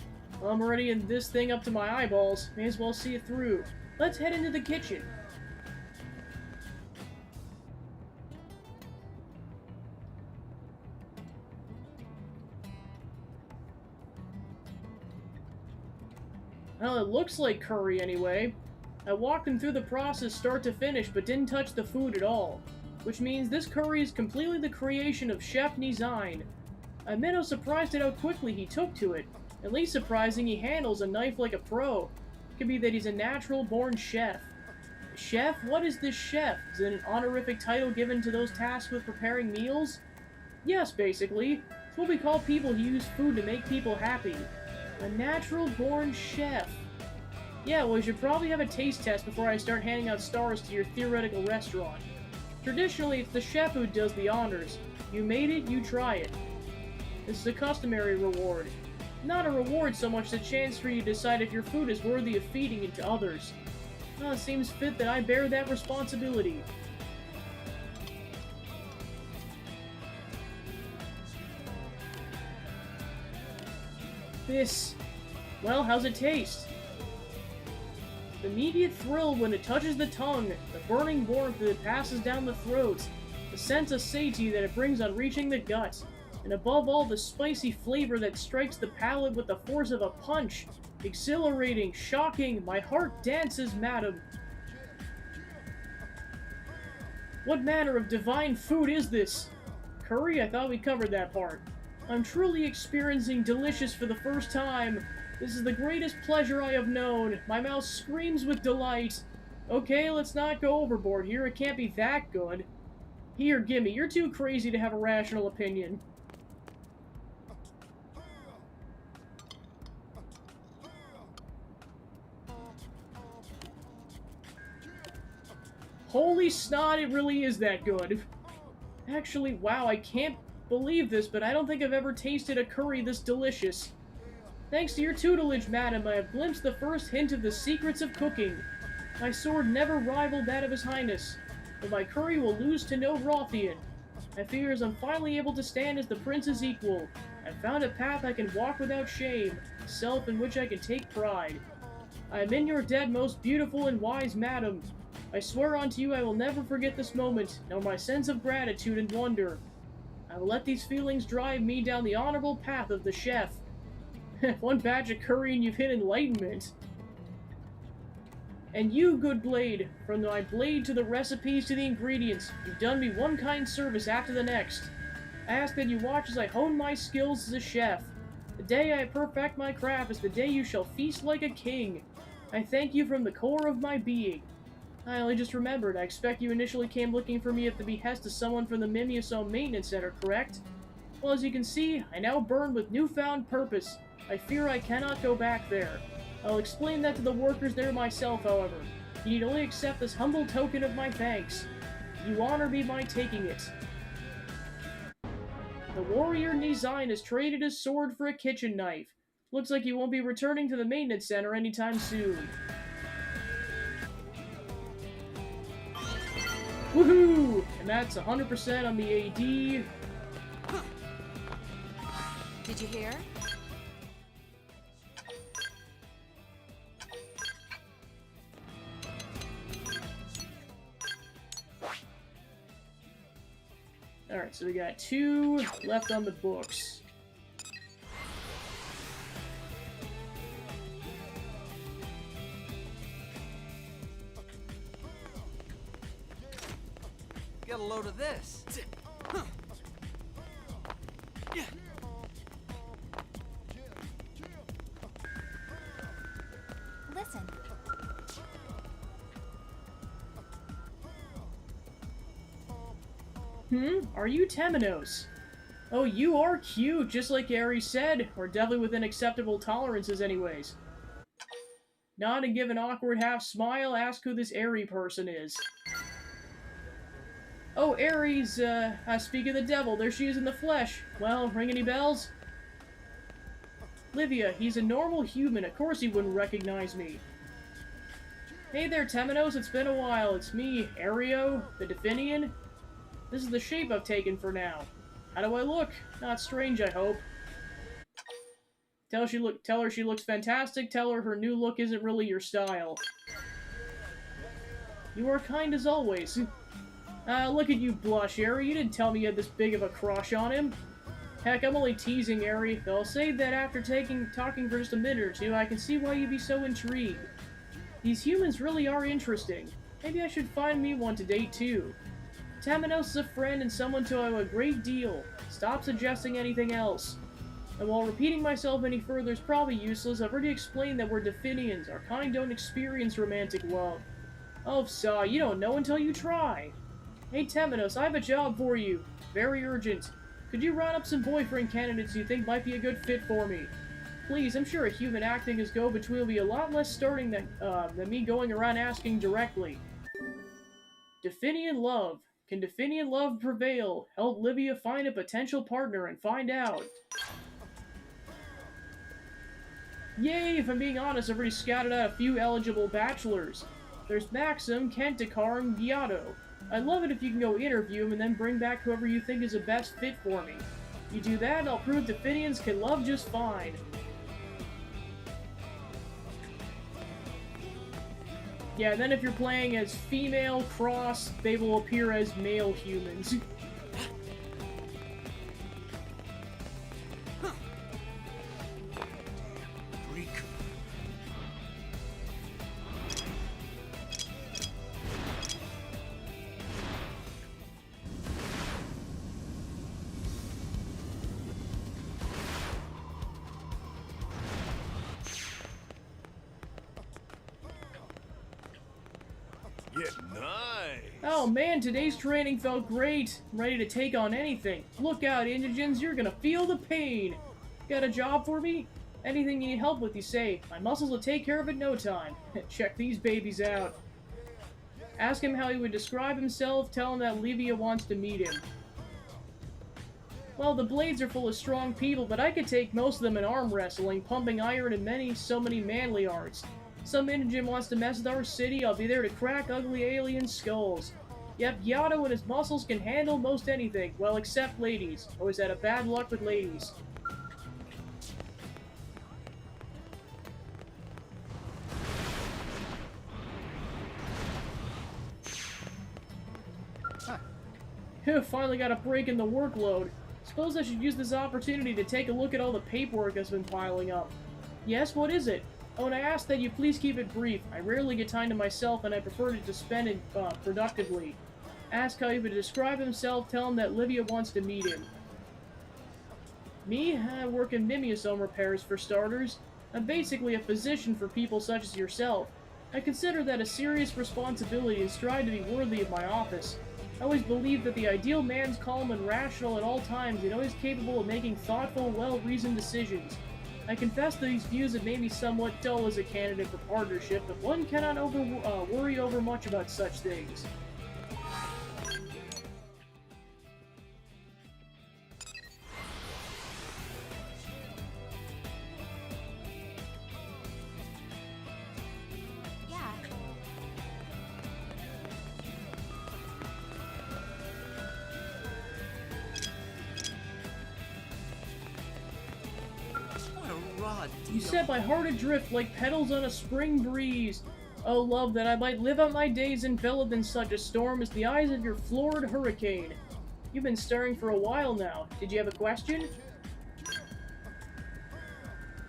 Well, I'm already in this thing up to my eyeballs. May as well see it through. Let's head into the kitchen. Well, it looks like curry anyway. I walked him through the process start to finish, but didn't touch the food at all. Which means this curry is completely the creation of Chef Nizine. I'm I surprised at how quickly he took to it. At least surprising he handles a knife like a pro. It could be that he's a natural-born chef. Chef? What is this chef? Is it an honorific title given to those tasked with preparing meals? Yes, basically. It's what we call people who use food to make people happy. A natural-born chef. Yeah, well, you should probably have a taste test before I start handing out stars to your theoretical restaurant. Traditionally, it's the chef who does the honors. You made it, you try it. This is a customary reward. Not a reward so much as a chance for you to decide if your food is worthy of feeding it to others. Well, it seems fit that I bear that responsibility. This... well, how's it taste? The immediate thrill when it touches the tongue, the burning warmth that it passes down the throat, the sense of satiety that it brings on reaching the gut, and above all, the spicy flavor that strikes the palate with the force of a punch. Exhilarating, shocking, my heart dances, madam. What manner of divine food is this? Curry? I thought we covered that part. I'm truly experiencing delicious for the first time. This is the greatest pleasure I have known. My mouth screams with delight. Okay, let's not go overboard here. It can't be that good. Here, gimme. You're too crazy to have a rational opinion. Holy snot, it really is that good. Actually, wow, I can't believe this, but I don't think I've ever tasted a curry this delicious. Thanks to your tutelage, madam, I have glimpsed the first hint of the secrets of cooking. My sword never rivaled that of His Highness, but my curry will lose to no Rothian. I figure as I'm finally able to stand as the prince's equal, I've found a path I can walk without shame, a self in which I can take pride. I am in your debt, most beautiful and wise madam. I swear unto you I will never forget this moment, nor my sense of gratitude and wonder. I will let these feelings drive me down the honorable path of the chef. One batch of curry and you've hit enlightenment. And you, good blade, from my blade to the recipes to the ingredients, you've done me one kind service after the next. I ask that you watch as I hone my skills as a chef. The day I perfect my craft is the day you shall feast like a king. I thank you from the core of my being. I only just remembered, I expect you initially came looking for me at the behest of someone from the Mimiosome Maintenance Center, correct? Well, as you can see, I now burn with newfound purpose. I fear I cannot go back there. I'll explain that to the workers there myself, however. You need only accept this humble token of my thanks. You honor me by taking it. The warrior Nizine has traded his sword for a kitchen knife. Looks like he won't be returning to the maintenance center anytime soon. Woohoo! And that's 100% on the AD. Did you hear? Alright, so we got 2 left on the books. Get a load of this. Listen. Are you Temenos? Oh, you are cute, just like Aerie said, or definitely within acceptable tolerances anyways. Nod and give an awkward half smile, ask who this Aerie person is. Oh, Aries, I speak of the devil, there she is in the flesh. Well, ring any bells? Livia, he's a normal human, of course he wouldn't recognize me. Hey there, Temenos, it's been a while. It's me, Ario, the Definian. This is the shape I've taken for now. How do I look? Not strange, I hope. Tell her she looks fantastic. Tell her new look isn't really your style. You are kind as always. Look at you blush, Ari. You didn't tell me you had this big of a crush on him. Heck, I'm only teasing, Ari. But I'll say that after talking for just a minute or two, I can see why you'd be so intrigued. These humans really are interesting. Maybe I should find me one to date, too. Temenos is a friend and someone to owe a great deal. Stop suggesting anything else. And while repeating myself any further is probably useless, I've already explained that we're Definians. Our kind don't experience romantic love. Oh, Saw, you don't know until you try. Hey, Temenos, I have a job for you. Very urgent. Could you round up some boyfriend candidates you think might be a good fit for me? Please, I'm sure a human acting as go-between will be a lot less starting than me going around asking directly. Definian love. Can Definian love prevail? Help Livia find a potential partner and find out. Yay, if I'm being honest, I've already scouted out a few eligible bachelors. There's Maxim, Kentakar, and Giotto. I'd love it if you can go interview him and then bring back whoever you think is the best fit for me. You do that, and I'll prove Definians can love just fine. Yeah, then if you're playing as female cross, they will appear as male humans. Greek. Yeah, nice. Oh man, today's training felt great. I'm ready to take on anything. Look out, indigents, you're gonna feel the pain. Got a job for me? Anything you need help with, you say. My muscles will take care of it in no time. Check these babies out. Ask him how he would describe himself, tell him that Livia wants to meet him. Well, the Blades are full of strong people, but I could take most of them in arm wrestling, pumping iron, and so many manly arts. Some indigent wants to mess with our city, I'll be there to crack ugly alien skulls. Yep, Giotto and his muscles can handle most anything, well, except ladies. Always had a bad luck with ladies. Finally got a break in the workload. Suppose I should use this opportunity to take a look at all the paperwork that's been piling up. Yes, what is it? Oh, and I ask that you please keep it brief. I rarely get time to myself, and I prefer to spend it productively. Ask how he would describe himself, tell him that Livia wants to meet him. Me? I work in mimeosome repairs, for starters. I'm basically a physician for people such as yourself. I consider that a serious responsibility and strive to be worthy of my office. I always believed that the ideal man's calm and rational at all times and always capable of making thoughtful, well-reasoned decisions. I confess that these views have made me somewhat dull as a candidate for partnership, but one cannot worry over much about such things. Yeah. What a raw deal. You set my heart adrift like petals on a spring breeze. Oh, love, that I might live out my days enveloped in such a storm as the eyes of your florid hurricane. You've been stirring for a while now. Did you have a question?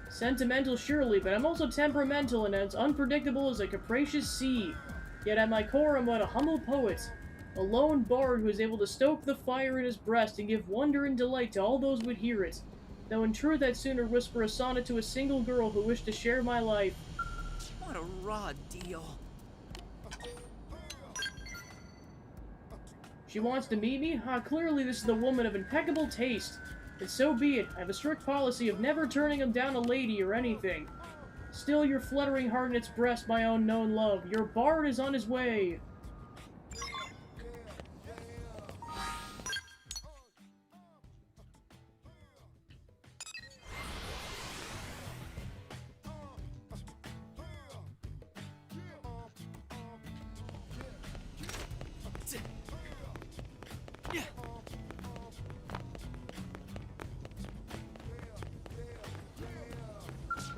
Sentimental, surely, but I'm also temperamental and as unpredictable as a capricious sea. Yet at my core, I'm but a humble poet. A lone bard who is able to stoke the fire in his breast and give wonder and delight to all those who would hear it. Though in truth I'd sooner whisper a sonnet to a single girl who wished to share my life. What a raw deal. She wants to meet me? Clearly this is the woman of impeccable taste. And so be it. I have a strict policy of never turning him down a lady or anything. Still your fluttering heart in its breast, my own known love. Your bard is on his way.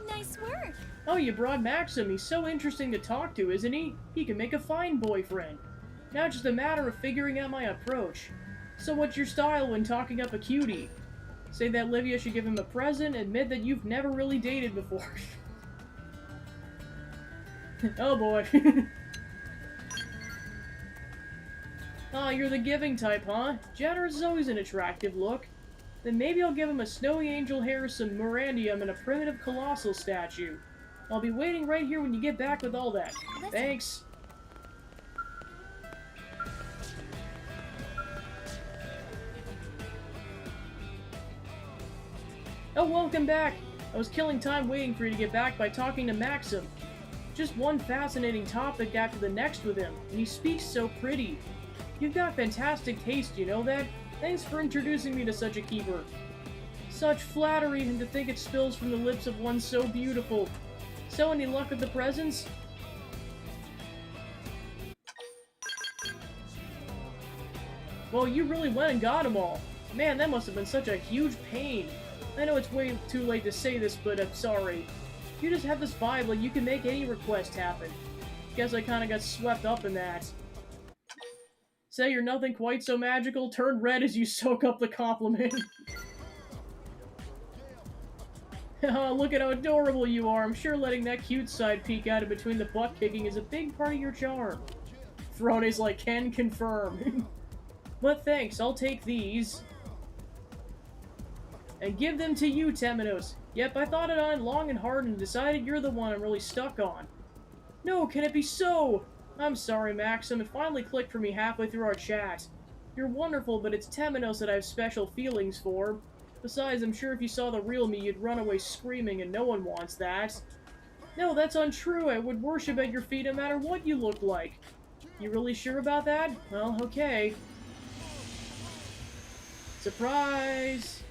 Nice work. Oh, you brought Maxim. He's so interesting to talk to, isn't he? He can make a fine boyfriend. Now it's just a matter of figuring out my approach. So what's your style when talking up a cutie? Say that Livia should give him a present, admit that you've never really dated before. Oh boy. Ah, you're the giving type, huh? Generous is always an attractive look. Then maybe I'll give him a snowy angel hair, some Mirandium, and a primitive colossal statue. I'll be waiting right here when you get back with all that. Listen. Thanks. Oh, welcome back! I was killing time waiting for you to get back by talking to Maxim. Just one fascinating topic after the next with him, and he speaks so pretty. You've got fantastic taste, you know that? Thanks for introducing me to such a keeper. Such flattery, and to think it spills from the lips of one so beautiful. So, any luck with the presents? Well, you really went and got them all. Man, that must have been such a huge pain. I know it's way too late to say this, but I'm sorry. You just have this vibe like you can make any request happen. Guess I kinda got swept up in that. Say you're nothing quite so magical, turn red as you soak up the compliment. Oh, look at how adorable you are. I'm sure letting that cute side peek out in between the butt kicking is a big part of your charm. Frone's like, can confirm. But thanks, I'll take these. And give them to you, Temenos. Yep, I thought it on long and hard and decided you're the one I'm really stuck on. No, can it be so? I'm sorry, Maxim. It finally clicked for me halfway through our chat. You're wonderful, but it's Temenos that I have special feelings for. Besides, I'm sure if you saw the real me, you'd run away screaming, and no one wants that. No, that's untrue. I would worship at your feet no matter what you look like. You really sure about that? Well, okay. Surprise!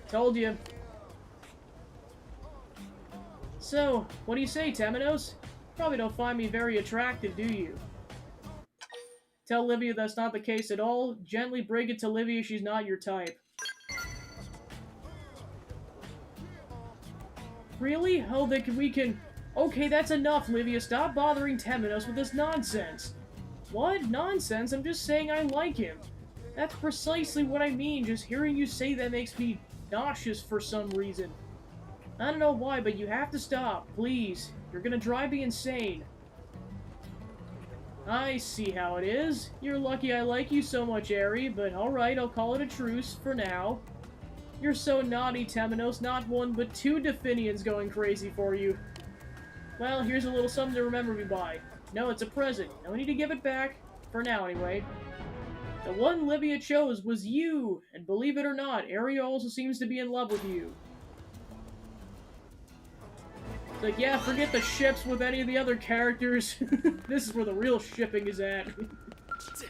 Told you. So, what do you say, Temenos? Probably don't find me very attractive, do you? Tell Livia that's not the case at all. Gently break it to Livia she's not your type. Really? Oh, we can... Okay, that's enough, Livia. Stop bothering Temenos with this nonsense. What? Nonsense? I'm just saying I like him. That's precisely what I mean. Just hearing you say that makes me nauseous for some reason. I don't know why, but you have to stop, please. You're gonna drive me insane. I see how it is. You're lucky I like you so much, Aerie, but alright, I'll call it a truce for now. You're so naughty, Temenos. Not one, but two Definians going crazy for you. Well, here's a little something to remember me by. No, it's a present. No need to give it back. For now, anyway. The one Livia chose was you, and believe it or not, Aerie also seems to be in love with you. It's like, yeah, forget the ships with any of the other characters. This is where the real shipping is at. Listen.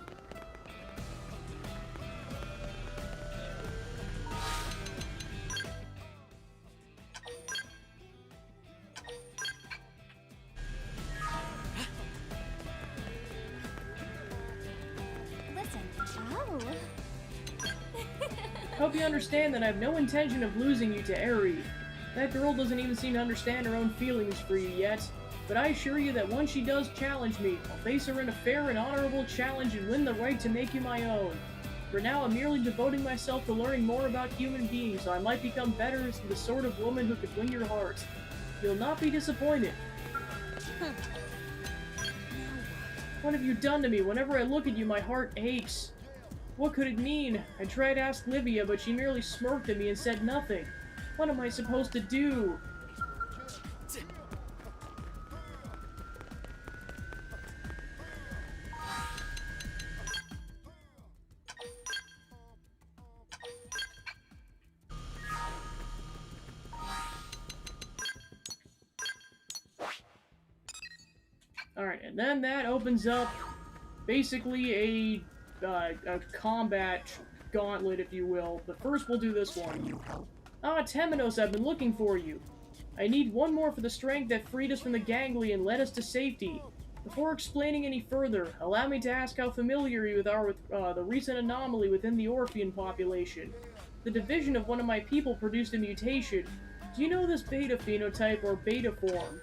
Oh. Hope you understand that I have no intention of losing you to Aerie. That girl doesn't even seem to understand her own feelings for you yet, but I assure you that once she does challenge me, I'll face her in a fair and honorable challenge and win the right to make you my own. For now, I'm merely devoting myself to learning more about human beings, so I might become better as the sort of woman who could win your heart. You'll not be disappointed. What have you done to me? Whenever I look at you, my heart aches. What could it mean? I tried to ask Livia, but she merely smirked at me and said nothing. What am I supposed to do? Alright, and then that opens up basically a combat gauntlet, if you will. But first we'll do this one. Ah, Temenos, I've been looking for you. I need one more for the strength that freed us from the gangly and led us to safety. Before explaining any further, allow me to ask how familiar you are with the recent anomaly within the Orphean population. The division of one of my people produced a mutation. Do you know this beta phenotype or beta form?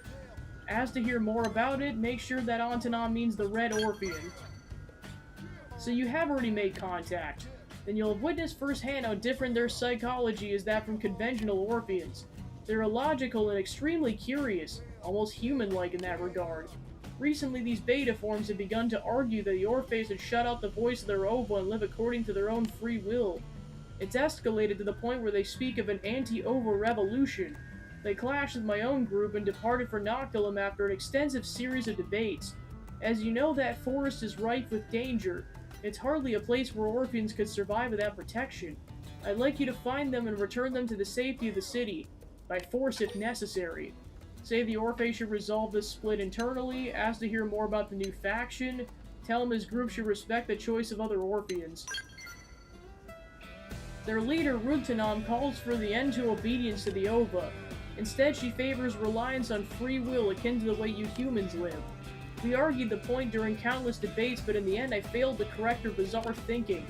As to hear more about it, make sure that Antonon means the Red Orphean. So you have already made contact. Then you'll have witnessed firsthand how different their psychology is that from conventional Orpheans. They're illogical and extremely curious, almost human-like in that regard. Recently, these beta forms have begun to argue that the Orpheus should shut out the voice of their Ova and live according to their own free will. It's escalated to the point where they speak of an anti-Ova revolution. They clashed with my own group and departed for Noctilum after an extensive series of debates. As you know, that forest is rife with danger. It's hardly a place where Orpheans could survive without protection. I'd like you to find them and return them to the safety of the city, by force if necessary. Say the Orpheus should resolve this split internally, ask to hear more about the new faction, tell him his group should respect the choice of other Orpheans. Their leader, Runtanam, calls for the end to obedience to the Ova. Instead, she favors reliance on free will akin to the way you humans live. We argued the point during countless debates, but in the end I failed to correct her bizarre thinking.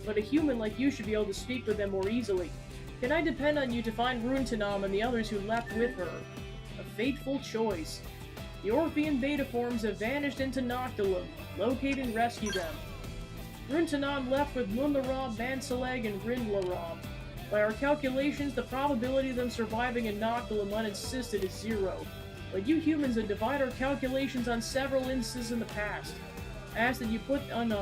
But a human like you should be able to speak with them more easily. Can I depend on you to find Runtanam and the others who left with her? A fateful choice. The Orphean beta forms have vanished into Noctilum. Locate and rescue them. Runtanam left with Munlaram, Mansaleg, and Rindlaram. By our calculations, the probability of them surviving in Noctilum unassisted is 0. But you humans have divided our calculations on several instances in the past. I ask that you put an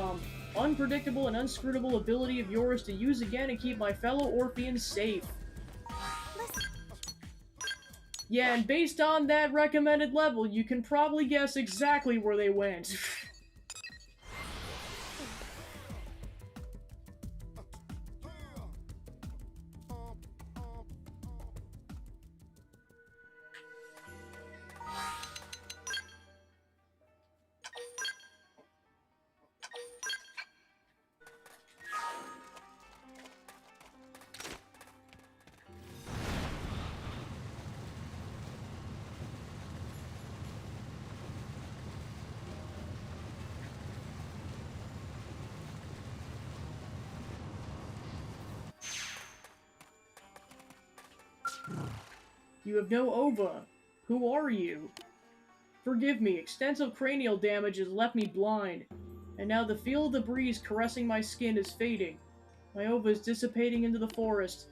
unpredictable and unscrutable ability of yours to use again and keep my fellow Orpheans safe. Yeah, and based on that recommended level, you can probably guess exactly where they went. You have no Ova. Who are you? Forgive me, extensive cranial damage has left me blind, and now the feel of the breeze caressing my skin is fading. My Ova is dissipating into the forest.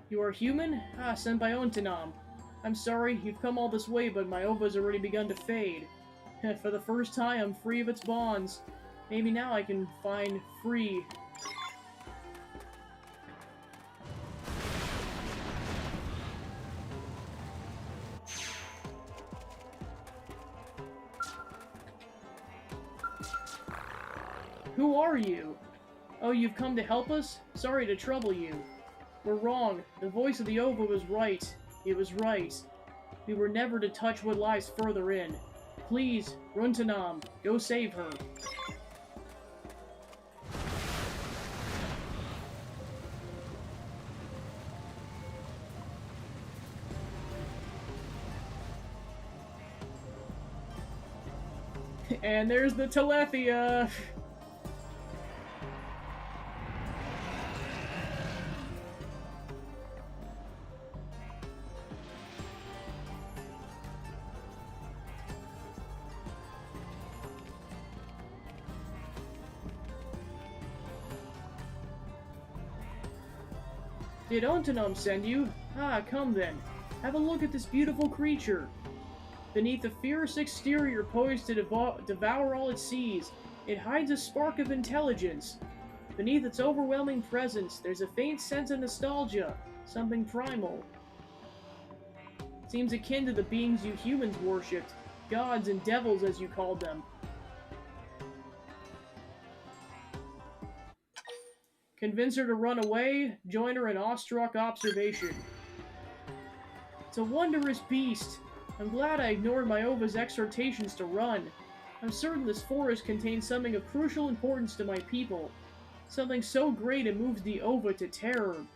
You are human? Ah, sent by Ontanam. I'm sorry, you've come all this way, but my Ova has already begun to fade. For the first time, I'm free of its bonds. Maybe now I can find free. Who are you? Oh, you've come to help us? Sorry to trouble you. We're wrong. The voice of the Ova was right. It was right. We were never to touch what lies further in. Please, Runtanam, go save her. And there's the Telethia! Did Ontanum send you? Ah, come then. Have a look at this beautiful creature. Beneath a fierce exterior poised to devour all it sees, it hides a spark of intelligence. Beneath its overwhelming presence, there's a faint sense of nostalgia, something primal. Seems akin to the beings you humans worshipped, gods and devils as you called them. Convince her to run away, join her in awestruck observation. It's a wondrous beast. I'm glad I ignored my Ova's exhortations to run. I'm certain this forest contains something of crucial importance to my people. Something so great it moves the Ova to terror.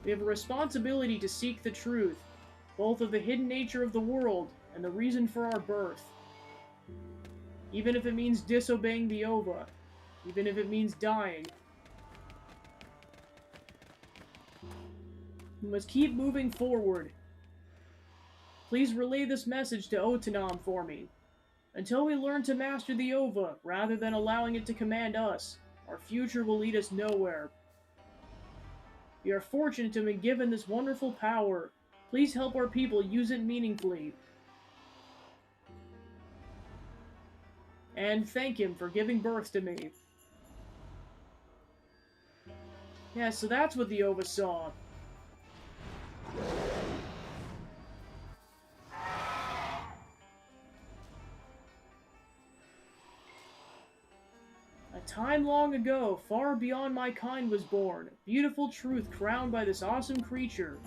We have a responsibility to seek the truth, both of the hidden nature of the world and the reason for our birth. Even if it means disobeying the Ova, even if it means dying. We must keep moving forward. Please relay this message to Otanam for me. Until we learn to master the Ova, rather than allowing it to command us, our future will lead us nowhere. We are fortunate to have been given this wonderful power. Please help our people use it meaningfully. And thank him for giving birth to me. Yeah, so that's what the Ova saw. A time long ago, far beyond my kind was born, beautiful truth crowned by this awesome creature.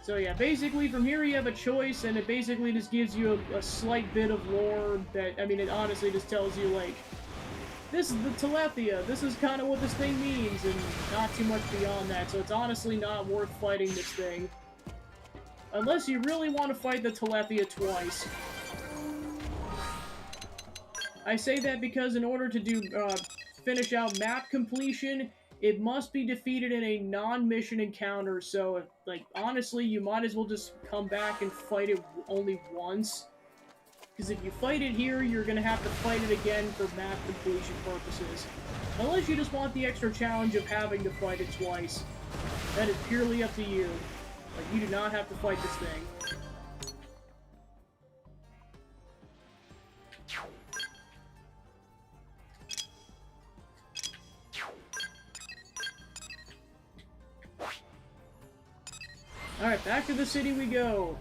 So yeah, basically from here you have a choice, and it basically just gives you a slight bit of lore that, I mean, it honestly just tells you, like, this is the Telethia, this is kind of what this thing means, and not too much beyond that, so it's honestly not worth fighting this thing. Unless you really want to fight the Telethia twice. I say that because in order to do, finish out map completion, it must be defeated in a non-mission encounter, so, like, honestly, you might as well just come back and fight it only once. Because if you fight it here, you're gonna have to fight it again for map completion purposes. Unless you just want the extra challenge of having to fight it twice. That is purely up to you. Like, you do not have to fight this thing. Alright, back to the city we go.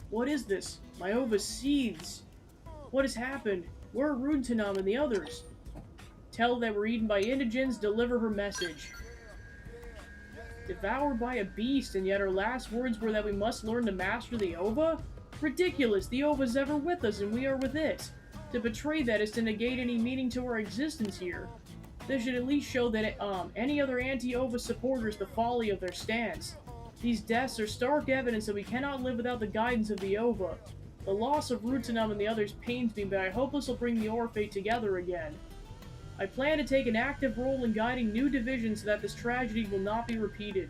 What is this? My Ova seethes. What has happened? Where are Runtanam and the others? Tell that we're eaten by indigents, deliver her message. Devoured by a beast, and yet our last words were that we must learn to master the Ova? Ridiculous! The Ova's ever with us, and we are with it. To betray that is to negate any meaning to our existence here. This should at least show that any other anti-Ova supporters the folly of their stance. These deaths are stark evidence that we cannot live without the guidance of the Ova. The loss of Rutanam and the others pains me, but I hope this will bring the Orphate together again. I plan to take an active role in guiding new divisions so that this tragedy will not be repeated.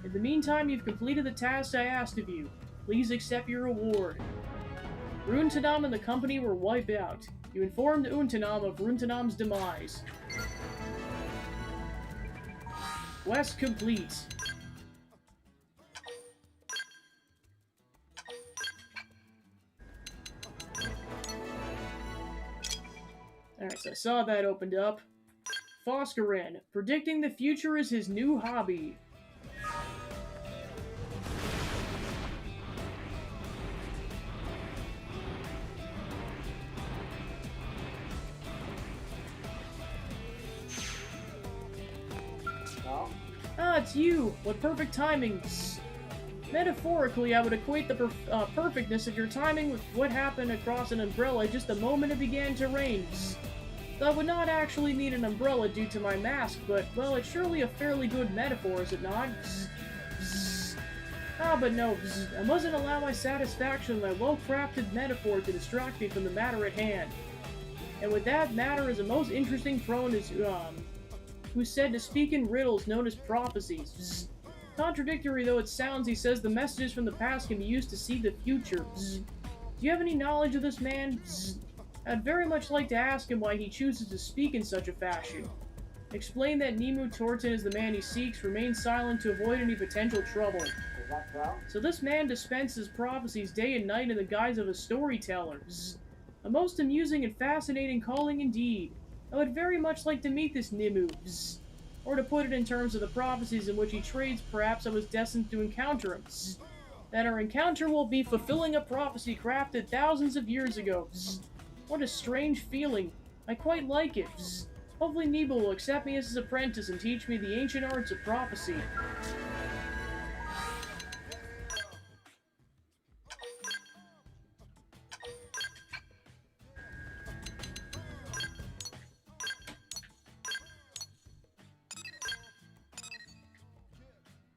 In the meantime, you've completed the tasks I asked of you. Please accept your reward. Runtanam and the company were wiped out. You informed Untanam of Runtanam's demise. Quest complete. Alright, so I saw that opened up. Foscarin. Predicting the future is his new hobby. Ah, it's you! What perfect timing! Metaphorically, I would equate the perfectness of your timing with what happened across an umbrella just the moment it began to rain. Though I would not actually need an umbrella due to my mask, but, well, it's surely a fairly good metaphor, is it not? Ah, but no, I mustn't allow my satisfaction with my well-crafted metaphor to distract me from the matter at hand. And with that matter is a most interesting crone who's said to speak in riddles known as prophecies. Contradictory though it sounds, he says the messages from the past can be used to see the future. Do you have any knowledge of this man? I'd very much like to ask him why he chooses to speak in such a fashion. Explain that Nemu Torten is the man he seeks. Remain silent to avoid any potential trouble. So this man dispenses prophecies day and night in the guise of a storyteller. Zzz. A most amusing and fascinating calling indeed. I would very much like to meet this Nemu. Zzz. Or to put it in terms of the prophecies in which he trades, perhaps I was destined to encounter him. Zzz. That our encounter will be fulfilling a prophecy crafted thousands of years ago. Zzz. What a strange feeling. I quite like it. Zzz. Hopefully Nebo will accept me as his apprentice and teach me the ancient arts of prophecy.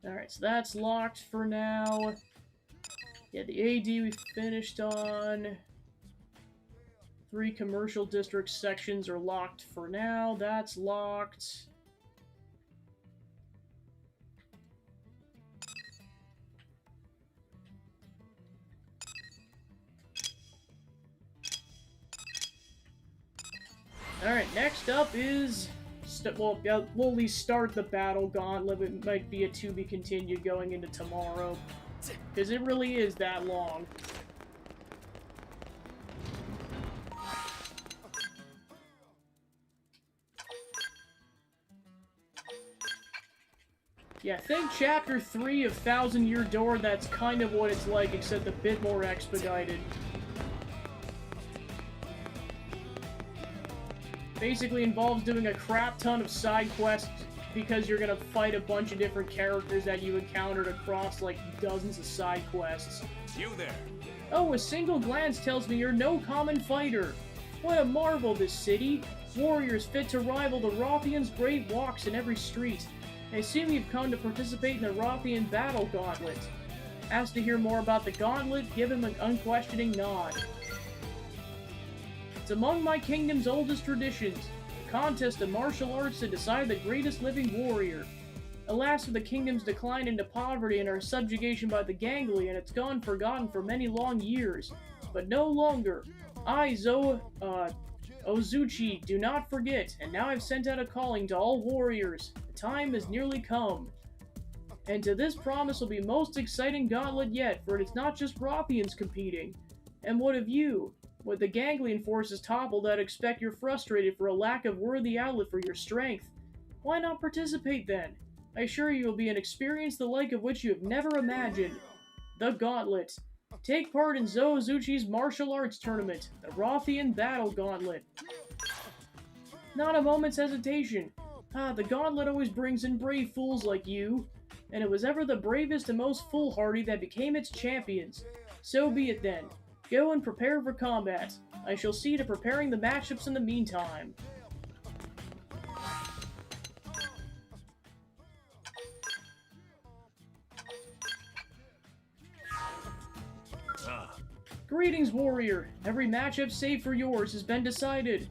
Alright, so that's locked for now. Yeah, the AD we finished on. 3 commercial district sections are locked for now. That's locked. Alright, next up is... we'll at least start the battle gauntlet. It might be a to be continued going into tomorrow. Because it really is that long. Yeah, think Chapter 3 of Thousand Year Door, that's kind of what it's like, except a bit more expedited. Basically involves doing a crap ton of side quests because you're gonna fight a bunch of different characters that you encountered across, like, dozens of side quests. You there. Oh, a single glance tells me you're no common fighter. What a marvel, this city. Warriors fit to rival the Rothians' great walks in every street. I assume you've come to participate in the Rothian Battle Gauntlet. Asked to hear more about the Gauntlet, give him an unquestioning nod. It's among my kingdom's oldest traditions, a contest of martial arts to decide the greatest living warrior. Alas, with the kingdom's decline into poverty and our subjugation by the Ganglion, it's gone forgotten for many long years. But no longer. I, Ozuchi, do not forget, and now I've sent out a calling to all warriors. The time has nearly come. And to this promise will be most exciting gauntlet yet, for it is not just Rothians competing. And what of you? With the Ganglion forces toppled, I'd expect you're frustrated for a lack of worthy outlet for your strength. Why not participate then? I assure you will be an experience the like of which you have never imagined. The Gauntlet. Take part in Ozuchi's martial arts tournament, the Rothian Battle Gauntlet. Not a moment's hesitation. The Gauntlet always brings in brave fools like you, and it was ever the bravest and most foolhardy that became its champions. So be it then. Go and prepare for combat. I shall see to preparing the matchups in the meantime. Greetings, warrior. Every matchup save for yours has been decided.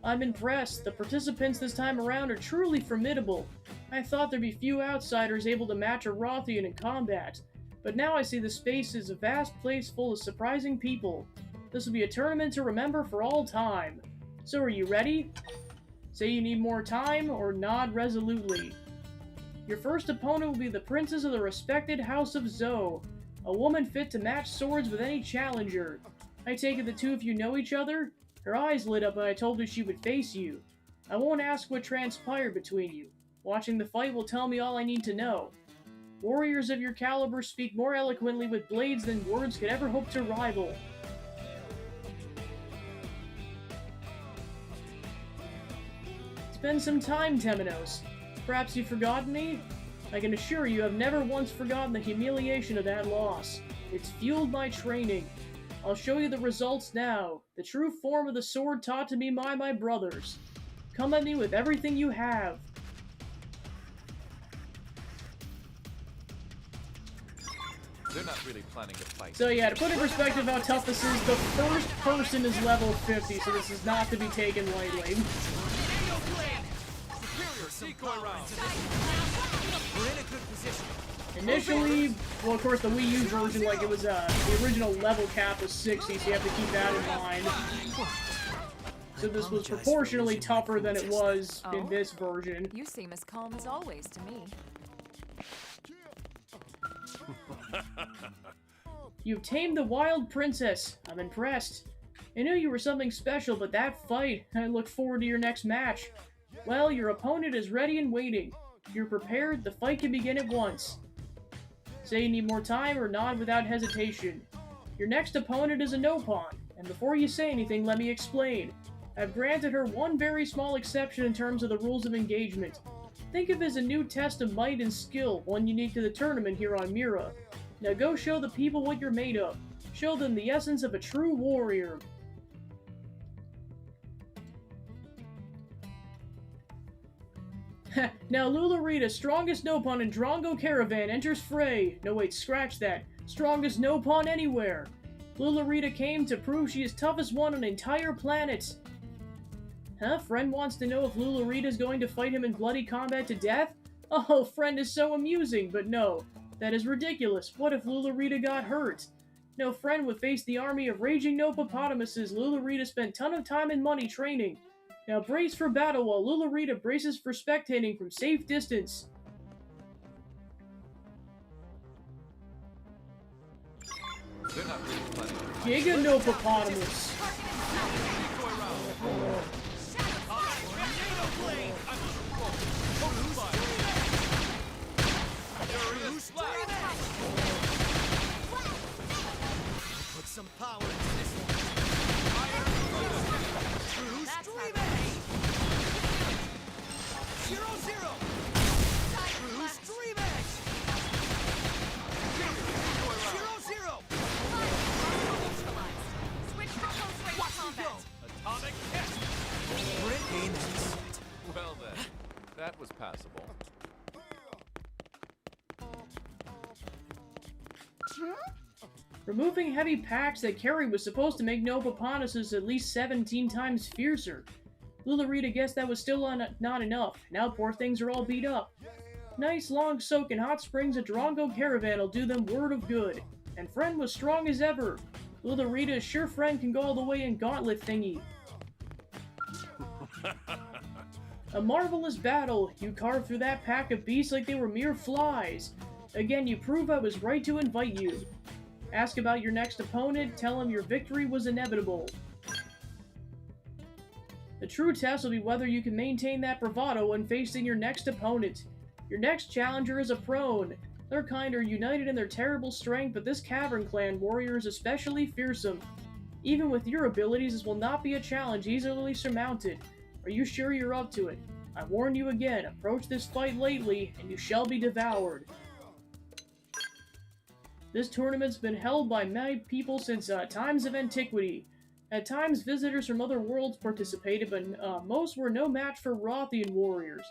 I'm impressed. The participants this time around are truly formidable. I thought there'd be few outsiders able to match a Rothian in combat, but now I see the space is a vast place full of surprising people. This will be a tournament to remember for all time. So are you ready? Say you need more time, or nod resolutely. Your first opponent will be the princess of the respected House of Zo, a woman fit to match swords with any challenger. I take it the two of you know each other? Her eyes lit up when I told her she would face you. I won't ask what transpired between you. Watching the fight will tell me all I need to know. Warriors of your caliber speak more eloquently with blades than words could ever hope to rival. It's been some time, Temenos. Perhaps you've forgotten me? I can assure you I've never once forgotten the humiliation of that loss. It's fueled my training. I'll show you the results now. The true form of the sword taught to me by my brothers. Come at me with everything you have. They're not really planning to fight. So yeah, to put in perspective how tough this is, the first person is level 50, so this is not to be taken lightly. Decoy round. We're in a good position. Initially, well, of course, the Wii U version, like, it was, the original level cap was 60, so you have to keep that in mind. so this was apologize for proportionally losing my tougher cool than it just was then. in Oh? this version. You seem as calm as always to me. You've tamed the wild princess. I'm impressed. I knew you were something special, but that fight, I look forward to your next match. Well, your opponent is ready and waiting. If you're prepared, the fight can begin at once. Say you need more time or nod without hesitation. Your next opponent is a no pawn, and before you say anything, let me explain. I've granted her one very small exception in terms of the rules of engagement. Think of it as a new test of might and skill, one unique to the tournament here on Mira. Now go show the people what you're made of. Show them the essence of a true warrior. Now Lulurita, strongest no pawn in Drongo Caravan, enters fray. No wait, scratch that. Strongest no pawn anywhere. Lulurita came to prove she is toughest one on an entire planet. Huh? Friend wants to know if Lulurita is going to fight him in bloody combat to death? Oh, Friend is so amusing, but no. That is ridiculous. What if Lulurita got hurt? No, Friend would face the army of raging noppopotamuses. Lulurita spent ton of time and money training. Now brace for battle while Lulurita braces for spectating from safe distance. They're not really planning to fight. Giga Noppopotamus. Xenoblade! Furious blast! Put some power into this one. True That's stream how- edge! 0-0! True stream edge! 0-0! Switch to close range Watch me combat. go! Atomic hit! Bring in that set. Well then, that was passable. Removing heavy packs that carry was supposed to make Noppopotamuses at least 17 times fiercer. Lulurita guessed that was still not enough. Now poor things are all beat up. Nice long soak in hot springs at Drongo Caravan will do them word of good. And Friend was strong as ever. Lulurita's sure Friend can go all the way in gauntlet thingy. A marvelous battle. You carved through that pack of beasts like they were mere flies. Again, you prove I was right to invite you. Ask about your next opponent, tell him your victory was inevitable. The true test will be whether you can maintain that bravado when facing your next opponent. Your next challenger is a prone. Their kind are united in their terrible strength, but this Cavern Clan warrior is especially fearsome. Even with your abilities, this will not be a challenge easily surmounted. Are you sure you're up to it? I warn you again, approach this fight lately, and you shall be devoured. This tournament's been held by many people since times of antiquity. At times, visitors from other worlds participated, but most were no match for Rothian warriors.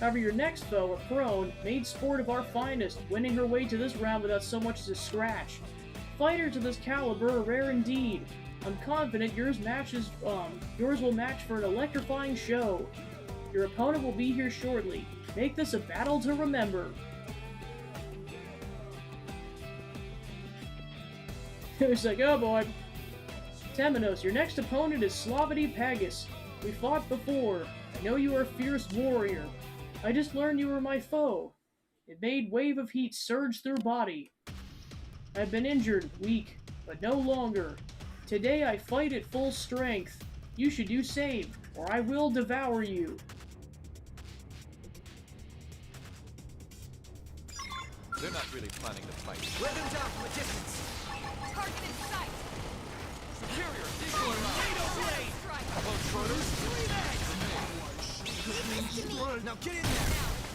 However, your next foe, a prone, made sport of our finest, winning her way to this round without so much as a scratch. Fighters of this caliber are rare indeed. I'm confident yours will match for an electrifying show. Your opponent will be here shortly. Make this a battle to remember. It was like, oh boy. Temenos, your next opponent is Slavity Pagus. We fought before. I know you are a fierce warrior. I just learned you were my foe. It made wave of heat surge through body. I've been injured, weak, but no longer. Today I fight at full strength. You should do same, or I will devour you. They're not really planning to fight. Wear them down from a distance. Target in sight. Superior decoy round! Xenoblade! Strike. Close quarters. Stream edge! Now get in there!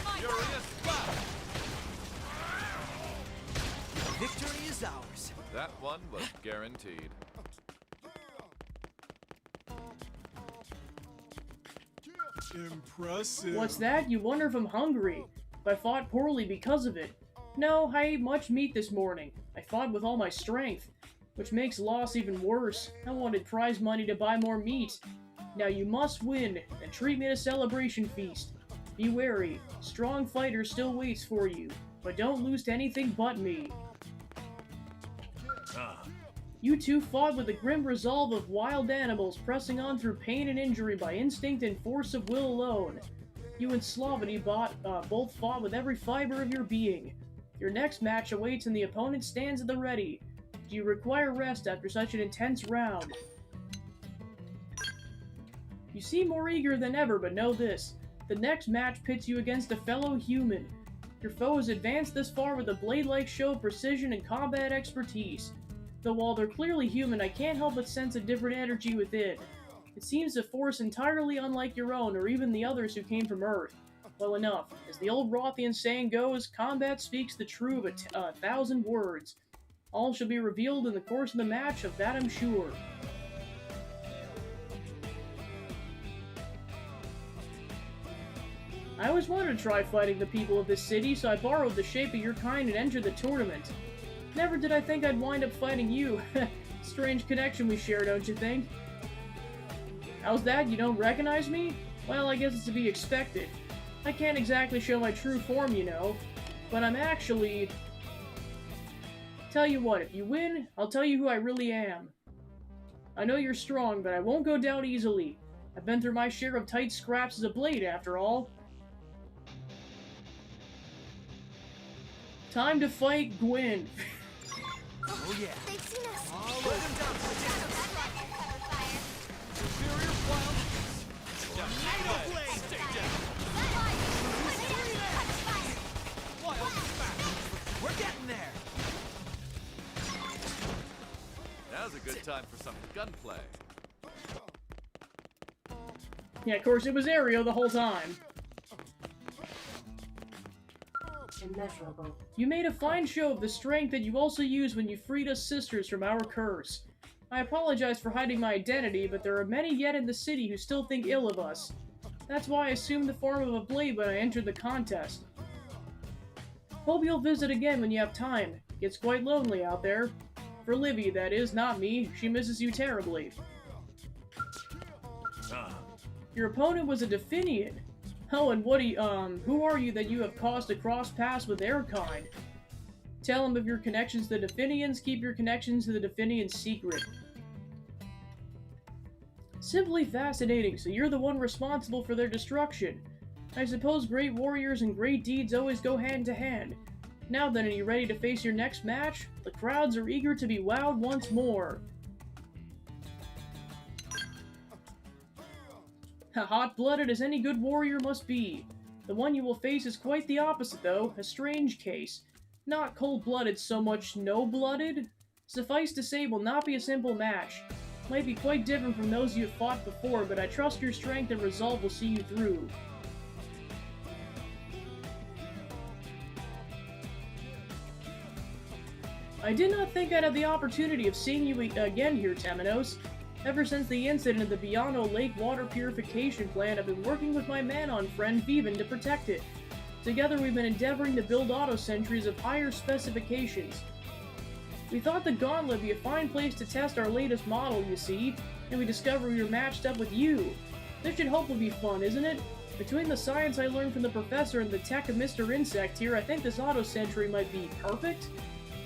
My Furious blast! Victory is ours. That one was guaranteed. Impressive. What's that? You wonder if I'm hungry. If I fought poorly because of it. No, I ate much meat this morning. I fought with all my strength, which makes loss even worse. I wanted prize money to buy more meat. Now you must win, and treat me to a celebration feast. Be wary, strong fighter still waits for you, but don't lose to anything but me. You two fought with the grim resolve of wild animals, pressing on through pain and injury by instinct and force of will alone. You and Slavity both fought with every fiber of your being. Your next match awaits and the opponent stands at the ready. Do you require rest after such an intense round? You seem more eager than ever, but know this. The next match pits you against a fellow human. Your foe has advanced this far with a blade-like show of precision and combat expertise. Though while they're clearly human, I can't help but sense a different energy within. It seems a force entirely unlike your own, or even the others who came from Earth. Well enough. As the old Rothian saying goes, combat speaks the true of a thousand words. All shall be revealed in the course of the match, of that I'm sure. I always wanted to try fighting the people of this city, so I borrowed the shape of your kind and entered the tournament. Never did I think I'd wind up fighting you. Strange connection we share, don't you think? How's that? You don't recognize me? Well, I guess it's to be expected. I can't exactly show my true form, you know. But I'm actually... Tell you what, if you win, I'll tell you who I really am. I know you're strong, but I won't go down easily. I've been through my share of tight scraps as a blade, after all. Time to fight Gwyn. Oh yeah. They've seen us. Let them down to the distance. Cover fire. Superior wild. Tornado blade. Stay down. Wild smash. We're getting there. Now's a good time for some gunplay. Yeah, of course, it was Aereo the whole time. Immeasurable. You made a fine show of the strength that you also used when you freed us sisters from our curse. I apologize for hiding my identity, but there are many yet in the city who still think ill of us. That's why I assumed the form of a blade when I entered the contest. Hope you'll visit again when you have time. It gets quite lonely out there. For Livy, that is, not me. She misses you terribly. Your opponent was a Definian. Oh, and who are you that you have caused to cross paths with their kind? Tell him of your connections to the Definians, keep your connections to the Definians secret. Simply fascinating, so you're the one responsible for their destruction. I suppose great warriors and great deeds always go hand to hand. Now then, are you ready to face your next match? The crowds are eager to be wowed once more. Hot-blooded as any good warrior must be. The one you will face is quite the opposite, though, a strange case. Not cold-blooded so much no-blooded. Suffice to say, will not be a simple match. Might be quite different from those you have fought before, but I trust your strength and resolve will see you through. I did not think I'd have the opportunity of seeing you again here, Temenos. Ever since the incident at the Biano Lake water purification plant, I've been working with my man-on friend Viven to protect it. Together we've been endeavoring to build auto-sentries of higher specifications. We thought the Gauntlet would be a fine place to test our latest model, you see, and we discovered we were matched up with you. This should hopefully be fun, isn't it? Between the science I learned from the professor and the tech of Mr. Insect here, I think this auto-sentry might be perfect.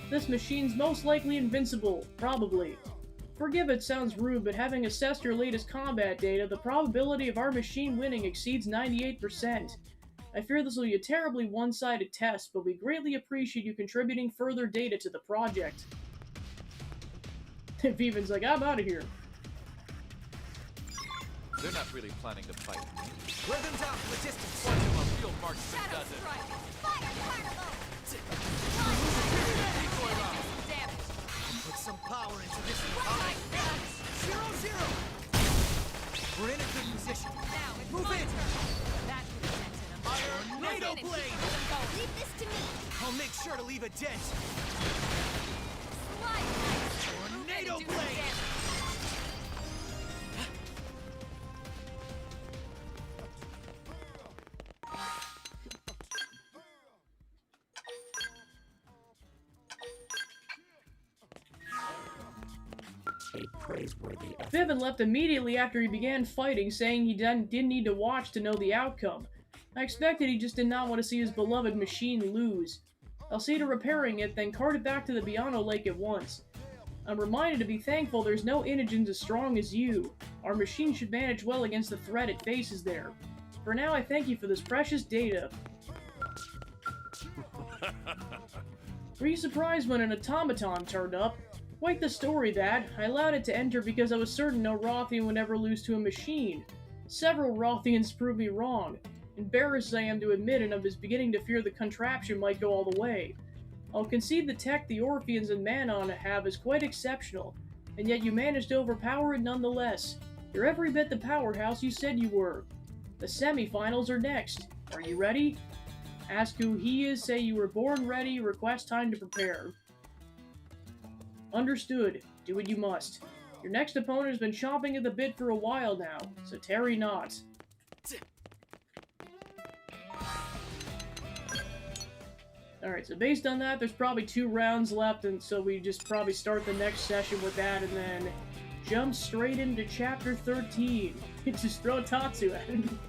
This machine's most likely invincible, probably. Forgive it sounds rude, but having assessed your latest combat data, the probability of our machine winning exceeds 98%. I fear this will be a terribly one-sided test, but we greatly appreciate you contributing further data to the project. Viven's like, I'm out of here. They're not really planning to fight. Wear them down to the distance. Watch them on field marksman does it. Fire carnival. Put some power into this. 0-0. We're in a good position. Move in. Tornado blade. Leave this to me. I'll make sure to leave a dent. Slide. Tornado blade. A praiseworthy effort. Viven left immediately after he began fighting, saying he didn't need to watch to know the outcome. I expected he just did not want to see his beloved machine lose. I'll see to repairing it, then cart it back to the Biano Lake at once. I'm reminded to be thankful there's no Inogens as strong as you. Our machine should manage well against the threat it faces there. For now, I thank you for this precious data. Were you surprised when an automaton turned up? Quite the story that. I allowed it to enter because I was certain no Rothian would ever lose to a machine. Several Rothians proved me wrong. Embarrassed as I am to admit, and I was beginning to fear the contraption might go all the way. I'll concede the tech the Orpheans and Manon have is quite exceptional, and yet you managed to overpower it nonetheless. You're every bit the powerhouse you said you were. The semifinals are next. Are you ready? Ask who he is, say you were born ready, request time to prepare. Understood. Do what you must. Your next opponent has been chomping at the bit for a while now, so tarry not. Alright, so based on that, there's probably 2 rounds left, and so we just probably start the next session with that, and then jump straight into Chapter 13. Just throw Tatsu at him.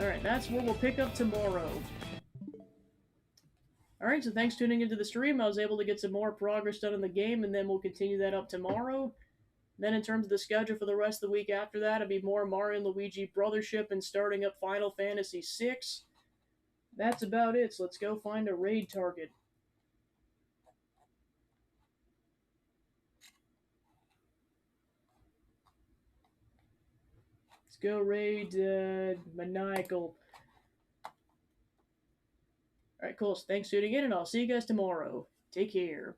Alright, that's where we'll pick up tomorrow. Alright, so thanks for tuning into the stream. I was able to get some more progress done in the game, and then we'll continue that up tomorrow. Then in terms of the schedule for the rest of the week after that, it'll be more Mario and Luigi Brothership and starting up Final Fantasy VI. That's about it, so let's go find a raid target. Let's go raid Maniacal. Alright, cool. So thanks for tuning in, and I'll see you guys tomorrow. Take care.